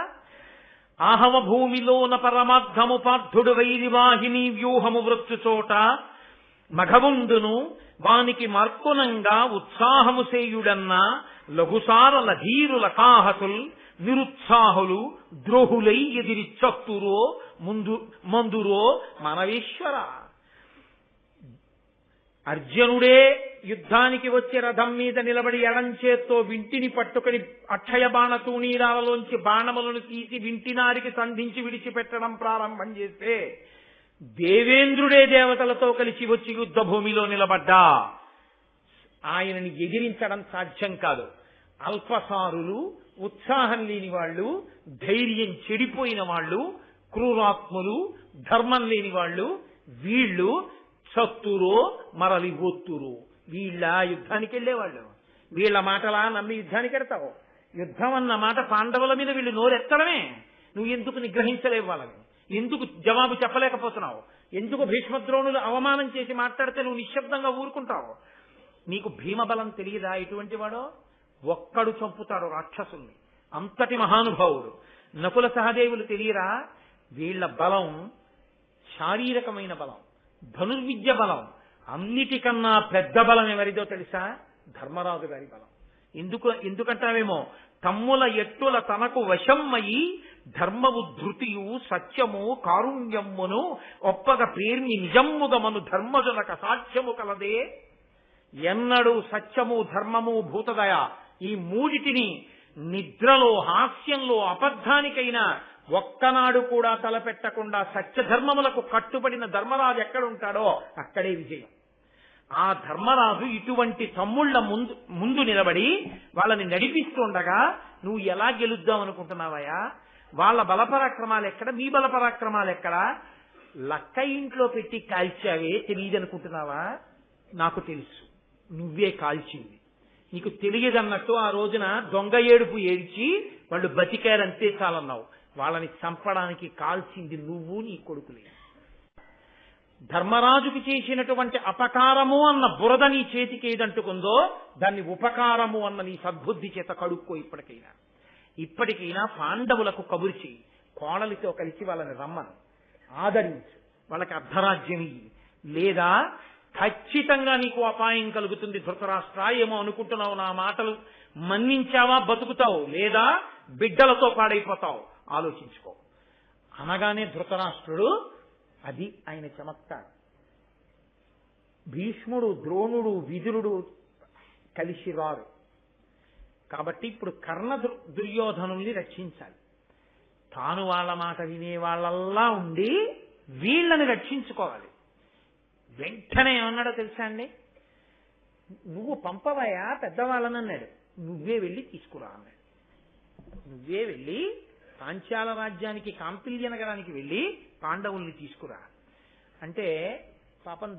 ఆహవ భూమిలోన పరమార్థము పార్థుడు వైరివాహిని వ్యూహము వృత్తు చోట మఘవుండును వానికి మార్కునంగా ఉత్సాహము సేయుడన్నా లఘుసారల ధీరుల కాహతుల్ నిరుత్సాహులు ద్రోహులై ఎదిరి చత్తురో మందురో మనవేశ్వర. అర్జునుడే యుద్ధానికి వచ్చి రథం మీద నిలబడి ఎడంచేత్తో వింటిని పట్టుకుని అక్షయ బాణ తూణీరాలలోంచి బాణములను తీసి వింటినారికి సంధించి విడిచిపెట్టడం ప్రారంభం చేస్తే దేవేంద్రుడే దేవతలతో కలిసి వచ్చి యుద్ధ భూమిలో నిలబడ్డా ఆయనని ఎదిరించడం సాధ్యం కాదు. అల్పసారులు, ఉత్సాహం లేని వాళ్ళు, ధైర్యం చెడిపోయిన వాళ్ళు, క్రూరాత్ములు, ధర్మం లేని వాళ్ళు, వీళ్ళు చత్తురో మరలి ఒత్తురు. వీళ్ళ యుద్ధానికి వెళ్ళేవాళ్ళు. వీళ్ళ మాటలా నమ్మి యుద్ధానికి వెడతావు? యుద్ధం అన్న మాట పాండవుల మీద వీళ్ళు నోరెత్తడమే. నువ్వు ఎందుకు నిగ్రహించలేవు వాళ్ళని? ఎందుకు జవాబు చెప్పలేకపోతున్నావు? ఎందుకు భీష్మద్రోణులు అవమానం చేసి మాట్లాడితే నువ్వు నిశ్శబ్దంగా ఊరుకుంటావు? నీకు భీమబలం తెలియదా? ఎటువంటి వాడో ఒక్కడు చంపుతాడు రాక్షసుల్ని, అంతటి మహానుభావుడు. నకుల సహదేవులు తెలియరా? వీళ్ల బలం శారీరకమైన బలం, ధనుర్విద్య బలం, అన్నిటికన్నా పెద్ద బలం ఎవరిదో తెలుసా? ధర్మరాజు గారి బలం. ఎందుకంటావేమో, తమ్ముల ఎట్టుల తనకు వశమ్మయి ధర్మము ధృతియు సత్యము కారుణ్యమ్మును ఒప్పగ పేర్మి నిజమ్ముగమను ధర్మజునక సాధ్యము కలదే. ఎన్నడూ సత్యము ధర్మము భూతదయ ఈ మూడిటిని నిద్రలో, హాస్యంలో, అబద్ధానికైనా ఒక్కనాడు కూడా తలపెట్టకుండా సత్యధర్మములకు కట్టుబడిన ధర్మరాజు ఎక్కడుంటాడో అక్కడే విజయం. ఆ ధర్మరాజు ఇటువంటి తమ్ముళ్ల ముందు నిలబడి వాళ్ళని నడిపిస్తుండగా నువ్వు ఎలా గెలుద్దాం అనుకుంటున్నావయ్యా? వాళ్ళ బలపరాక్రమాలు ఎక్కడ, మీ బలపరాక్రమాలు ఎక్కడ? లక్క ఇంట్లో పెట్టి కాల్చావే తెలియదనుకుంటున్నావా? నాకు తెలుసు, నువ్వే కాల్చింది. నీకు తెలియదన్నట్టు ఆ రోజున దొంగ ఏడుపు ఏడ్చి వాళ్ళు బతికారంతే చాలన్నావు. వాళ్ళని చంపడానికి కాల్చింది నువ్వు, నీ కొడుకులే. ధర్మరాజుకి చేసినటువంటి అపకారము అన్న బురద నీ చేతికి ఏదంటుకుందో దాన్ని ఉపకారము అన్న నీ సద్బుద్ధి చేత కడుక్కో. ఇప్పటికైనా పాండవులకు కబురు చేయి, కోడలితో కలిసి వాళ్ళని రమ్మను, ఆదరించు, వాళ్ళకి అర్ధరాజ్యం ఇయ్యి. లేదా ఖచ్చితంగా నీకు అపాయం కలుగుతుంది. ధృతరాష్ట్ర, ఏమో అనుకుంటున్నావు, నా మాటలు మన్నించావా బతుకుతావు, లేదా బిడ్డలతో పాడైపోతావు, ఆలోచించుకో అనగానే ధృతరాష్ట్రుడు, అది ఆయన చమత్కారం. భీష్ముడు, ద్రోణుడు, విదురుడు కలిసి రారు కాబట్టి ఇప్పుడు కర్ణ దుర్యోధనుల్ని రక్షించాలి. తాను వాళ్ళ మాట వినే వాళ్ళల్లా ఉండి వీళ్ళని రక్షించుకోవాలి. వెంటనే ఏమన్నాడో తెలుసా అండి? నువ్వు పంపవయా పెద్దవాళ్ళని అన్నాడు. నువ్వే వెళ్ళి తీసుకురా అన్నాడు. నువ్వే వెళ్ళి పాంచాల రాజ్యానికి, కాంపిల్య నగరానికి వెళ్ళి పాండవుల్ని తీసుకురా అంటే, పాపం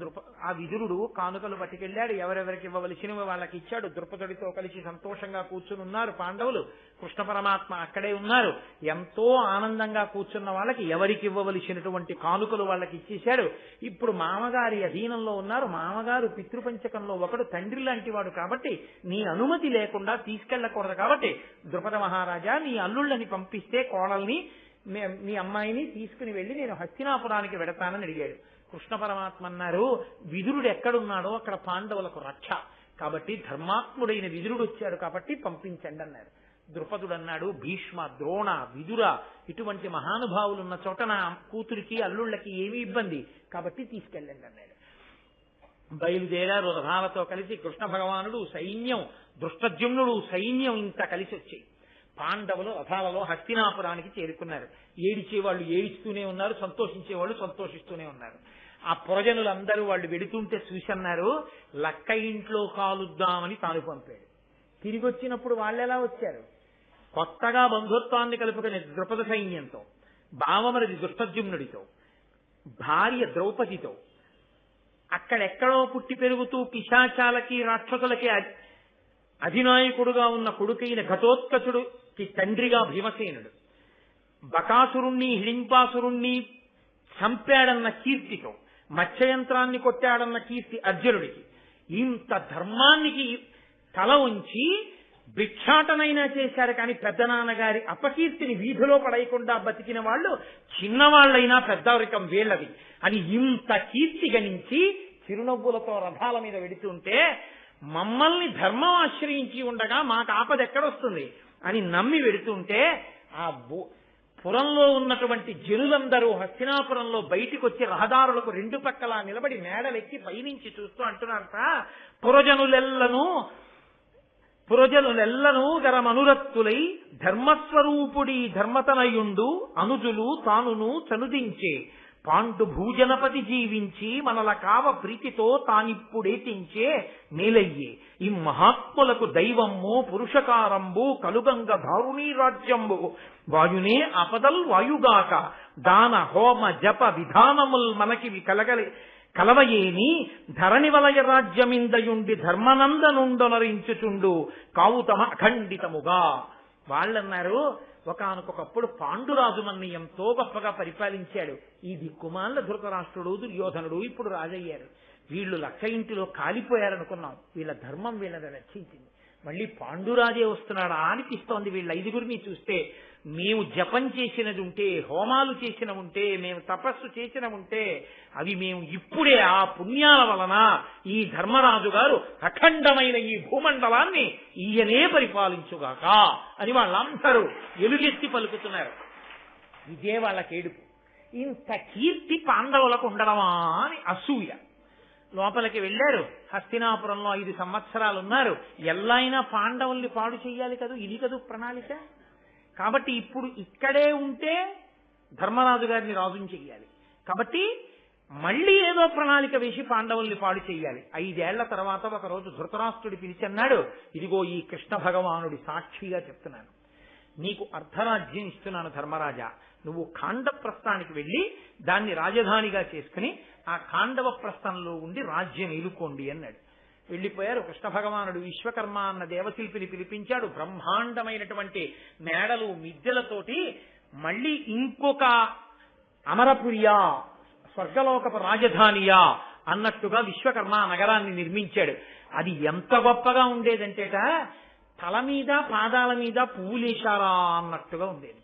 ఆ విదురుడు కానుకలు పట్టుకెళ్ళాడు. ఎవరెవరికి ఇవ్వవలసినవి వాళ్ళకి ఇచ్చాడు. ద్రుపదుడితో కలిసి సంతోషంగా కూర్చుని ఉన్నారు పాండవులు. కృష్ణ పరమాత్మ అక్కడే ఉన్నారు. ఎంతో ఆనందంగా కూర్చున్న వాళ్ళకి ఎవరికి ఇవ్వవలసినటువంటి కానుకలు వాళ్ళకి ఇచ్చేశాడు. ఇప్పుడు మామగారి అధీనంలో ఉన్నారు. మామగారు పితృపంచకంలో ఒకడు, తండ్రి లాంటి వాడు కాబట్టి నీ అనుమతి లేకుండా తీసుకెళ్లకూడదు. కాబట్టి ద్రుపద మహారాజా, నీ అల్లుళ్ళని పంపిస్తే కోడల్ని, నీ అమ్మాయిని తీసుకుని వెళ్ళి నేను హస్తినాపురానికి వెడతానని అడిగాడు. కృష్ణ పరమాత్మ అన్నారు, విదురుడు ఎక్కడున్నాడో అక్కడ పాండవులకు రక్ష, కాబట్టి ధర్మాత్ముడైన విదురుడు వచ్చాడు కాబట్టి పంపించండి అన్నారు. ద్రుపదుడు అన్నాడు, భీష్మ, ద్రోణ, విదుర ఇటువంటి మహానుభావులు ఉన్న చోట నా కూతురికి, అల్లుళ్ళకి ఏమీ ఇబ్బంది, కాబట్టి తీసుకెళ్ళండి అన్నాడు. బయలుదేరారు రథాలతో కలిసి. కృష్ణ భగవానుడు, సైన్యం, దృష్టద్యుమ్నుడు సైన్యం ఇంత కలిసి వచ్చాయి. పాండవులు రథాలలో హస్తినాపురానికి చేరుకున్నారు. ఏడిచేవాళ్ళు ఏడుస్తూనే ఉన్నారు, సంతోషించేవాళ్ళు సంతోషిస్తూనే ఉన్నారు. ఆ పురజనులందరూ వాళ్ళు వెడుతుంటే చూసన్నారు, లక్క ఇంట్లో కాలుద్దామని తాను పంపాడు. తిరిగి వచ్చినప్పుడు వాళ్ళెలా వచ్చారు? కొత్తగా బంధుత్వాన్ని కలుపుకునే ద్రుపద సైన్యంతో, బావమరిది దృష్టద్యుమ్నుడితో, భార్య ద్రౌపదితో, అక్కడెక్కడో పుట్టి పెరుగుతూ పిశాచాలకి రాక్షసులకి అధినాయకుడుగా ఉన్న కొడుకైన ఘటోత్కచుడికి తండ్రిగా భీమసేనుడు, బకాసురుణ్ణి, హిడింపాసురుణ్ణి చంపాడన్న కీర్తితో, మత్స్యయంత్రాన్ని కొట్టాడన్న కీర్తి అర్జునుడికి, ఇంత ధర్మానికి తల ఉంచి భిక్షాటనైనా చేశారు. కానీ పెద్దనాన్నగారి అపకీర్తిని వీధిలో పడేయకుండా బతికిన వాళ్ళు చిన్నవాళ్లైనా పెద్దరికం వీళ్ళది అని ఇంత కీర్తి గణించి చిరునవ్వులతో రథాల మీద వెడుతుంటే, మమ్మల్ని ధర్మం ఆశ్రయించి ఉండగా మాకు ఆపద ఎక్కడొస్తుంది అని నమ్మి వెడుతుంటే, ఆ పురంలో ఉన్నటువంటి జనులందరూ హస్తినాపురంలో బయటికి వచ్చి రహదారులకు రెండు పక్కలా నిలబడి మేడలెక్కి పైనుంచి చూస్తూ అంటున్నారట, పురజనులెల్లను గరమనురక్తులై ధర్మస్వరూపుడి ధర్మతనయుండు అనుజులు తానును చనుదించే పాండు భూజనపతి జీవించి మనల కావ ప్రీతితో తానిప్పుడేతించే మేలయ్యే ఈ మహాత్ములకు దైవమ్ము పురుషకారంబు కలుగంగ దారుణీ రాజ్యంబు వాయునే ఆపదల్ వాయుగాక దాన హోమ జప విధానముల్ మనకి కలవయేని ధరణి వలయ రాజ్యమిందయుండి ధర్మనందనుండొనరించుచుండు కావు తమ అఖండితముగా. వాళ్ళన్నారు, ఒకానొకప్పుడు పాండురాజు మన్ని ఎంతో గొప్పగా పరిపాలించాడు. ఈ దిక్కుమాల ధృతరాష్ట్రుడు, దుర్యోధనుడు ఇప్పుడు రాజయ్యారు. వీళ్ళు లక్క ఇంటిలో కాలిపోయారనుకున్నాం. వీళ్ళ ధర్మం వీళ్ళని రక్షించింది. మళ్ళీ పాండురాజే వస్తున్నాడా అనిపిస్తోంది వీళ్ళ ఐదుగురిని చూస్తే. మేము జపం చేసినది ఉంటే, హోమాలు చేసిన ఉంటే, మేము తపస్సు చేసిన ఉంటే అవి మేము ఇప్పుడే ఆ పుణ్యాల వలన ఈ ధర్మరాజు గారు అఖండమైన ఈ భూమండలాన్ని ఈయనే పరిపాలించుగాక అని వాళ్ళందరూ ఎలుగెత్తి పలుకుతున్నారు. ఇదే వాళ్ళకి ఏడుపు. ఇంత కీర్తి పాండవులకు ఉండడమా అని అసూయ. లోపలికి వెళ్ళారు. హస్తినాపురంలో 5 సంవత్సరాలు ఉన్నారు. ఎల్లైనా పాండవుల్ని పాడు చెయ్యాలి కదూ, ఇది కదూ ప్రణాళిక. కాబట్టి ఇప్పుడు ఇక్కడే ఉంటే ధర్మరాజు గారిని రాజుని చెయ్యాలి. కాబట్టి మళ్ళీ ఏదో ప్రణాళిక వేసి పాండవుల్ని పాడు చెయ్యాలి. 5 ఏళ్ల తర్వాత ఒకరోజు ధృతరాష్ట్రుడి పిలిచి అన్నాడు, ఇదిగో ఈ కృష్ణ భగవానుడి సాక్షిగా చెప్తున్నాను, నీకు అర్ధరాజ్యం ఇస్తున్నాను ధర్మరాజా. నువ్వు ఖాండప్రస్థానికి వెళ్ళి దాన్ని రాజధానిగా చేసుకుని ఆ ఖాండవ ప్రస్థంలో ఉండి రాజ్యం ఏలుకోండి అన్నాడు. వెళ్ళిపోయారు. కృష్ణ భగవానుడు విశ్వకర్మ అన్న దేవశిల్పిని పిలిపించాడు. బ్రహ్మాండమైనటువంటి మేడలు మిద్దెలతోటి మళ్ళీ ఇంకొక అమరపురియా, స్వర్గలోకపు రాజధానియా అన్నట్టుగా విశ్వకర్మ నగరాన్ని నిర్మించాడు. అది ఎంత గొప్పగా ఉండేదంటేట, తల మీద పాదాల మీద పువ్వులేశారా అన్నట్టుగా ఉండేది.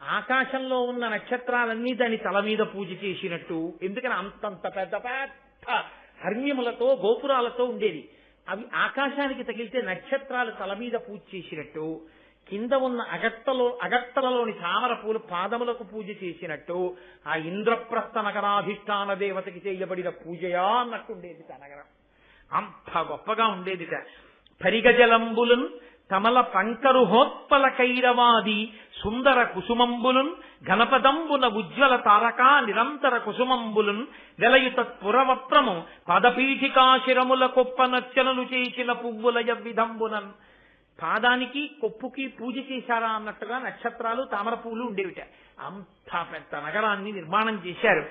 ఆకాశంలో ఉన్న నక్షత్రాలన్నీ దాని తల మీద పూజ చేసినట్టు. ఎందుకని అంతంత పెద్ద పెద్ద హర్మ్యములతో గోపురాలతో ఉండేది. అవి ఆకాశానికి తగిలితే నక్షత్రాలు తల మీద పూజ చేసినట్టు, కింద ఉన్న అగట్టలలోని తామర పూలు పాదములకు పూజ చేసినట్టు, ఆ ఇంద్రప్రస్థ నగరాధిష్టాన దేవతకి చేయబడిన పూజయా అన్నట్టుండేది ఆ నగరం. అంత గొప్పగా ఉండేదిట. పరిగజలంబులున్ కమల పంకరుహోత్పల కైరవాది సుందర కుసుమంబులున్ ఘనపదంబున ఉజ్వల తారకా నిరంతర కుసుమంబులున్ వెలయుత పురవప్రము పదపీఠికాశిరముల కొప్ప నచ్చనలు చేసిన పువ్వుల యవ్విధంబునన్. పాదానికి కొప్పుకి పూజ చేశారా అన్నట్టుగా నక్షత్రాలు తామర పువ్వులు ఉండేవిట. అంత పెద్ద నగరాన్ని నిర్మాణం చేశారు.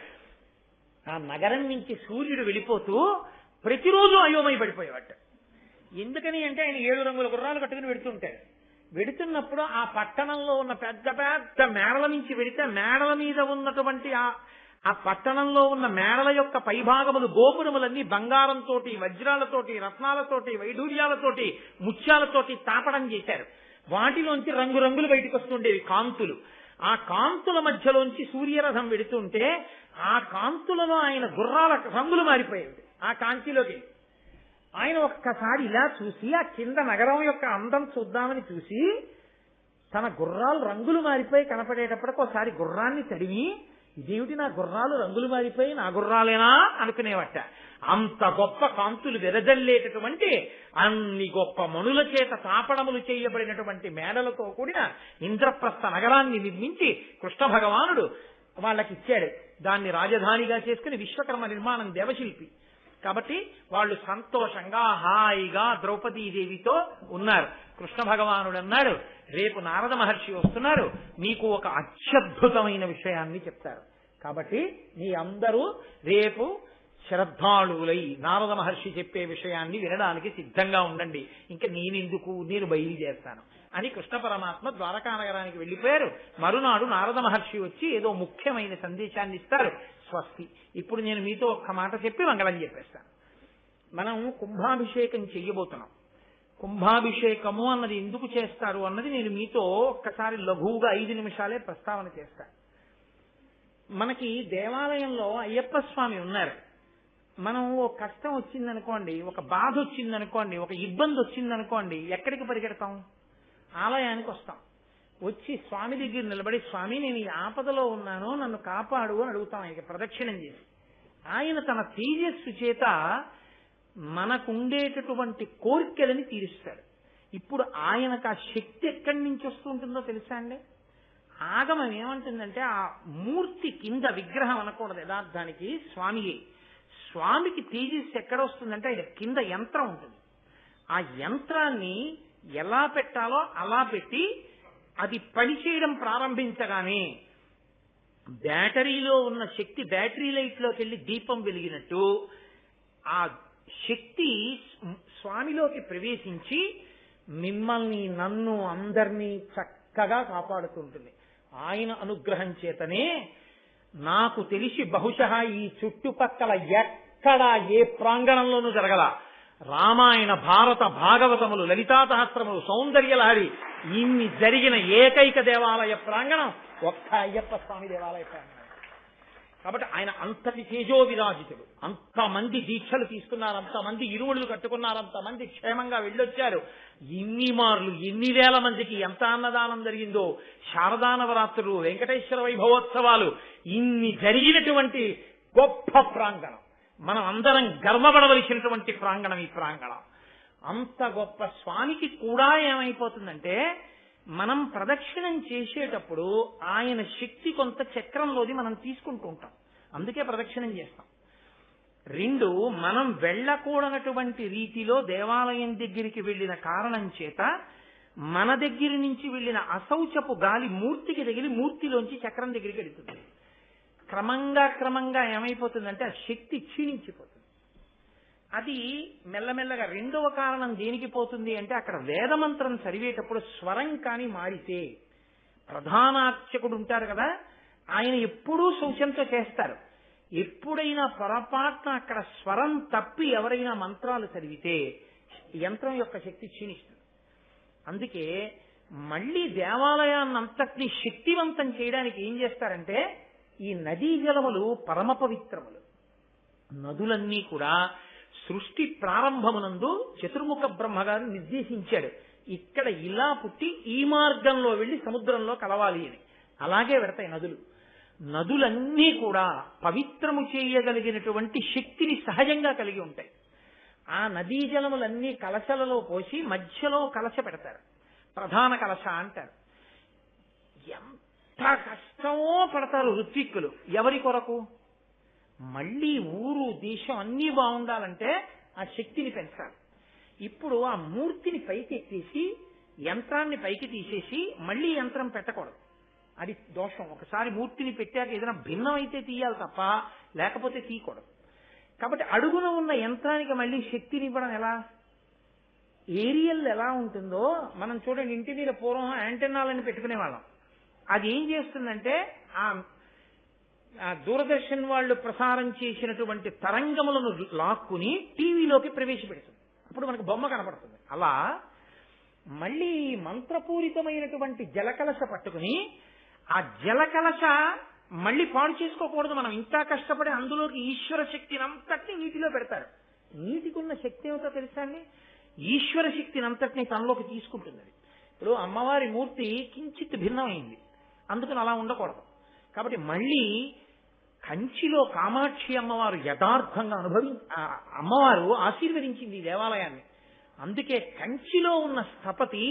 ఆ నగరం నుంచి సూర్యుడు వెళ్ళిపోతూ ప్రతిరోజు అయోమయ పడిపోయేవాట. ఎందుకని అంటే ఆయన 7 రంగుల గుర్రాలు కట్టుకుని వెడుతుంటాడు. వెడుతున్నప్పుడు ఆ పట్టణంలో ఉన్న పెద్ద పెద్ద మేడల నుంచి వెడితే మేడల మీద ఉన్నటువంటి ఆ పట్టణంలో ఉన్న మేడల యొక్క పైభాగములు గోపురములన్నీ బంగారంతోటి, వజ్రాలతోటి, రత్నాలతోటి, వైఢూర్యాలతోటి, ముత్యాలతోటి తాపడం చేశారు. వాటిలోంచి రంగురంగులు బయటకు వస్తుండేవి కాంతులు. ఆ కాంతుల మధ్యలోంచి సూర్యరథం వెడుతుంటే ఆ కాంతులలో ఆయన గుర్రాల రంగులు మారిపోయేవి. ఆ కాంతిలోకి ఆయన ఒక్కసారి ఇలా చూసి ఆ కింద నగరం యొక్క అందం చూద్దామని చూసి తన గుర్రాలు రంగులు మారిపోయి కనపడేటప్పటికి ఒకసారి గుర్రాన్ని తడివి, ఇదేమిటి నా గుర్రాలు రంగులు మారిపోయి నా గుర్రాలేనా అనుకునేవట. అంత గొప్ప కాంతులు వెదజల్లేటటువంటి అన్ని గొప్ప మణుల చేత తాపడములు చేయబడినటువంటి మేడలతో కూడిన ఇంద్రప్రస్థ నగరాన్ని నిర్మించి కృష్ణ భగవానుడు వాళ్ళకిచ్చాడు. దాన్ని రాజధానిగా చేసుకుని విశ్వకర్మ నిర్మాణం దేవశిల్పి. కాబట్టి వాళ్ళు సంతోషంగా హాయిగా ద్రౌపదీదేవితో ఉన్నారు. కృష్ణ భగవానుడు అన్నాడు, రేపు నారద మహర్షి వస్తున్నారు, మీకు ఒక అత్యద్భుతమైన విషయాన్ని చెప్తారు. కాబట్టి మీ అందరూ రేపు శ్రద్ధాళువులై నారద మహర్షి చెప్పే విషయాన్ని వినడానికి సిద్ధంగా ఉండండి. ఇంకా నేను బయలుదేరుతాను అని కృష్ణ పరమాత్మ ద్వారకా నగరానికి వెళ్ళిపోయారు. మరునాడు నారద మహర్షి వచ్చి ఏదో ముఖ్యమైన సందేశాన్ని ఇస్తారు. స్వస్తి. ఇప్పుడు నేను మీతో ఒక్క మాట చెప్పి మంగళం చెప్పేస్తాను. మనం కుంభాభిషేకం చెయ్యబోతున్నాం. కుంభాభిషేకము అన్నది ఎందుకు చేస్తారు అన్నది నేను మీతో ఒక్కసారి లఘువుగా 5 నిమిషాలే ప్రస్తావన చేస్తాను. మనకి దేవాలయంలో అయ్యప్ప స్వామి ఉన్నారు. మనం ఓ కష్టం వచ్చిందనుకోండి, ఒక బాధ వచ్చిందనుకోండి, ఒక ఇబ్బంది వచ్చిందనుకోండి, ఎక్కడికి పరిగెడతాం? ఆలయానికి వస్తాం. వచ్చి స్వామి దగ్గర నిలబడి, స్వామి నేను ఈ ఆపదలో ఉన్నాను, నన్ను కాపాడు అని అడుగుతాం. ఆయనకి ప్రదక్షిణం చేసి ఆయన తన తేజస్సు చేత మనకుండేటటువంటి కోరికలని తీరుస్తాడు. ఇప్పుడు ఆయనకు ఆ శక్తి ఎక్కడి నుంచి వస్తుంటుందో తెలుసా అండి? ఆగమం ఏమంటుందంటే ఆ మూర్తి కింద విగ్రహం అనకూడదు, యథార్థానికి స్వామియే. స్వామికి తేజస్సు ఎక్కడ వస్తుందంటే ఆయన కింద యంత్రం ఉంటుంది. ఆ యంత్రాన్ని ఎలా పెట్టాలో అలా పెట్టి అది పనిచేయడం ప్రారంభించగానే బ్యాటరీలో ఉన్న శక్తి బ్యాటరీ లైట్లోకి వెళ్ళి దీపం వెలిగినట్టు ఆ శక్తి స్వామిలోకి ప్రవేశించి మిమ్మల్ని, నన్ను, అందరినీ చక్కగా కాపాడుతుంటుంది. ఆయన అనుగ్రహం చేతనే నాకు తెలిసి బహుశా ఈ చుట్టుపక్కల ఎక్కడా ఏ ప్రాంగణంలోనూ జరగల రామాయణ భారత భాగవతములు, లలితా సహస్రములు, సౌందర్యలహరి ఇన్ని జరిగిన ఏకైక దేవాలయ ప్రాంగణం ఒక్క అయ్యప్ప స్వామి దేవాలయ ప్రాంగణం. కాబట్టి ఆయన అంతటి తేజో విరాజితుడు. అంతమంది దీక్షలు తీసుకున్నారు, అంతమంది ఇరుముళ్ళు కట్టుకున్నారు, అంతమంది క్షేమంగా వెళ్ళొచ్చారు. ఇన్ని మార్లు ఎన్ని వేల మందికి ఎంత అన్నదానం జరిగిందో, శారదా నవరాత్రులు, వెంకటేశ్వర వైభవోత్సవాలు, ఇన్ని జరిగినటువంటి గొప్ప ప్రాంగణం, మనం అందరం గర్వపడవలసినటువంటి ప్రాంగణం ఈ ప్రాంగణం. అంత గొప్ప స్వామికి కూడా ఏమైపోతుందంటే, మనం ప్రదక్షిణం చేసేటప్పుడు ఆయన శక్తి కొంత చక్రంలోది మనం తీసుకుంటూ ఉంటాం, అందుకే ప్రదక్షిణం చేస్తాం. రెండు, మనం వెళ్ళకూడనటువంటి రీతిలో దేవాలయం దగ్గరికి వెళ్ళిన కారణం చేత మన దగ్గర నుంచి వెళ్ళిన అశౌచపు గాలి మూర్తికి తగిలి మూర్తిలోంచి చక్రం దగ్గరికి వెళుతుంది. క్రమంగా ఏమైపోతుందంటే ఆ శక్తి క్షీణించిపోతుంది. అది మెల్లమెల్లగా. రెండవ కారణం దేనికి పోతుంది అంటే, అక్కడ వేదమంత్రం చదివేటప్పుడు స్వరం కాని మారితే, ప్రధానార్చకుడు ఉంటారు కదా, ఆయన ఎప్పుడూ శౌచంతో చేస్తారు. ఎప్పుడైనా పొరపాటున అక్కడ స్వరం తప్పి ఎవరైనా మంత్రాలు చదివితే యంత్రం యొక్క శక్తి క్షీణిస్తుంది. అందుకే మళ్ళీ దేవాలయాన్నంతటినీ శక్తివంతం చేయడానికి ఏం చేస్తారంటే, ఈ నదీ జలములు పరమ పవిత్రములు. నదులన్నీ కూడా సృష్టి ప్రారంభమునందు చతుర్ముఖ బ్రహ్మగారు నిర్దేశించాడు, ఇక్కడ ఇలా పుట్టి ఈ మార్గంలో వెళ్లి సముద్రంలో కలవాలి అని. అలాగే పెడతాయి నదులు. నదులన్నీ కూడా పవిత్రము చేయగలిగినటువంటి శక్తిని సహజంగా కలిగి ఉంటాయి. ఆ నదీ జలములన్నీ కలశలలో పోసి మధ్యలో కలశ పెడతారు, ప్రధాన కలశ అంటారు. ఎంత కష్టమో పడతారు ఋత్విక్కులు. ఎవరి కొరకు? మళ్ళీ ఊరు దేశం అన్నీ బాగుండాలంటే ఆ శక్తిని పెంచాలి. ఇప్పుడు ఆ మూర్తిని పైకెత్తేసి యంత్రాన్ని పైకి తీసేసి మళ్ళీ యంత్రం పెట్టకూడదు, అది దోషం. ఒకసారి మూర్తిని పెట్టాక ఏదైనా భిన్నం అయితే తీయాలి తప్ప, లేకపోతే తీయకూడదు. కాబట్టి అడుగున ఉన్న యంత్రానికి మళ్ళీ శక్తినివ్వడం ఎలా? ఏరియల్ ఎలా ఉంటుందో మనం చూడండి, ఇంటి మీద పూర్వం యాంటెన్నాలని పెట్టుకునే వాళ్ళం. అది ఏం చేస్తుందంటే, ఆ దూరదర్శన్ వాళ్ళు ప్రసారం చేసినటువంటి తరంగములను లాక్కుని టీవీలోకి ప్రవేశపెడుతుంది, అప్పుడు మనకు బొమ్మ కనపడుతుంది. అలా మళ్ళీ మంత్రపూరితమైనటువంటి జలకలశ పట్టుకుని ఆ జలకలశ మళ్ళీ పాడు చేసుకోకూడదు. మనం ఇంకా కష్టపడి అందులోకి ఈశ్వర శక్తిని అంతటినీ నీటిలో పెడతారు. నీటికి ఉన్న శక్తి ఏమిటో తెలుసా అండి? ఈశ్వర శక్తిని అంతటినీ తనలోకి తీసుకుంటుంది. ఇప్పుడు అమ్మవారి మూర్తి కించిత్ భిన్నమైంది, అందుకని అలా ఉండకూడదు. కాబట్టి మళ్ళీ కంచిలో కామాక్షి అమ్మవారు యథార్థంగా అమ్మవారు ఆశీర్వదించింది ఈ దేవాలయాన్ని. అందుకే కంచిలో ఉన్న స్థపతి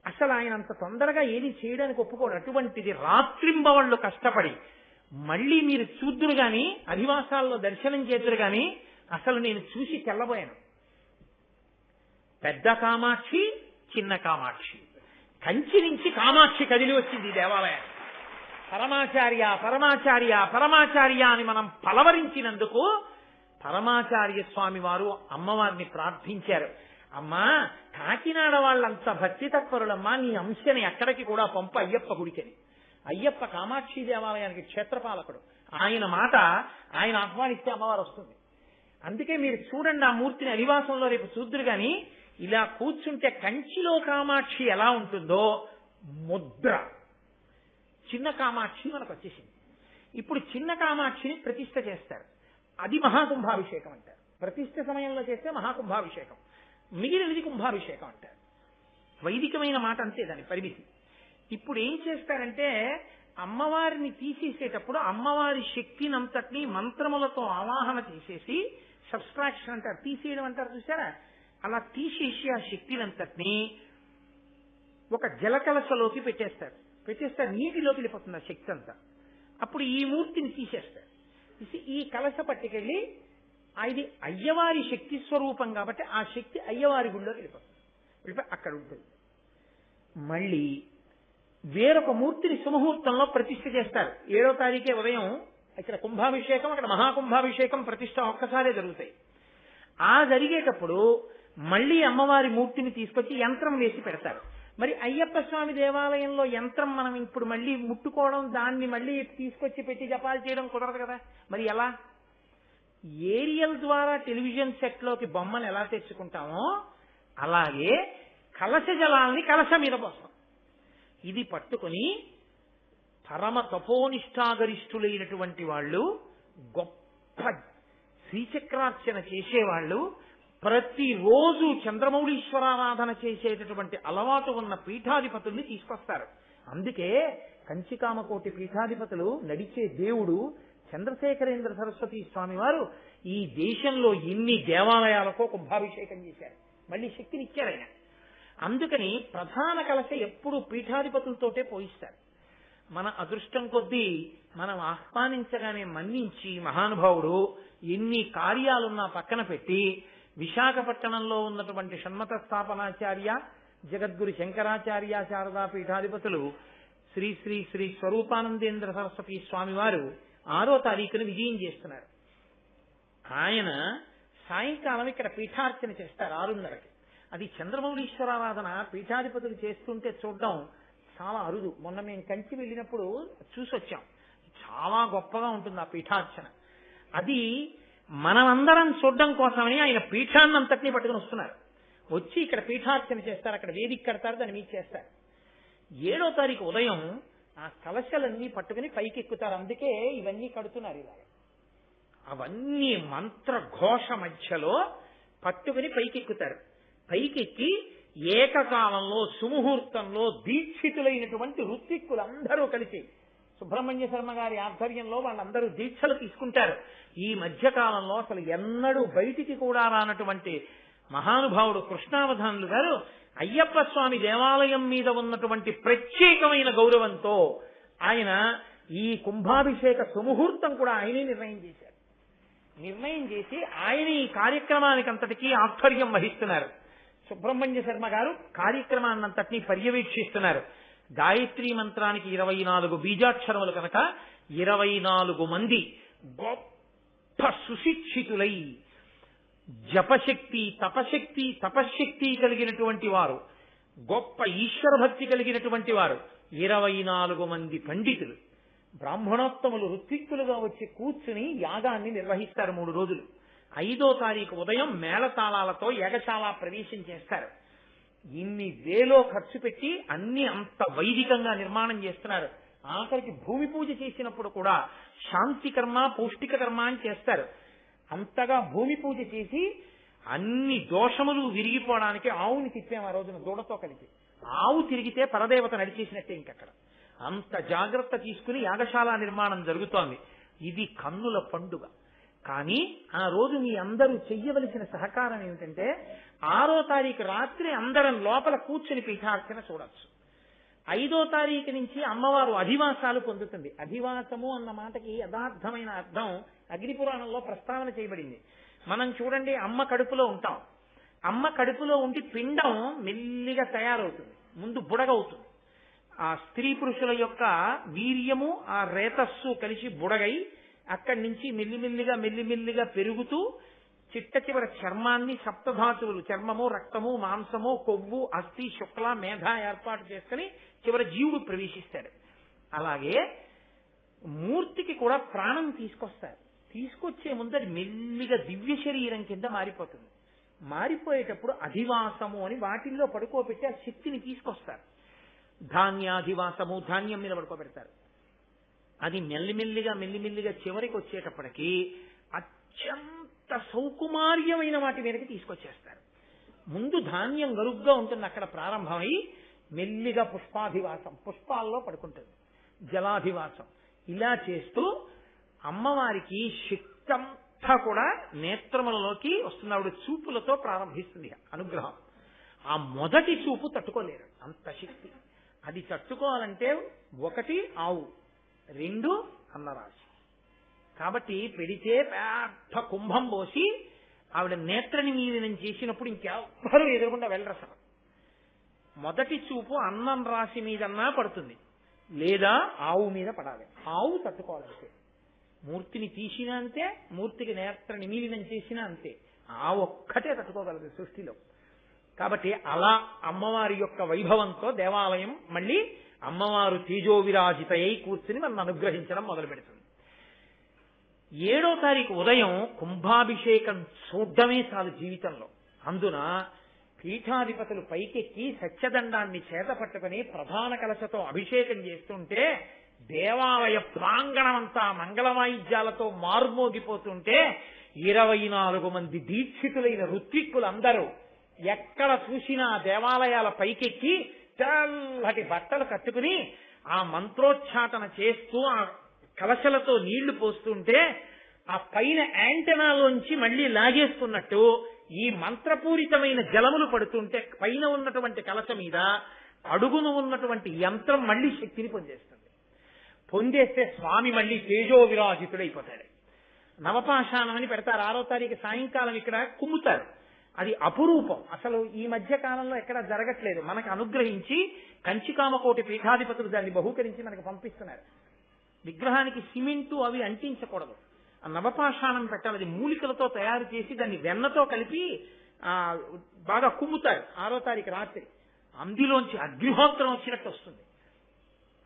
అసలు ఆయన అంత తొందరగా ఏది చేయడానికి ఒప్పుకోడు. అటువంటిది రాత్రింబవళ్ళు కష్టపడి మళ్ళీ మీరు చూద్దురు గాని, అధివాసాల్లో దర్శనం చేతురు గాని, అసలు నేను చూసి తెల్లబోయాను. పెద్ద కామాక్షి, చిన్న కామాక్షి, కంచి నుంచి కామాక్షి కదిలి వచ్చింది ఈ దేవాలయాన్ని. పరమాచార్య పరమాచార్య పరమాచార్య అని మనం పలవరించినందుకు పరమాచార్య స్వామి వారు అమ్మవారిని ప్రార్థించారు. అమ్మా, కాకినాడ వాళ్ళంత భక్తి తత్పరులమ్మా, నీ అంశని ఎక్కడికి కూడా పంపు అయ్యప్ప గుడికని. అయ్యప్ప కామాక్షి దేవాలయానికి క్షేత్రపాలకుడు, ఆయన మాట ఆయన ఆహ్వానిస్తే అమ్మవారు వస్తుంది. అందుకే మీరు చూడండి, ఆ మూర్తిని అధివాసంలో రేపు చూద్దురు గాని, ఇలా కూర్చుంటే కంచిలో కామాక్షి ఎలా ఉంటుందో ముద్ర చిన్న కామాక్షి మనకు వచ్చేసింది. ఇప్పుడు చిన్న కామాక్షిని ప్రతిష్ఠ చేస్తారు, అది మహాకుంభాభిషేకం అంటారు. ప్రతిష్ఠ సమయంలో చేస్తే మహాకుంభాభిషేకం, మిగిలినది కుంభాభిషేకం అంటారు. వైదికమైన మాట అంతే, దాని పరిమితి. ఇప్పుడు ఏం చేస్తారంటే, అమ్మవారిని తీసేసేటప్పుడు అమ్మవారి శక్తినంతటినీ మంత్రములతో ఆవాహన చేసేసి, సబ్స్ట్రాక్షన్ అంటారు, తీసేయడం అంటారు చూసారా, అలా తీసేసి ఆ శక్తినంతటినీ ఒక జలకలశలోకి పెట్టేస్తారు. నీటిలోకి వెళ్ళిపోతుంది ఆ శక్తి అంతా. అప్పుడు ఈ మూర్తిని తీసేస్తారు. ఈ కలశ పట్టుకెళ్ళి, ఇది అయ్యవారి శక్తి స్వరూపం కాబట్టి ఆ శక్తి అయ్యవారి గుడిలోకి వెళ్ళిపోయి అక్కడ ఉంటుంది. మళ్ళీ వేరొక మూర్తిని సుముహూర్తంలో ప్రతిష్ఠ చేస్తారు. 7వ తారీఖే ఉదయం ఇక్కడ కుంభాభిషేకం, అక్కడ మహాకుంభాభిషేకం, ప్రతిష్ఠ ఒక్కసారే జరుగుతాయి. ఆ జరిగేటప్పుడు మళ్ళీ అమ్మవారి మూర్తిని తీసుకొచ్చి యంత్రం వేసి పెడతారు. మరి అయ్యప్ప స్వామి దేవాలయంలో యంత్రం మనం ఇప్పుడు మళ్ళీ ముట్టుకోవడం, దాన్ని మళ్ళీ తీసుకొచ్చి పెట్టి జపాలు చేయడం కుదరదు కదా. మరి ఎలా? ఏరియల్ ద్వారా టెలివిజన్ సెట్లోకి బొమ్మను ఎలా తెచ్చుకుంటామో అలాగే కలశ జలాల్ని కలశ మీద పోస్తాం. ఇది పట్టుకుని పరమ తపోనిష్టాగరిష్ఠులైనటువంటి వాళ్ళు, గొప్ప శ్రీచక్రార్చన చేసేవాళ్ళు, ప్రతిరోజు చంద్రమౌళీశ్వరారాధన చేసేటటువంటి అలవాటు ఉన్న పీఠాధిపతుల్ని తీసుకొస్తారు. అందుకే కంచికామకోటి పీఠాధిపతులు నడిచే దేవుడు చంద్రశేఖరేంద్ర సరస్వతి స్వామి వారు ఈ దేశంలో ఎన్ని దేవాలయాలకో కుంభాభిషేకం చేశారు, మళ్ళీ శక్తినిచ్చారు ఆయన. అందుకని ప్రధాన కలశ ఎప్పుడు పీఠాధిపతులతోటే పోయిస్తారు. మన అదృష్టం కొద్దీ మనం ఆహ్వానించగానే మన్నించి మహానుభావుడు ఎన్ని కార్యాలున్నా పక్కన పెట్టి విశాఖపట్టణంలో ఉన్నటువంటి షణ్మత స్థాపనాచార్య జగద్గురు శంకరాచార్య శారదా పీఠాధిపతులు శ్రీ శ్రీ శ్రీ స్వరూపానందేంద్ర సరస్వతి స్వామి వారు 6వ తారీఖున విజయం చేస్తున్నారు. ఆయన సాయంకాలం ఇక్కడ పీఠార్చన చేస్తారు 6:30కి. అది చంద్రమౌళీశ్వరారాధన పీఠాధిపతులు చేస్తుంటే చూడడం చాలా అరుదు. మొన్న మేము కంచి వెళ్ళినప్పుడు చూసొచ్చాం. చాలా గొప్పగా ఉంటుంది ఆ పీఠార్చన. అది మనమందరం చూడడం కోసమని ఆయన పీఠాన్నంతటినీ పట్టుకుని వస్తున్నారు. వచ్చి ఇక్కడ పీఠార్చన చేస్తారు, అక్కడ వేదిక కడతారు, దాన్ని మీద చేస్తారు. 7వ తారీఖు ఉదయం ఆ కలశలన్నీ పట్టుకుని పైకి ఎక్కుతారు. అందుకే ఇవన్నీ కడుతున్నారు ఇలాగ. అవన్నీ మంత్రఘోష మధ్యలో పట్టుకుని పైకెక్కుతారు. పైకెక్కి ఏకకాలంలో సుముహూర్తంలో దీక్షితులైనటువంటి ఋత్విక్కులందరూ కలిసి సుబ్రహ్మణ్య శర్మ గారి ఆధ్వర్యంలో వాళ్ళందరూ దీక్షలు తీసుకుంటారు. ఈ మధ్యకాలంలో అసలు ఎన్నడూ బయటికి కూడా రానటువంటి మహానుభావుడు కృష్ణావధానులు గారు అయ్యప్ప స్వామి దేవాలయం మీద ఉన్నటువంటి ప్రత్యేకమైన గౌరవంతో ఆయన ఈ కుంభాభిషేక సుముహూర్తం కూడా ఆయనే నిర్ణయం చేశారు. నిర్ణయం చేసి ఆయన ఈ కార్యక్రమానికి అంతటికీ ఆధ్వర్యం వహిస్తున్నారు. సుబ్రహ్మణ్య శర్మ గారు కార్యక్రమాన్నంతటినీ పర్యవేక్షిస్తున్నారు. గాయత్రీ మంత్రానికి 24 బీజాక్షరములు కనుక 24 మంది గొప్ప సుశిక్షితులై జపశక్తి తపశక్తి కలిగినటువంటి వారు, గొప్ప ఈశ్వర భక్తి కలిగినటువంటి వారు 24 మంది పండితులు బ్రాహ్మణోత్తములు ఋత్విక్కులుగా వచ్చి కూర్చుని యాగాన్ని నిర్వహిస్తారు 3 రోజులు. 5వ తారీఖు ఉదయం మేళతాళాలతో యాగశాల ప్రవేశం చేస్తారు. ఇన్ని వేలో ఖర్చు పెట్టి అన్ని అంత వైదికంగా నిర్మాణం చేస్తున్నారు. ఆఖరికి భూమి పూజ చేసినప్పుడు కూడా శాంతి కర్మ పౌష్టిక కర్మ అని చేస్తారు. అంతగా భూమి పూజ చేసి అన్ని దోషములు విరిగిపోవడానికి ఆవుని తిప్పాము ఆ రోజున దూడతో కలిపి. ఆవు తిరిగితే పరదేవత నడిచేసినట్టే ఇంకక్కడ. అంత జాగ్రత్త తీసుకుని యాగశాల నిర్మాణం జరుగుతోంది. ఇది కన్నుల పండుగ. కానీ ఆ రోజు మీ అందరూ చెయ్యవలసిన సహకారం ఏమిటంటే 6వ తారీఖు రాత్రి అందరం లోపల కూర్చుని పీఠార్చన చూడొచ్చు. 5వ తారీఖు నుంచి అమ్మవారు అధివాసాలు పొందుతుంది. అధివాసము అన్న మాటకి యథార్థమైన అర్థం అగ్నిపురాణంలో ప్రస్తావన చేయబడింది. మనం చూడండి, అమ్మ కడుపులో ఉంటాం. అమ్మ కడుపులో ఉండి పిండం మెల్లిగా తయారవుతుంది, ముందు బుడగవుతుంది. ఆ స్త్రీ పురుషుల యొక్క వీర్యము ఆ రేతస్సు కలిసి బుడగై అక్కడి నుంచి మెల్లిమెల్లిగా పెరుగుతూ చిట్ట చివర చర్మాన్ని సప్తధాతువులు చర్మము, రక్తము, మాంసము, కొవ్వు, అస్థి, శుక్ల, మేధ ఏర్పాటు చేసుకుని చివర జీవుడు ప్రవేశిస్తాడు. అలాగే మూర్తికి కూడా ప్రాణం తీసుకొస్తారు. తీసుకొచ్చే ముందు అది మెల్లిగా దివ్య శరీరం కింద మారిపోతుంది. మారిపోయేటప్పుడు అధివాసము అని వాటిల్లో పడుకోబెట్టి ఆ శక్తిని తీసుకొస్తారు. ధాన్యాధివాసము, ధాన్యం మీద పడుకోబెడతారు. అది మెల్లిమెల్లిగా చివరికి వచ్చేటప్పటికి అత్యంత సౌకుమార్యమైన వాటి మీదకి తీసుకొచ్చేస్తారు. ముందు ధాన్యం గరుగ్గా ఉంటుంది, అక్కడ ప్రారంభమై మెల్లిగా పుష్పాధివాసం, పుష్పాల్లో పడుకుంటుంది, జలాధివాసం. ఇలా చేస్తూ అమ్మవారికి శక్తి అంతా కూడా నేత్రములలోకి వస్తుంది. ఆవిడ చూపులతో ప్రారంభిస్తుంది అనుగ్రహం. ఆ మొదటి చూపు తట్టుకోలేరు, అంత శక్తి. అది తట్టుకోవాలంటే 1 ఆవు, 2 అన్నరాశి. కాబట్టి పెడితే పెద్ద కుంభం పోసి ఆవిడ నేత్ర నిమీలనం చేసినప్పుడు ఇంకెవ్వరూ ఎదురకుండా వెళ్ళరు అసలు. మొదటి చూపు అన్నం రాశి మీదన్నా పడుతుంది, లేదా ఆవు మీద పడాలి. ఆవు తట్టుకోవాలంటే మూర్తిని తీసినా అంతే, మూర్తికి నేత్ర నిమీలనం చేసినా అంతే. ఆ ఒక్కటే తట్టుకోగలదు సృష్టిలో. కాబట్టి అలా అమ్మవారి యొక్క వైభవంతో దేవాలయం మళ్ళీ అమ్మవారు తేజోవిరాజితయై కూర్చుని మనం అనుగ్రహించడం మొదలు పెడుతుంది. 7వ తారీఖు ఉదయం కుంభాభిషేకం చూడ్డమే చాలు జీవితంలో. అందున పీఠాధిపతులు పైకెక్కి సత్యదండాన్ని చేత పట్టుకుని ప్రధాన కలశతో అభిషేకం చేస్తుంటే దేవాలయ ప్రాంగణమంతా మంగళవాయిద్యాలతో మారుమోగిపోతుంటే 24 మంది దీక్షితులైన ఋత్విక్కులందరూ ఎక్కడ చూసినా దేవాలయాల పైకెక్కి తెల్లటి బట్టలు కట్టుకుని ఆ మంత్రోచ్చాటన చేస్తూ ఆ కలశలతో నీళ్లు పోస్తుంటే ఆ పైన యాంటెనాలోంచి మళ్లీ లాగేస్తున్నట్టు ఈ మంత్రపూరితమైన జలములు పడుతుంటే పైన ఉన్నటువంటి కలశ మీద అడుగున ఉన్నటువంటి యంత్రం మళ్లీ శక్తిని పొందేస్తుంది. పొందేస్తే స్వామి మళ్లీ తేజో విరాజితుడైపోతాడు. నవపాషాణం అని పెడతారు. 6వ తారీఖు సాయంకాలం ఇక్కడ కుమ్ముతారు. అది అపురూపం. అసలు ఈ మధ్య కాలంలో ఎక్కడ జరగట్లేదు. మనకు అనుగ్రహించి కంచికామకోటి పీఠాధిపతులు దాన్ని బహూకరించి మనకు పంపిస్తున్నారు. విగ్రహానికి సిమెంటు అవి అంటించకూడదు. ఆ నవపాషాణం పెట్టాలి. అది మూలికలతో తయారు చేసి దాన్ని వెన్నతో కలిపి బాగా కుమ్ముతారు. 6వ తారీఖు రాత్రి అందులోంచి అగ్నిహోత్రం వచ్చినట్టు వస్తుంది.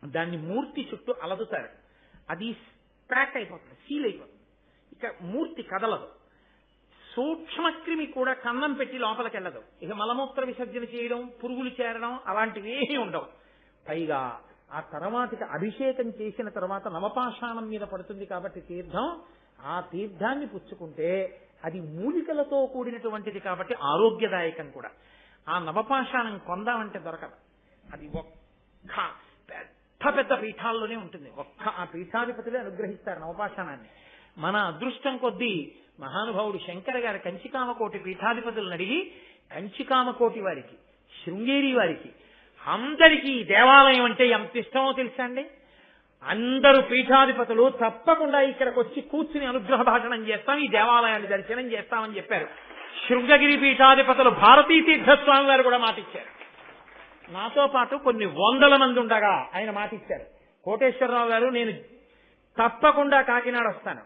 దాన్ని మూర్తి చుట్టూ అలదుతారు. అది ప్యాక్ అయిపోతుంది, సీల్ అయిపోతుంది. ఇక మూర్తి కదలదు. సూక్ష్మక్రిమి కూడా కన్నం పెట్టి లోపలికి వెళ్ళదు. ఇక మలమూత్ర విసర్జన చేయడం, పురుగులు చేరడం అలాంటివి ఏమీ ఉండవు. పైగా ఆ తర్వాతికి అభిషేకం చేసిన తర్వాత నవపాషాణం మీద పడుతుంది కాబట్టి తీర్థం, ఆ తీర్థాన్ని పుచ్చుకుంటే అది మూలికలతో కూడినటువంటిది కాబట్టి ఆరోగ్యదాయకం కూడా. ఆ నవపాషాణం కొందామంటే దొరకదు. అది ఒక్క పెద్ద పెద్ద పీఠాల్లోనే ఉంటుంది. ఒక్క ఆ పీఠాధిపతులే అనుగ్రహిస్తారు నవపాషాణాన్ని. మన అదృష్టం కొద్దీ మహానుభావుడు శంకర గారి కంచికామకోటి పీఠాధిపతులను అడిగి కంచికామకోటి వారికి, శృంగేరి వారికి అందరికీ దేవాలయం అంటే ఎంత ఇష్టమో తెలుసా అండి. అందరూ పీఠాధిపతులు తప్పకుండా ఇక్కడికి వచ్చి కూర్చుని అనుగ్రహ భాషణం చేస్తాం, ఈ దేవాలయాన్ని దర్శనం చేస్తామని చెప్పారు. శృంగగిరి పీఠాధిపతులు భారతీ తీర్థస్వామి వారు కూడా మాటిచ్చారు. నాతో పాటు కొన్ని 100 మంది ఉండగా ఆయన మాటిచ్చారు. కోటేశ్వరరావు గారు నేను తప్పకుండా కాకినాడ వస్తాను,